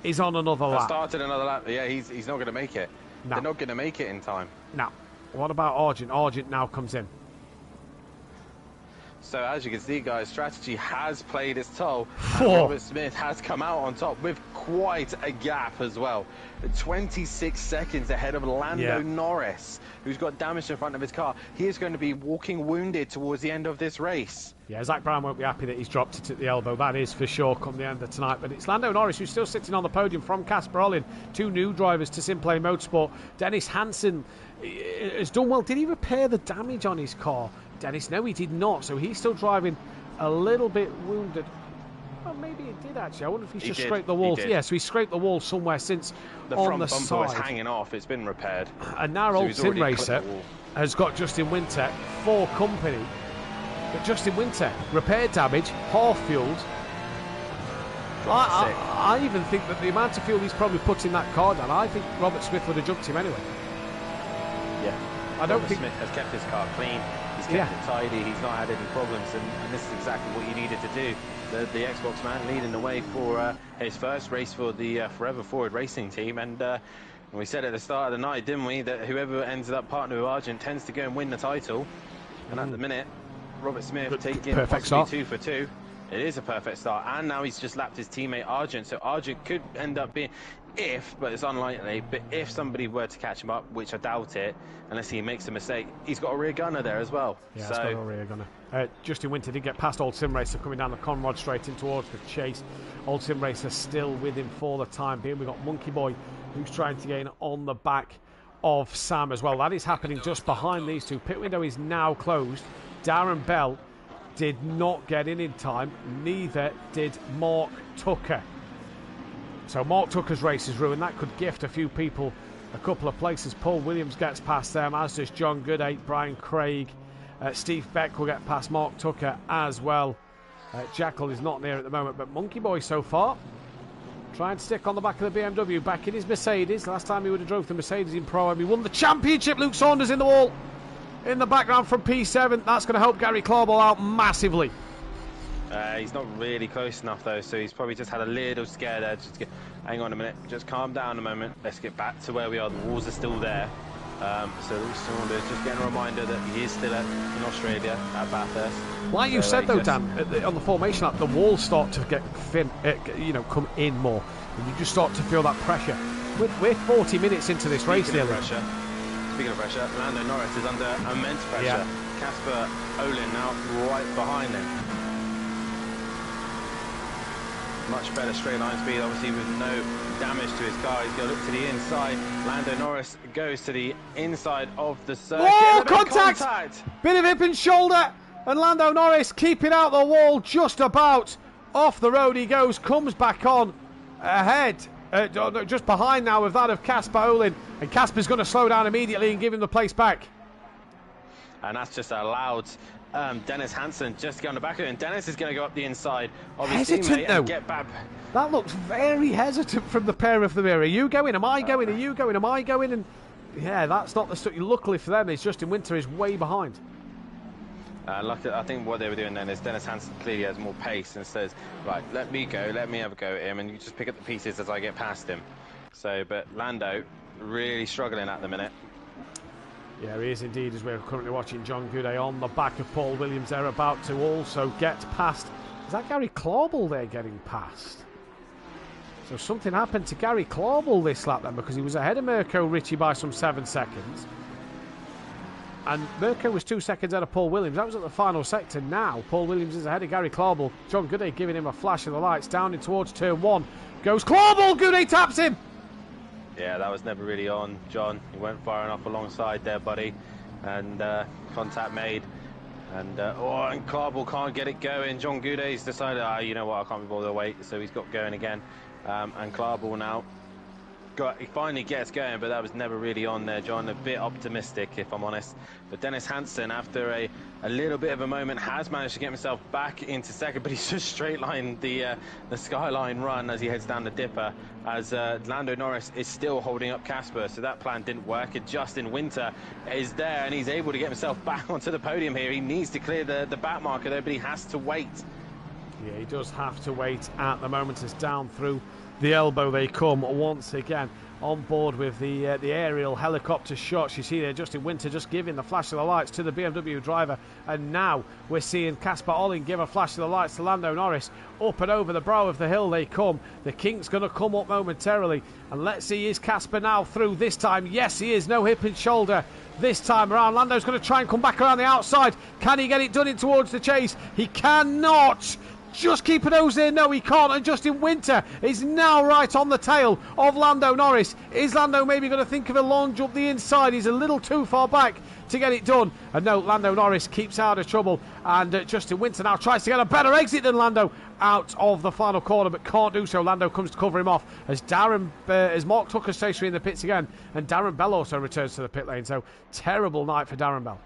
is on another lap. Started another lap. Yeah, he's not going to make it. No. They're not going to make it in time. Now, what about Argent? Argent now comes in. So as you can see, guys, strategy has played its toll. And Robert Smith has come out on top with quite a gap as well. 26 seconds ahead of Lando Norris, who's got damage in front of his car. He is going to be walking wounded towards the end of this race. Yeah, Zach Brown won't be happy that he's dropped it at the elbow. That is for sure come the end of tonight. But it's Lando Norris who's still sitting on the podium from Casper Ollin. Two new drivers to SimPlay Motorsport. Dennis Hansen has done well. Did he repair the damage on his car? Dennis, no, he did not. So he's still driving a little bit wounded. Well, maybe he did actually. I wonder if he's just scraped the wall. Yeah, so he scraped the wall somewhere since the front bumper was hanging off. It's been repaired. And now Old Sim Racer has got Justin Winter for company. But Justin Winter, repair damage, half fueled. I even think that the amount of fuel he's probably put in that car down, I think Robert Smith would have jumped him anyway. Yeah. I don't think Smith has kept his car clean. He's kept it tidy. He's not had any problems, and this is exactly what you needed to do. The Xbox man leading the way for his first race for the Forever Forward Racing team, and we said at the start of the night, didn't we, that whoever ends up partner with Argent tends to go and win the title. And at the minute, Robert Smith taking possibly 2 for 2. It is a perfect start, and now he's just lapped his teammate Argent, so Argent could end up being, but it's unlikely, but if somebody were to catch him up, which I doubt it, unless he makes a mistake, he's got a rear gunner there as well. Yeah, he's got a rear gunner. Justin Winter did get past Old Sim Racer coming down the Conrod straight in towards the chase. Old Sim Racer still with him for the time being. We've got Monkey Boy who's trying to gain on the back of Sam as well. That is happening just behind these two. Pit window is now closed. Darren Bell did not get in time, neither did Mark Tucker. So Mark Tucker's race is ruined. That could gift a few people a couple of places. Paul Williams gets past them, as does John Goodate, Brian Craig. Steve Beck will get past Mark Tucker as well. Jackal is not near at the moment, but Monkey Boy so far trying to stick on the back of the BMW, back in his Mercedes. Last time he would have drove the Mercedes in Pro-Am. He won the championship. Luke Saunders in the wall. In the background from P7. That's going to help Gary Clauble out massively. He's not really close enough though, so he's probably just had a little scare there. hang on a minute, just calm down a moment. Let's get back to where we are. The walls are still there. So Lewis Saunders just getting a reminder that he is still in Australia at Bathurst. Like you said though, Dan, on the formation lap, the walls start to get come in more, and you just start to feel that pressure. We're 40 minutes into this race nearly. Speaking of pressure, Lando Norris is under immense pressure. Yeah. Casper Olin now right behind him. Much better straight line speed, obviously with no damage to his car. He's going to look to the inside. Lando Norris goes to the inside of the circuit. Oh, contact! Bit of hip and shoulder, and Lando Norris keeping out the wall just about. Off the road he goes, comes back on ahead. Just behind now with that of Casper Olin, and Casper's going to slow down immediately and give him the place back. And that's just allowed Dennis Hansen just to get on the back of it, and Dennis is going to go up the inside of his teammate and get back. That looks very hesitant from the pair of them here. Are you going? Am I going? Are you going? Am I going? And yeah, that's not the stuff. Luckily for them, is Justin Winter is way behind. I think what they were doing then is Dennis Hansen clearly has more pace and says, right, let me go, let me have a go at him, and you just pick up the pieces as I get past him. So, but Lando really struggling at the minute. Yeah, he is indeed, as we're currently watching John Goudet on the back of Paul Williams. They're about to also get past. Is that Gary Clauble they're getting past? So something happened to Gary Clauble this lap then, because he was ahead of Mirko Ricci by some 7 seconds. And Mirko was 2 seconds ahead of Paul Williams. That was at the final sector. Now Paul Williams is ahead of Gary Clauble. John Goudet giving him a flash of the lights. Down in towards turn 1 goes Clauble. Goudet taps him. Yeah, that was never really on, John. He went far enough alongside there, buddy. And contact made. And and Clauble can't get it going. John Goudet's decided, you know what, I can't be bothered to wait. So he's got going again. And Clauble now. He finally gets going, but that was never really on there, John. A bit optimistic, if I'm honest. But Dennis Hansen, after a little bit of a moment, has managed to get himself back into second, but he's just straight lined the Skyline run as he heads down the dipper, as Lando Norris is still holding up Casper, so that plan didn't work. And Justin Winter is there, and he's able to get himself back onto the podium here. He needs to clear the back marker there, but he has to wait. Yeah, he does have to wait at the moment, as down through the elbow they come once again, on board with the aerial helicopter shots. You see there Justin Winter just giving the flash of the lights to the BMW driver, and now we're seeing Casper Olin give a flash of the lights to Lando Norris. Up and over the brow of the hill they come. The kink's going to come up momentarily, and let's see, is Casper now through this time? Yes, he is. No hip and shoulder this time around. Lando's going to try and come back around the outside. Can he get it done in towards the chase? He cannot. Just keep a nose there. No, he can't. And Justin Winter is now right on the tail of Lando Norris. Is Lando maybe going to think of a lunge up the inside? He's a little too far back to get it done. And no, Lando Norris keeps out of trouble. And Justin Winter now tries to get a better exit than Lando out of the final corner, but can't do so. Lando comes to cover him off as Mark Tucker stays in the pits again. And Darren Bell also returns to the pit lane. So terrible night for Darren Bell.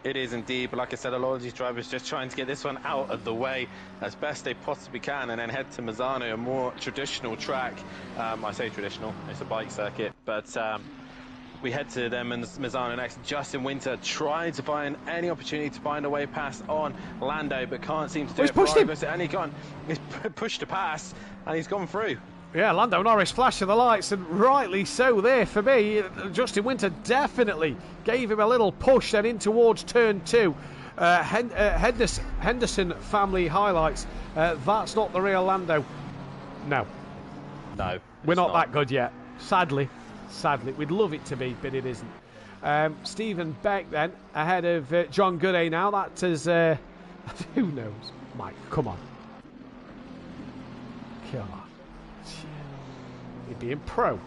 It is indeed, but like I said, a lot of these drivers just trying to get this one out of the way as best they possibly can, and then head to Misano, a more traditional track. I say traditional, it's a bike circuit, but we head to them and Misano next. Justin Winter trying to find any opportunity to find a way past on Lando, but can't seem to do it. Pushed him. And he's pushed to pass, and he's gone through. Yeah, Lando Norris flash of the lights, and rightly so there for me. Justin Winter definitely gave him a little push then in towards turn 2. Henderson family highlights. That's not the real Lando. No. We're not that good yet. Sadly. We'd love it to be, but it isn't. Stephen Beck then, ahead of John Goudet now. That is, who knows? Mike, come on. Come on. He'd be in pro.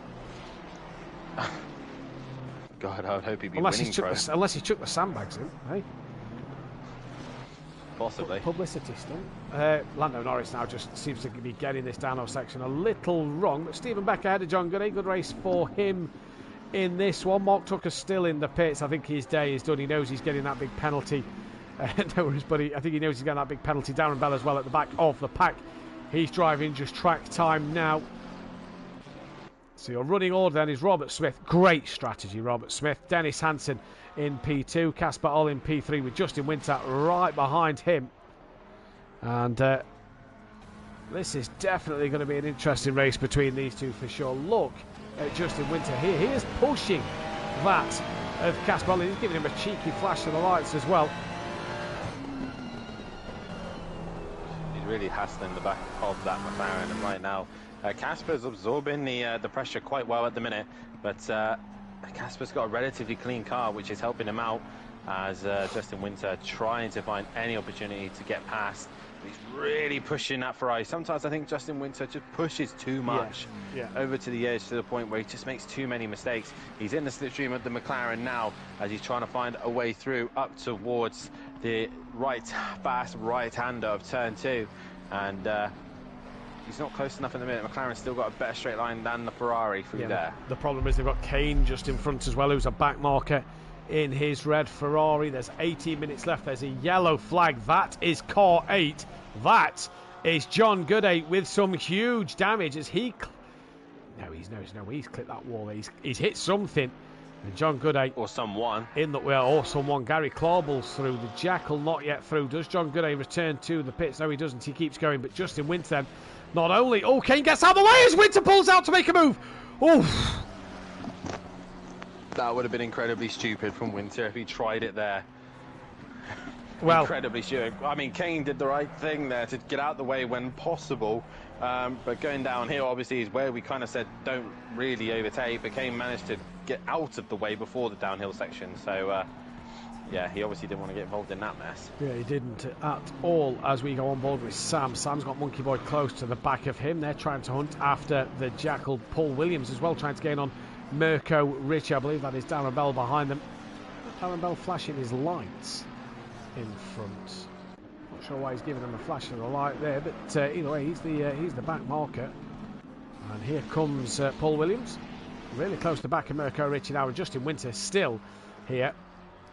God, I would hope he'd be unless winning pro. Unless he took the sandbags in, hey? Possibly. Publicity stunt. Lando Norris now just seems to be getting this downhill section a little wrong, but Stephen Beck ahead of John Goudet. Good race for him in this one. Mark Tucker's still in the pits. I think his day is done. He knows he's getting that big penalty. No worries, buddy. I think he knows he's getting that big penalty. Darren Bell as well at the back of the pack. He's driving just track time now. So your running order then is Robert Smith. Great strategy, Robert Smith. Dennis Hansen in P2. Casper Olin P3 with Justin Winter right behind him. And This is definitely going to be an interesting race between these two for sure. Look at Justin Winter here. He is pushing that of Casper. He's giving him a cheeky flash to the lights as well. He's really hassling the back of that McLaren, and right now Casper's absorbing the pressure quite well at the minute, but Casper's got a relatively clean car, which is helping him out as Justin Winter trying to find any opportunity to get past. He's really pushing that Ferrari. Sometimes I think Justin Winter just pushes too much over to the edge, to the point where he just makes too many mistakes. He's in the slipstream of the McLaren now as he's trying to find a way through up towards the fast right-hander of turn 2. And he's not close enough in the minute. McLaren's still got a better straight line than the Ferrari through there. The problem is they've got Kane just in front as well, who's a back marker in his red Ferrari. There's 18 minutes left. There's a yellow flag. That is car 8. That is John Gooday with some huge damage as he... he's clipped that wall. He's hit something. And John Gooday... Or someone. Or someone. Gary Clawball's through. The Jackal not yet through. Does John Gooday return to the pits? No, he doesn't. He keeps going. But Justin Winter then, not only... Oh, Kane gets out of the way as Winter pulls out to make a move. Oh, that would have been incredibly stupid from Winter if he tried it there. Well, incredibly stupid. I mean, Kane did the right thing there to get out the way when possible. But going down here, obviously, is where we kind of said don't really overtake. But Kane managed to get out of the way before the downhill section. So, yeah, he obviously didn't want to get involved in that mess. Yeah, he didn't at all as we go on board with Sam. Sam's got Monkey Boy close to the back of him. They're trying to hunt after the Jackal. Paul Williams as well, trying to gain on Mirko Ricci. I believe that is Darren Bell behind them. Darren Bell flashing his lights in front. Not sure why he's giving them a flash of the light there, but either way, he's the back marker. And here comes Paul Williams, really close to the back of Mirko Ricci now, and Justin Winter still here.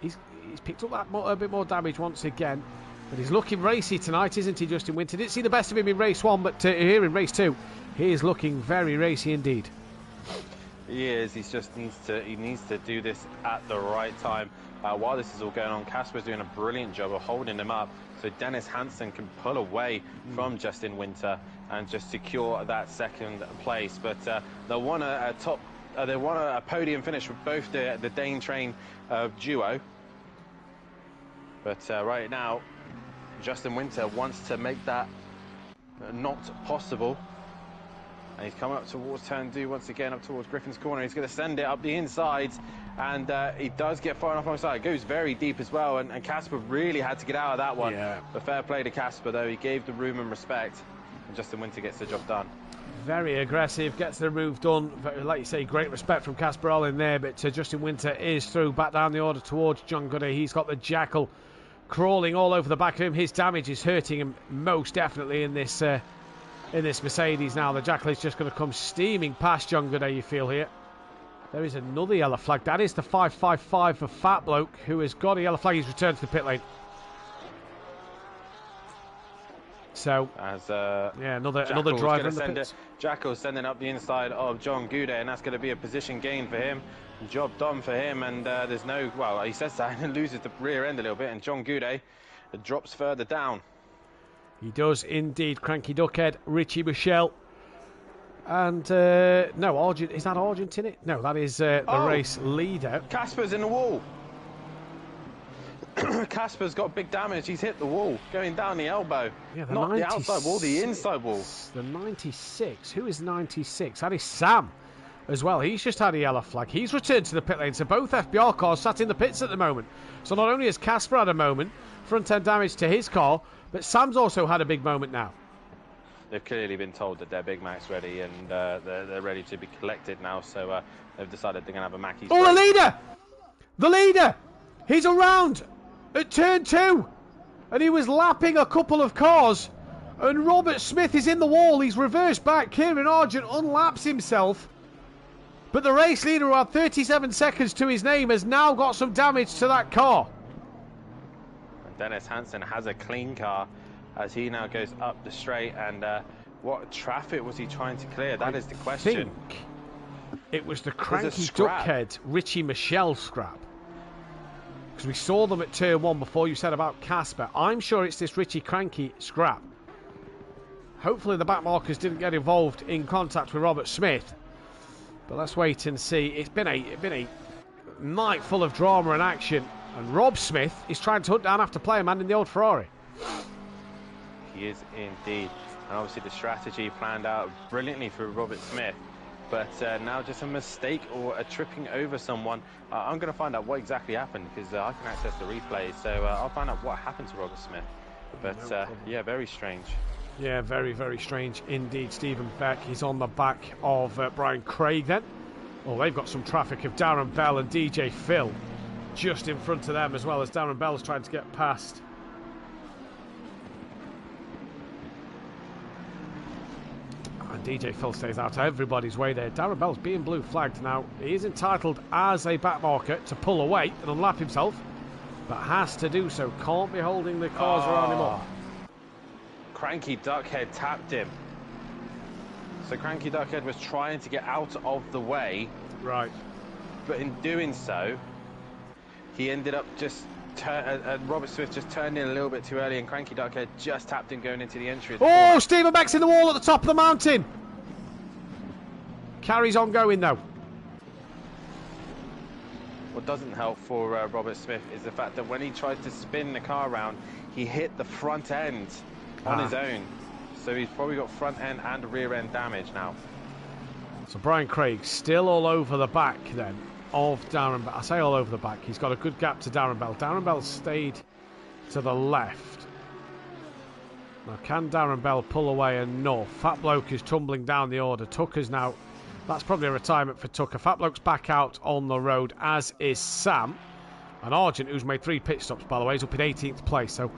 He's picked up a bit more damage once again, but he's looking racy tonight, isn't he, Justin Winter? Didn't see the best of him in race 1, but here in race 2, he is looking very racy indeed. He is. He needs to do this at the right time. While this is all going on, Casper's doing a brilliant job of holding him up, so Dennis Hansen can pull away from Justin Winter and just secure that second place. But they want a podium finish with both the Dane Train duo. But right now, Justin Winter wants to make that not possible. And he's coming up towards turn 2 once again, up towards Griffin's corner. He's going to send it up the inside, and he does get far enough on the side. It goes very deep as well, and Casper really had to get out of that one. Yeah. But fair play to Casper, though. He gave the room and respect, and Justin Winter gets the job done. Very aggressive, gets the move done. Like you say, great respect from Casper all in there, but Justin Winter is through, back down the order towards John Gooday. He's got the Jackal crawling all over the back of him. His damage is hurting him most definitely in this Mercedes now. The Jackal is just going to come steaming past John Gooday, you feel here. There is another yellow flag. That is the 555 for Fat Bloke, who has got a yellow flag. He's returned to the pit lane. So, another driver in the pits. Jackal's sending up the inside of John Gooday, and that's going to be a position gain for him. Job done for him, and there's no... Well, he says that and loses the rear end a little bit, and John Gooday drops further down. He does indeed. Cranky Duckhead, Richie Michelle. And, no, Argent. Is that Argent in it? No, that is the race leader. Casper's in the wall. Casper's got big damage. He's hit the wall, going down the elbow. Yeah, not the outside wall, the inside wall. The 96. Who is 96? That is Sam as well. He's just had a yellow flag. He's returned to the pit lane. So both FBR cars sat in the pits at the moment. So not only has Casper had a moment, front end damage to his car, but Sam's also had a big moment now. They've clearly been told that their Big Mac's ready, and they're ready to be collected now. So they've decided they're going to have a Mackey's. Oh, the leader! He's around at turn 2, and he was lapping a couple of cars, and Robert Smith is in the wall. He's reversed back. Kieran Argent unlaps himself, but the race leader, who had 37 seconds to his name, has now got some damage to that car. And Dennis Hansen has a clean car as he now goes up the straight, and what traffic was he trying to clear? That is the question. I think it was the Cranky Duckhead Richie Michelle scrap. Because we saw them at turn 1 before you said about Casper. I'm sure it's this Richie Cranky scrap. Hopefully the back markers didn't get involved in contact with Robert Smith. But let's wait and see. It's been a night full of drama and action. And Rob Smith is trying to hunt down after player man in the old Ferrari. He is indeed. And obviously the strategy planned out brilliantly for Robert Smith. But now just a mistake or a tripping over someone. I'm going to find out what exactly happened because I can access the replay. So I'll find out what happened to Robert Smith. But yeah, very strange. Yeah, very, very strange indeed. Stephen Beck, he's on the back of Brian Craig then. Oh, they've got some traffic of Darren Bell and DJ Phil just in front of them, as well as Darren Bell's trying to get past. And DJ Phil stays out of everybody's way there. Darren Bell's being blue flagged now. He is entitled as a back marker to pull away and unlap himself, but has to do so. Can't be holding the cars around him up. Cranky Duckhead tapped him. So Cranky Duckhead was trying to get out of the way. Right. But in doing so, he ended up just... Robert Smith just turned in a little bit too early and Cranky Duckhead just tapped him going into the entry. Oh, Stephen Beck's in the wall at the top of the mountain. Carries on going though. What doesn't help for Robert Smith is the fact that when he tried to spin the car around, he hit the front end on his own. So he's probably got front end and rear end damage now. So Brian Craig still all over the back then of Darren Bell. I say all over the back. He's got a good gap to Darren Bell. Darren Bell stayed to the left. Now can Darren Bell pull away enough? Fat Bloke is tumbling down the order. Tucker's now... That's probably a retirement for Tucker. Fat Bloke's back out on the road, as is Sam. And Argent, who's made 3 pit stops, by the way, is up in 18th place. So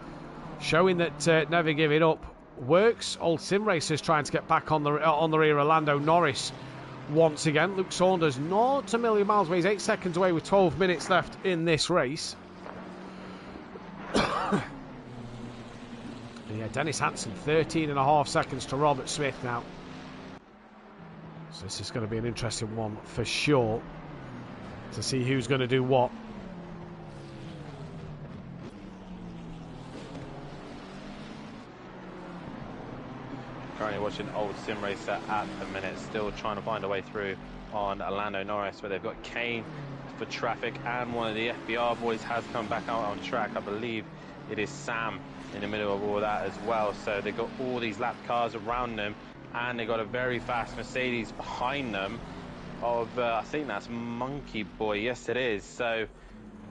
showing that never giving up works. Old Sim Racers trying to get back on the rear of Lando Norris once again. Luke Saunders not a million miles away. He's 8 seconds away with 12 minutes left in this race. Yeah, Dennis Hansen 13.5 seconds to Robert Smith now. So this is going to be an interesting one for sure to see who's going to do what. Currently watching Old Sim Racer at the minute, still trying to find a way through on Lando Norris, where they've got Kane for traffic and one of the FBR boys has come back out on track. I believe it is Sam in the middle of all that as well. So they've got all these lap cars around them and they've got a very fast Mercedes behind them of, I think that's Monkey Boy. Yes, it is. So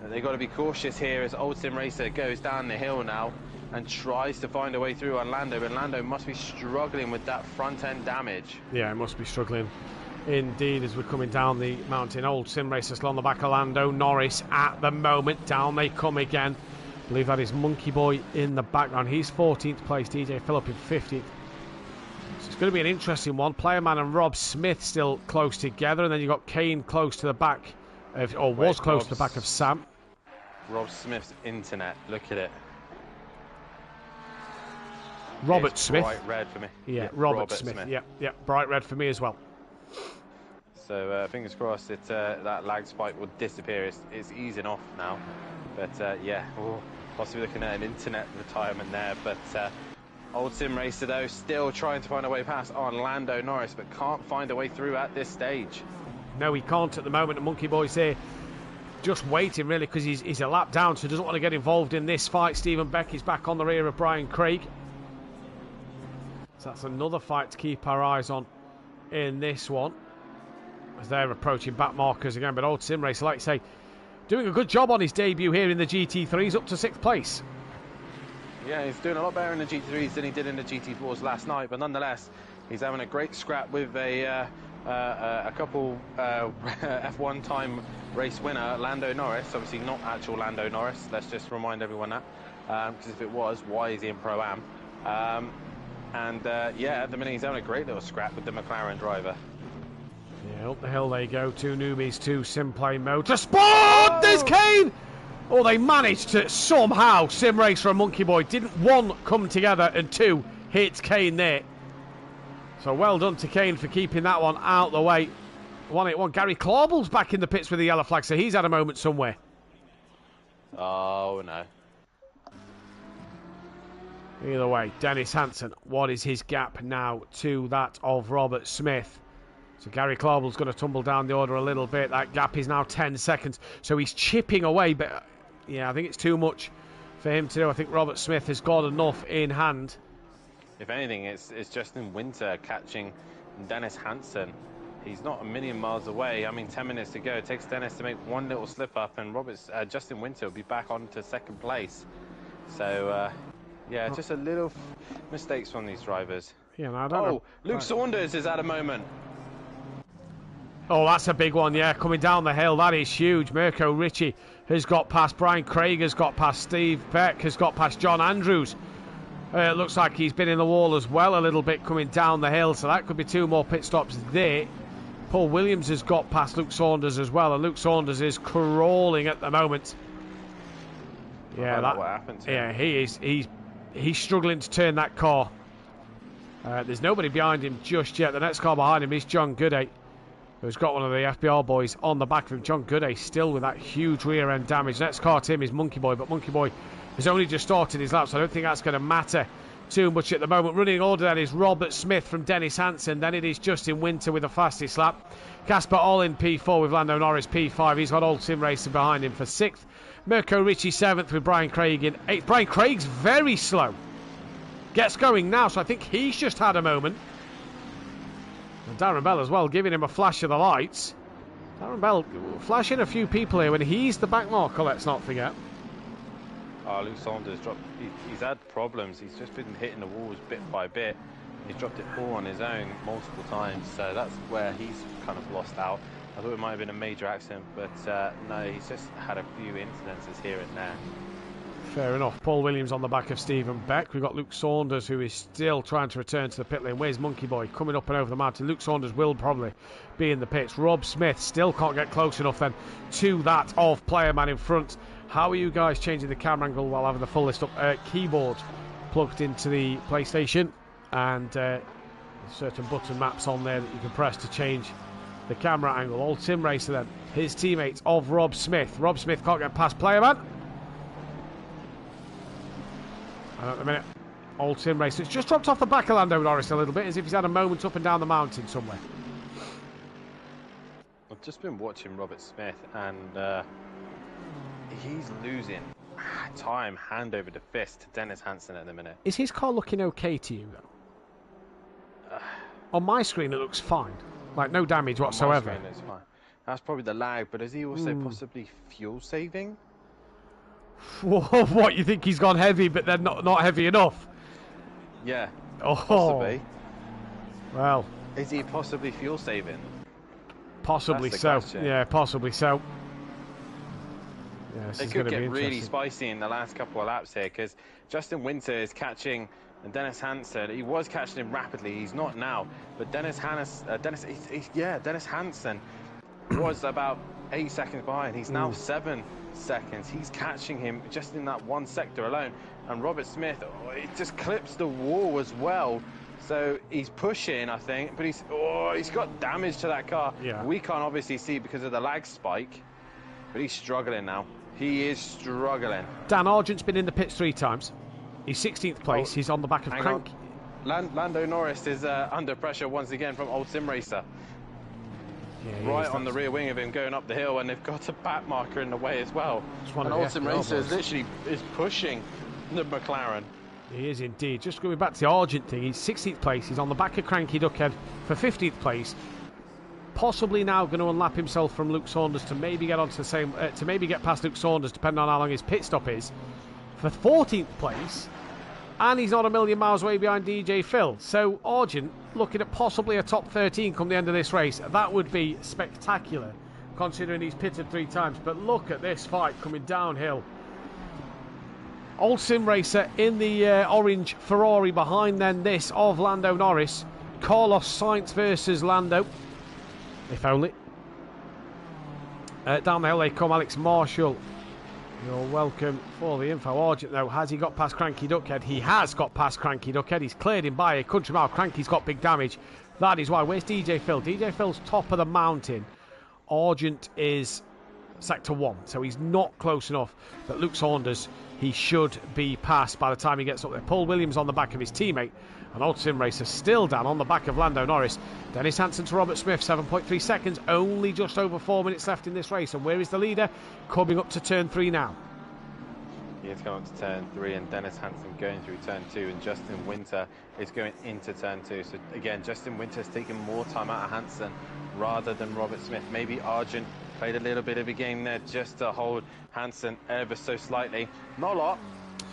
they've got to be cautious here as Old Sim Racer goes down the hill now and tries to find a way through on Lando, but Lando must be struggling with that front end damage. Yeah, it must be struggling indeed as we're coming down the mountain. Old Sim Racer still on the back of Lando Norris at the moment. Down they come again. I believe that is Monkey Boy in the background. He's 14th place. DJ Phillip in 50th. So it's going to be an interesting one. Playerman and Rob Smith still close together, and then you've got Kane close to the back of, or was close to the back of Sam. Rob Smith's internet, look at it. Robert Smith. Bright red for me. Yeah, Robert Smith. Yeah, bright red for me as well. So fingers crossed that that lag spike will disappear. It's easing off now. But yeah, we'll possibly looking at an internet retirement there. But Old Sim Racer, though, still trying to find a way past on Lando Norris, but can't find a way through at this stage. No, he can't at the moment. The Monkey Boy's here just waiting, really, because he's a lap down, so doesn't want to get involved in this fight. Stephen Beck is back on the rear of Brian Craig. So that's another fight to keep our eyes on in this one, as they're approaching back markers again. But Old Sim Racer, like you say, doing a good job on his debut here in the GT3. He's up to 6th place. Yeah, he's doing a lot better in the GT3s than he did in the GT4s last night. But nonetheless, he's having a great scrap with a couple F1 time race winner, Lando Norris. Obviously not actual Lando Norris. Let's just remind everyone that. Because if it was, why is he in Pro-Am? Yeah, at the minute he's having a great little scrap with the McLaren driver. Yeah, up the hill they go. 2 newbies, 2 SimPlay Motorsport. There's Kane. Oh, they managed to somehow, Sim Racer and Monkey Boy didn't, 1, come together, and 2, hit Kane there. So well done to Kane for keeping that one out the way. 181. Gary Claubel's back in the pits with the yellow flag, so he's had a moment somewhere. Oh, no. Either way, Dennis Hansen, what is his gap now to that of Robert Smith? So Gary Clarble's going to tumble down the order a little bit. That gap is now 10 seconds. So he's chipping away, but yeah, I think it's too much for him to do. I think Robert Smith has got enough in hand. If anything, it's Justin Winter catching Dennis Hansen. He's not a million miles away. I mean, 10 minutes to go. It takes Dennis to make one little slip up, and Justin Winter will be back on to second place. So, yeah, just a little mistakes from these drivers. Yeah, I don't know. Luke Saunders is at a moment. Oh, that's a big one, yeah, coming down the hill. That is huge. Mirko Ricci has got past. Brian Craig has got past. Steve Beck has got past John Andrews. It looks like he's been in the wall as well a little bit coming down the hill, so that could be 2 more pit stops there. Paul Williams has got past Luke Saunders as well, and Luke Saunders is crawling at the moment. Yeah, what happened to him. Yeah, he's struggling to turn that car. There's nobody behind him just yet. The next car behind him is John Gooday, who's got one of the FBR boys on the back of him. John Gooday still with that huge rear end damage. Next car to him is Monkey Boy, but Monkey Boy has only just started his lap, so I don't think that's going to matter too much at the moment. Running order then is Robert Smith from Dennis Hansen. Then it is Justin Winter with the fastest lap. Casper Ollin P4 with Lando Norris P5. He's got Old Sim Racing behind him for 6th. Mirko Ricci 7th with Brian Craig in 8th. Brian Craig's very slow. Gets going now, so I think he's just had a moment. And Darren Bell as well, giving him a flash of the lights. Darren Bell flashing a few people here when he's the back marker, let's not forget. Luke Saunders dropped. He's had problems. He's just been hitting the walls bit by bit. He's dropped it all on his own multiple times, so that's where he's kind of lost out. I thought it might have been a major accident, but no, he's just had a few incidences here and there. Fair enough. Paul Williams on the back of Stephen Beck. We've got Luke Saunders, who is still trying to return to the pit lane. Where's Monkey Boy? Coming up and over the mountain. Luke Saunders will probably be in the pits. Rob Smith still can't get close enough then to that of Player Man in front. How are you guys changing the camera angle while having the full list up? Keyboard plugged into the PlayStation, and certain button maps on there that you can press to change the camera angle. Old Sim Racer then. His teammate of Rob Smith. Rob Smith can't get past Player Man. And at the minute, Old Sim Racer. It's just dropped off the back of Lando Norris a little bit, as if he's had a moment up and down the mountain somewhere. I've just been watching Robert Smith, and he's losing time hand over the fist to Dennis Hansen at the minute. Is his car looking okay to you, though? On my screen, it looks fine. Like, no damage whatsoever. On my screen, it's fine. That's probably the lag, but is he also possibly fuel saving? What, you think he's gone heavy, but then not heavy enough? Yeah, possibly. Well, is he possibly fuel saving? Possibly so. Question. Yeah, possibly so. Yeah, it could get really spicy in the last couple of laps here, because Justin Winter is catching Dennis Hansen. He was catching him rapidly. He's not now, but Dennis Hansen was about 8 seconds behind. He's now 7 seconds. He's catching him just in that one sector alone. And Robert Smith, it just clips the wall as well. So he's pushing, I think, but he's got damage to that car. Yeah. We can't obviously see because of the lag spike, but he's struggling now. He is struggling. Dan Argent's been in the pits 3 times. He's 16th place. He's on the back of Crank. Lando Norris is under pressure once again from Old Sim Racer. Yeah, right on the rear wing of him going up the hill, and they've got a back marker in the way as well. And Old Sim Racer is pushing the McLaren. He is indeed. Just going back to the Argent thing, he's 16th place. He's on the back of Cranky Duckhead for 15th place. Possibly now going to unlap himself from Luke Saunders to maybe get onto the same, to maybe get past Luke Saunders, depending on how long his pit stop is, for 14th place. And he's not a million miles away behind DJ Phil. So Argent looking at possibly a top 13 come the end of this race. That would be spectacular, considering he's pitted 3 times. But look at this fight coming downhill. Old Sim Racer in the orange Ferrari behind then this of Lando Norris. Carlos Sainz versus Lando. If only. Down the hill they come, Alex Marshall. You're welcome for the info. Argent, though, has he got past Cranky Duckhead? He has got past Cranky Duckhead. He's cleared him by a country mile. Cranky's got big damage. That is why. Where's DJ Phil? DJ Phil's top of the mountain. Argent is sector 1, so he's not close enough. But Luke Saunders he should be passed by the time he gets up there. Paul Williams on the back of his teammate, and Old Sim Racer still down on the back of Lando Norris. Dennis Hansen to Robert Smith, 7.3 seconds, only just over 4 minutes left in this race. And where is the leader? Coming up to turn 3 now. He's going up to turn 3, and Dennis Hansen going through turn 2, and Justin Winter is going into turn 2. So again, Justin Winter's taking more time out of Hansen rather than Robert Smith. Maybe Argent played a little bit of a game there just to hold Hansen ever so slightly. Not a lot,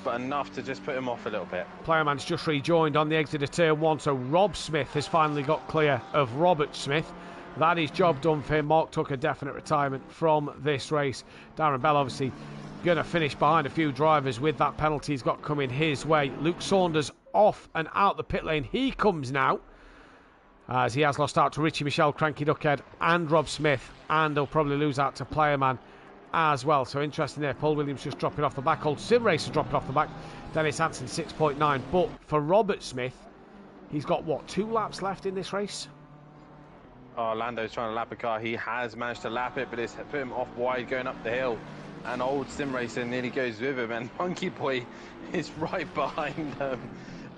but enough to just put him off a little bit. Playerman's just rejoined on the exit of turn 1, so Rob Smith has finally got clear of Robert Smith. That is job done for him. Mark took a definite retirement from this race. Darren Bell obviously going to finish behind a few drivers with that penalty he's got coming his way. Luke Saunders off and out the pit lane. He comes now, as he has lost out to Richie Michelle, Cranky Duckhead and Rob Smith, and he'll probably lose out to Playerman as well. So interesting there. Paul Williams just dropping off the back. Old Sim Racer dropping off the back. Dennis Hansen 6.9. But for Robert Smith, he's got what, 2 laps left in this race? Oh, Lando's trying to lap a car. He has managed to lap it, but it's put him off wide going up the hill. And Old Sim Racer nearly goes with him, and Monkey Boy is right behind them,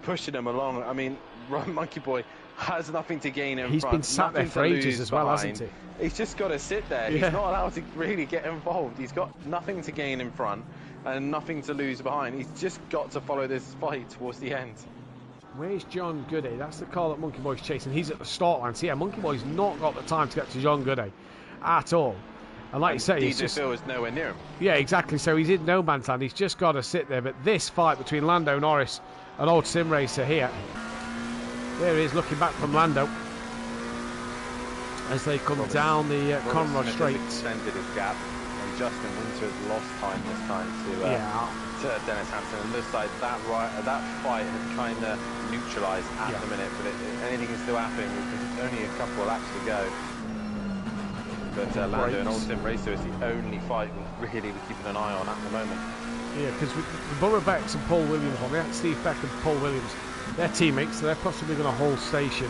pushing him along. I mean, Monkey Boy has nothing to gain in front. He's been sat there for ages as well, behind. hasn't he? He's just got to sit there. Yeah. He's not allowed to really get involved. He's got nothing to gain in front and nothing to lose behind. He's just got to follow this fight towards the end. Where's John Goody? That's the car that Monkey Boy's chasing. He's at the start line. So yeah, Monkey Boy's not got the time to get to John Goody at all. And like you say, he's just... Phil is nowhere near him. Yeah, exactly. So he's in no man's land. He's just got to sit there. But this fight between Lando Norris and Old Sim Racer here. There he is looking back from Lando as they come down the Conrod Straight. Extended his gap, and Justin Winter has lost time this time to Dennis Hansen. It looks like that fight has kind of neutralised at the minute, but anything can still happen because only a couple of laps to go. But Lando and Old Sim Racer is the only fight we're really keeping an eye on at the moment. Yeah, because with Borough Becks and Paul Williams on there, Steve Beck and Paul Williams, they're teammates, so they're possibly going to hold station.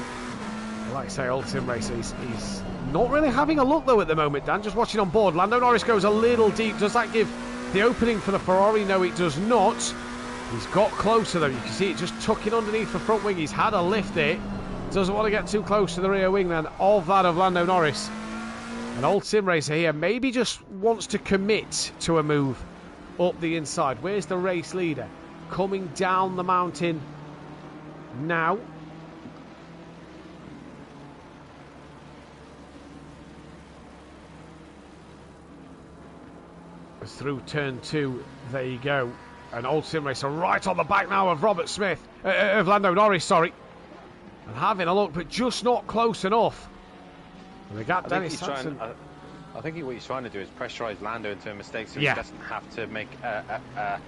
Like I say, Old Sim Racer, he's not really having a look though at the moment, Dan. Just watching on board. Lando Norris goes a little deep. Does that give the opening for the Ferrari? No, it does not. He's got closer though. You can see it just tucking underneath the front wing. He's had a lift there. Doesn't want to get too close to the rear wing then of that of Lando Norris. And Old Sim Racer here maybe just wants to commit to a move up the inside. Where's the race leader? Coming down the mountain now. Through turn 2, there you go. And Old Sim Racer right on the back now of Robert Smith, of Lando Norris, sorry. And having a look, but just not close enough. And they got Dennis Hansen. I think what he's trying to do is pressurise Lando into a mistake so he doesn't have to make a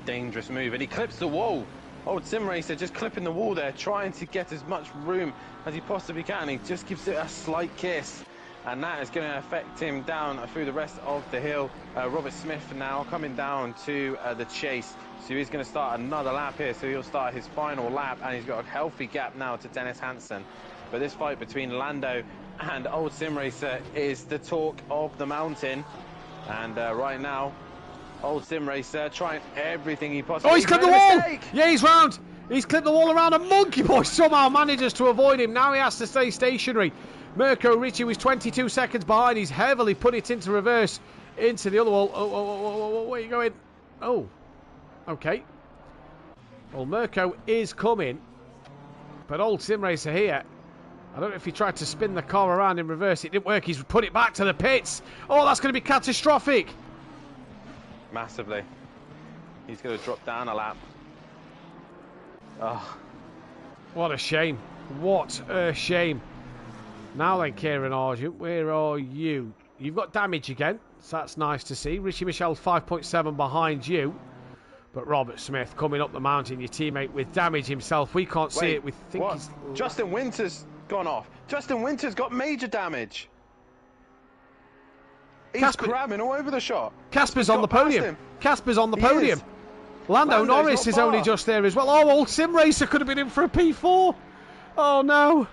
dangerous move. And he clips the wall. Old Sim Racer just clipping the wall there, trying to get as much room as he possibly can. He just gives it a slight kiss. And that is going to affect him down through the rest of the hill. Robert Smith now coming down to the chase. So he's going to start another lap here. So he'll start his final lap. And he's got a healthy gap now to Dennis Hansen. But this fight between Lando and Old Sim Racer is the talk of the mountain. And right now, Old Sim Racer trying everything he possibly can. Oh, he's clipped the wall! Yeah, he's round. He's clipped the wall around, and Monkey Boy somehow manages to avoid him. Now he has to stay stationary. Mirko Ricci was 22 seconds behind. He's heavily put it into reverse into the other wall. Oh, where are you going? Oh, okay. Well, Mirko is coming, but Old Sim Racer here, I don't know if he tried to spin the car around in reverse. It didn't work. He's put it back to the pits. Oh, that's going to be catastrophic. Massively. He's going to drop down a lap. Oh. What a shame. What a shame. Now then, Kieran Argent, where are you? You've got damage again, so that's nice to see. Richie Michelle 5.7 behind you. But Robert Smith coming up the mountain, your teammate with damage himself. We can't see it. We think he's... Justin Winter's gone off. Justin Winter's got major damage. He's cramming all over the shot. Casper's on the podium. Casper's on the podium. Lando Norris is only just there as well. Oh, Old Sim Racer could have been in for a P4. Oh, no.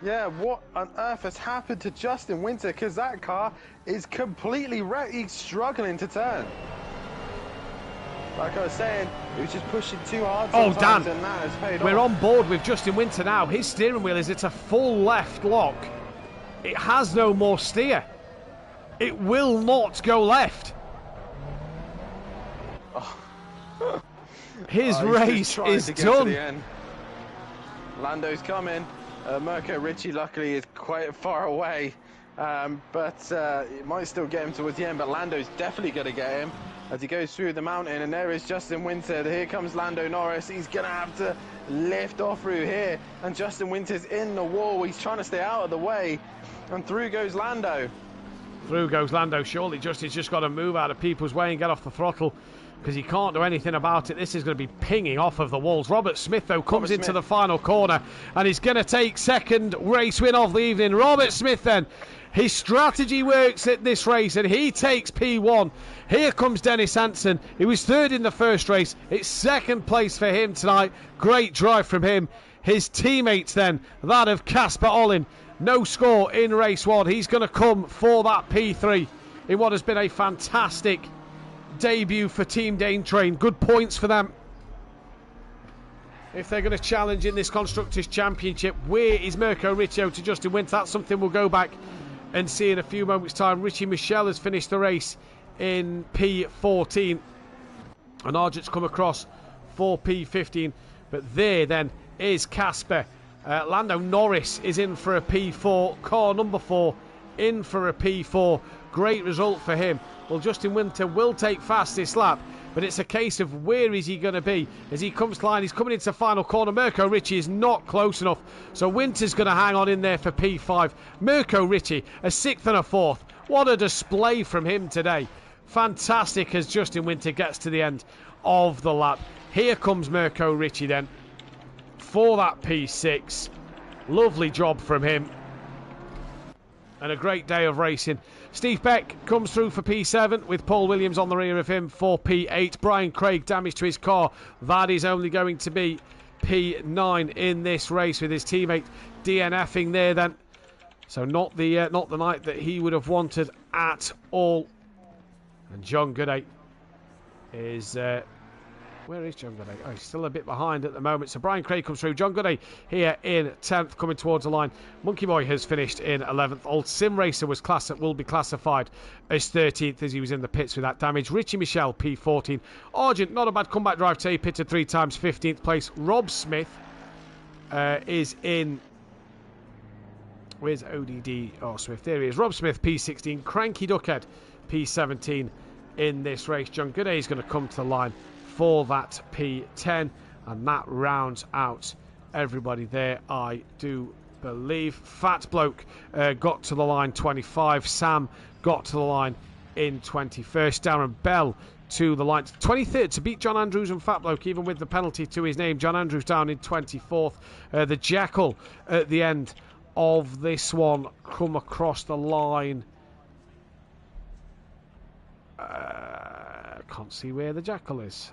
Yeah, what on earth has happened to Justin Winter? Because that car is completely wrecked. He's struggling to turn. Like I was saying, he was just pushing too hard. Oh, Dan, and that has paid we're off. on board with Justin Winter now. His steering wheel is at a full left lock. It has no more steer. It will not go left. Oh. His race is done. Lando's coming. Mirko Ricci, luckily, is quite far away. But it might still get him towards the end. But Lando's definitely going to get him as he goes through the mountain. And there is Justin Winter. Here comes Lando Norris. He's going to have to lift off through here. And Justin Winter's in the wall. He's trying to stay out of the way. And through goes Lando. Through goes Lando. Surely Justin's just got to move out of people's way and get off the throttle, because he can't do anything about it. This is going to be pinging off of the walls. Robert Smith, though, comes into the final corner, and he's going to take second race win of the evening. Robert Smith, then, his strategy works at this race, and he takes P1. Here comes Dennis Hansen. He was third in the first race. It's second place for him tonight. Great drive from him. His teammates, then, that of Casper Ollin. No score in race one. He's going to come for that P3 in what has been a fantastic debut for Team Dane Train. Good points for them. If they're going to challenge in this Constructors' Championship, where is Mirko Ricci to Justin Winter? That's something we'll go back and see in a few moments' time. Richie Michel has finished the race in P14, and Argent's come across for P15. But there then is Casper. Lando Norris is in for a P4. Car number 4 in for a P4. Great result for him. Well, Justin Winter will take fastest lap, but it's a case of where is he going to be as he comes to line. He's coming into final corner. Mirko Ricci is not close enough, so Winter's going to hang on in there for P5. Mirko Ricci, a 6th and a 4th. What a display from him today. Fantastic as Justin Winter gets to the end of the lap. Here comes Mirko Ricci then for that P6. Lovely job from him. And a great day of racing. Steve Beck comes through for P7 with Paul Williams on the rear of him for P8. Brian Craig, damage to his car. That is only going to be P9 in this race with his teammate DNFing there then. So not the night that he would have wanted at all. And John Gooday is... where is John Gooday? Oh, he's still a bit behind at the moment. So Brian Craig comes through. John Gooday here in 10th, coming towards the line. Monkey Boy has finished in 11th. Old Sim Racer will be classified as 13th as he was in the pits with that damage. Richie Michel, P14. Argent, not a bad comeback drive today. Pitted 3 times, 15th place. Rob Smith is in... Where's ODD? Oh, Smith. There he is. Rob Smith, P16. Cranky Duckhead, P17 in this race. John Gooday is going to come to the line for that P10, and that rounds out everybody there, I do believe. Fat Bloke got to the line 25. Sam got to the line in 21st. Darren Bell to the line 23rd to beat John Andrews and Fat Bloke, even with the penalty to his name. John Andrews down in 24th. The Jackal at the end of this one come across the line. Can't see where the Jackal is.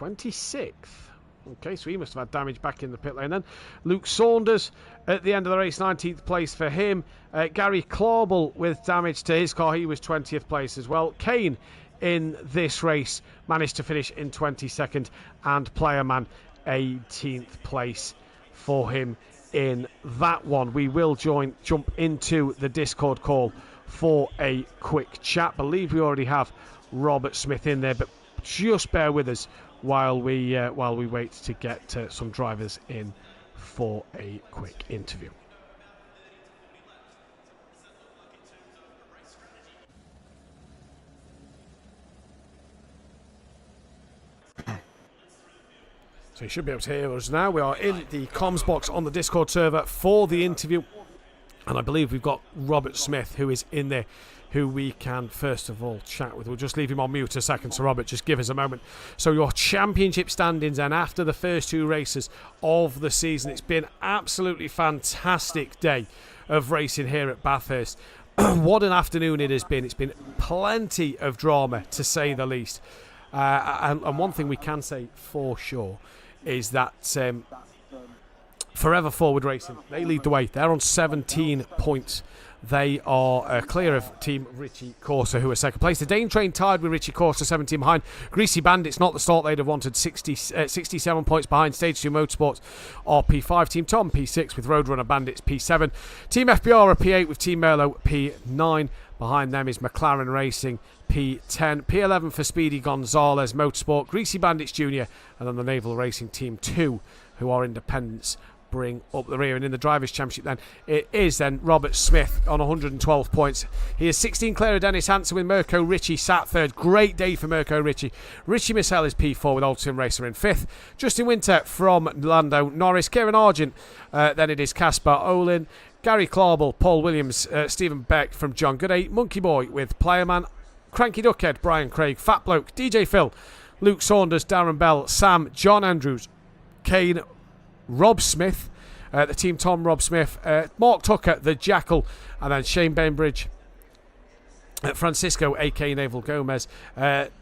Okay, so he must have had damage back in the pit lane then. Luke Saunders at the end of the race, 19th place for him. Gary Clauble with damage to his car, he was 20th place as well. Kane in this race managed to finish in 22nd, and Playerman 18th place for him in that one. We will jump into the Discord call for a quick chat. Believe we already have Robert Smith in there, but just bear with us while we wait to get some drivers in for a quick interview. So you should be able to hear us now. We are in the comms box on the Discord server for the interview, and I believe we've got Robert Smith who is in there, who we can first of all chat with. We'll just leave him on mute a second, so Robert, just give us a moment. So your championship standings then after the first 2 races of the season. It's been absolutely fantastic day of racing here at Bathurst. What an afternoon it has been. It's been plenty of drama, to say the least. And one thing we can say for sure is that Forever Forward Racing. They lead the way. They're on 17 points. They are clear of Team Richie Corsa, who are second place. The Dane train tied with Richie Corsa, 17 behind. Greasy Bandits, not the start they'd have wanted, 67 points behind. Stage 2 Motorsports are P5. Team Tom, P6 with Roadrunner Bandits, P7. Team FBR are P8 with Team Merlo, P9. Behind them is McLaren Racing, P10. P11 for Speedy Gonzalez Motorsport. Greasy Bandits Jr. And then the Naval Racing Team 2, who are independents, bring up the rear. And in the Drivers' Championship then, it is then Robert Smith on 112 points. He is 16 clear of Dennis Hansen with Mirko Ricci sat third. Great day for Mirko Ricci. Richie Missel is P4 with Old Sim Racer in fifth. Justin Winter from Lando Norris. Kieran Argent, then it is Caspar Olin. Gary Clarbell, Paul Williams, Stephen Beck from John Gooday. Monkey Boy with Playerman. Cranky Duckhead, Brian Craig. Fat Bloke, DJ Phil. Luke Saunders, Darren Bell, Sam, John Andrews, Kane, Rob Smith, the Team Tom, Rob Smith, Mark Tucker, the Jackal, and then Shane Bainbridge, Francisco, a.k.a. Naval Gomez,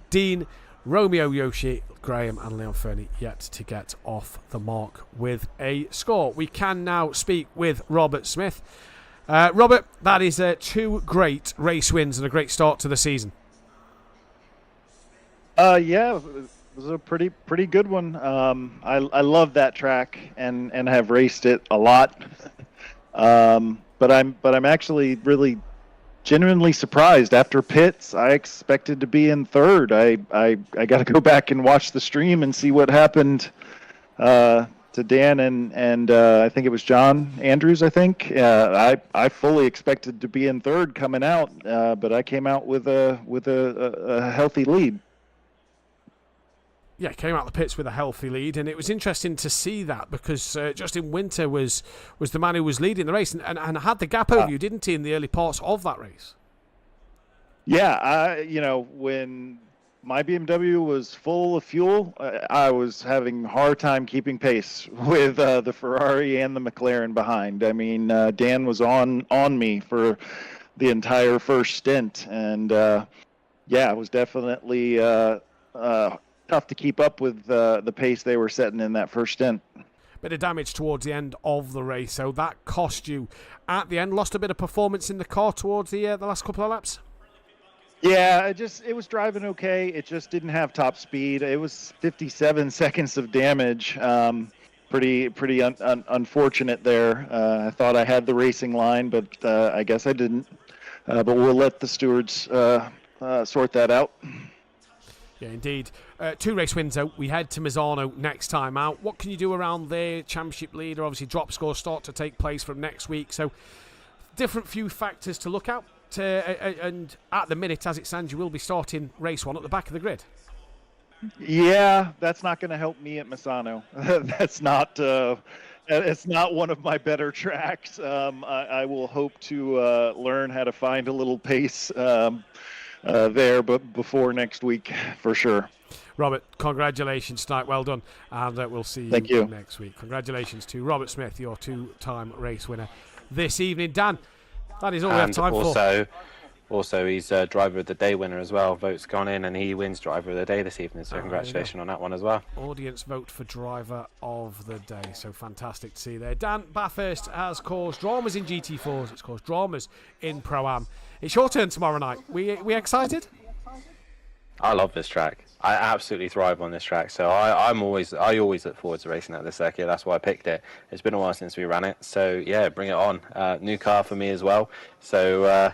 Dean, Romeo Yoshi, Graham, and Leon Fernie yet to get off the mark with a score. We can now speak with Robert Smith. Robert, that is 2 great race wins and a great start to the season. Yeah. It was a pretty good one. I love that track and have raced it a lot. But I'm actually really genuinely surprised. After pits, I expected to be in third. I got to go back and watch the stream and see what happened to Dan and I think it was John Andrews. I think I fully expected to be in third coming out, but I came out with a healthy lead. Yeah, came out the pits with a healthy lead, and it was interesting to see that because Justin Winter was the man who was leading the race and had the gap over you, didn't he, in the early parts of that race? Yeah, when my BMW was full of fuel, I was having a hard time keeping pace with the Ferrari and the McLaren behind. I mean, Dan was on me for the entire first stint, and it was definitely tough to keep up with the pace they were setting in that first stint. Bit of damage towards the end of the race, so that cost you at the end. Lost a bit of performance in the car towards the last couple of laps. Yeah, it was driving okay. It just didn't have top speed. It was 57 seconds of damage. Pretty unfortunate there. I thought I had the racing line, but I guess I didn't. But we'll let the stewards sort that out. Yeah, indeed. 2 race wins out. We head to Misano next time out. What can you do around the championship leader? Obviously, drop scores start to take place from next week. So, different few factors to look out. And at the minute, as it stands, you will be starting race 1 at the back of the grid. Yeah, that's not going to help me at Misano. That's not. It's not one of my better tracks. I will hope to learn how to find a little pace there, but before next week, for sure. Robert, congratulations tonight. Well done. And we'll see you next week. Congratulations to Robert Smith, your 2-time race winner this evening. Dan, that is all we have time for. Also, he's Driver of the Day winner as well. Votes gone in, and he wins Driver of the Day this evening. So congratulations on that one as well. Audience vote for Driver of the Day. So fantastic to see there. Dan, Bathurst has caused dramas in GT4s. It's caused dramas in Pro-Am. It's your turn tomorrow night. We excited? I love this track. I absolutely thrive on this track. So I always look forward to racing at this circuit. That's why I picked it. It's been a while since we ran it. So yeah, bring it on. New car for me as well. So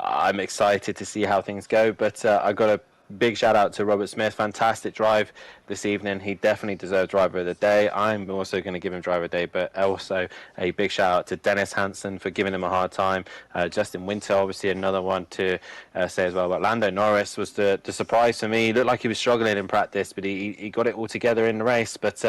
I'm excited to see how things go. But I got a big shout out to Robert Smith. Fantastic drive this evening. He definitely deserved Driver of the Day. I'm also going to give him Driver of the Day, but also a big shout out to Dennis Hansen for giving him a hard time. Justin Winter, obviously another one to say as well. But Lando Norris was the surprise for me. He looked like he was struggling in practice, but he got it all together in the race. But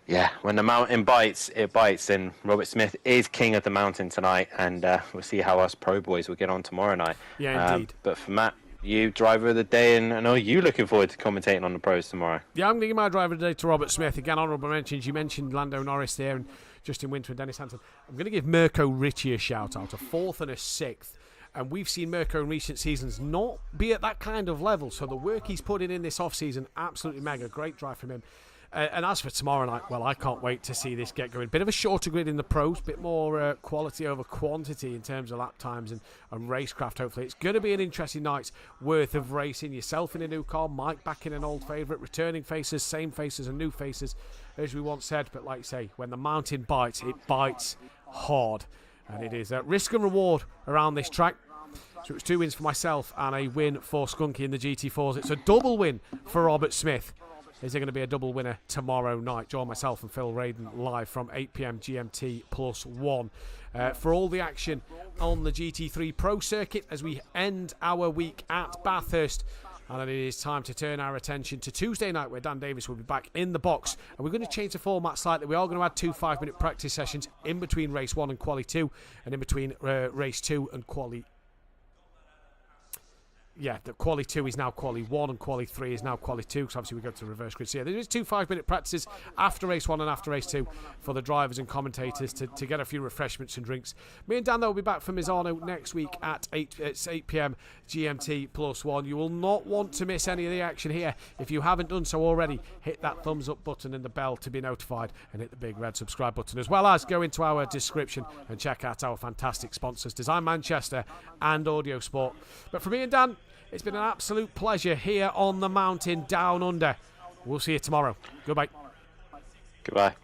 yeah, when the mountain bites, it bites, and Robert Smith is king of the mountain tonight, and we'll see how us pro boys will get on tomorrow night. Yeah, indeed. But for Matt, you Driver of the Day, and I know you looking forward to commentating on the pros tomorrow. Yeah, I'm going to give my Driver of the Day to Robert Smith. Again, honourable mentions. You mentioned Lando Norris there and Justin Winter and Dennis Hansen. I'm going to give Mirko Ricci a shout out, a 4th and a 6th. And we've seen Mirko in recent seasons not be at that kind of level. So the work he's put in this off-season, absolutely mega. Great drive from him. And as for tomorrow night, well, I can't wait to see this get going. Bit of a shorter grid in the pros, bit more quality over quantity in terms of lap times and racecraft, hopefully. It's going to be an interesting night's worth of racing. Yourself in a new car, Mike back in an old favourite, returning faces, same faces and new faces, as we once said. But like I say, when the mountain bites, it bites hard. And it is a risk and reward around this track. So it's 2 wins for myself and a win for Skunky in the GT4s. It's a double win for Robert Smith. Is there going to be a double winner tomorrow night? Join myself and Phil Radin live from 8 p.m. GMT +1 for all the action on the GT3 Pro Circuit as we end our week at Bathurst. And then it is time to turn our attention to Tuesday night, where Dan Davis will be back in the box. And we're going to change the format slightly. We are going to add 2 5-minute practice sessions in between race 1 and quali 2, and in between race 2 and quali. Yeah, the quali 2 is now quali 1 and quali 3 is now quali 2, because obviously we go to the reverse grid. So yeah, there is 2 5-minute practices after race 1 and after race 2 for the drivers and commentators to get a few refreshments and drinks. Me and Dan, though, will be back for Misano next week at 8 p.m. GMT +1. You will not want to miss any of the action here. If you haven't done so already, hit that thumbs up button and the bell to be notified, and hit the big red subscribe button, as well as go into our description and check out our fantastic sponsors, Design Manchester and Audio Sport. But for me and Dan, it's been an absolute pleasure here on the mountain down under. We'll see you tomorrow. Goodbye. Goodbye.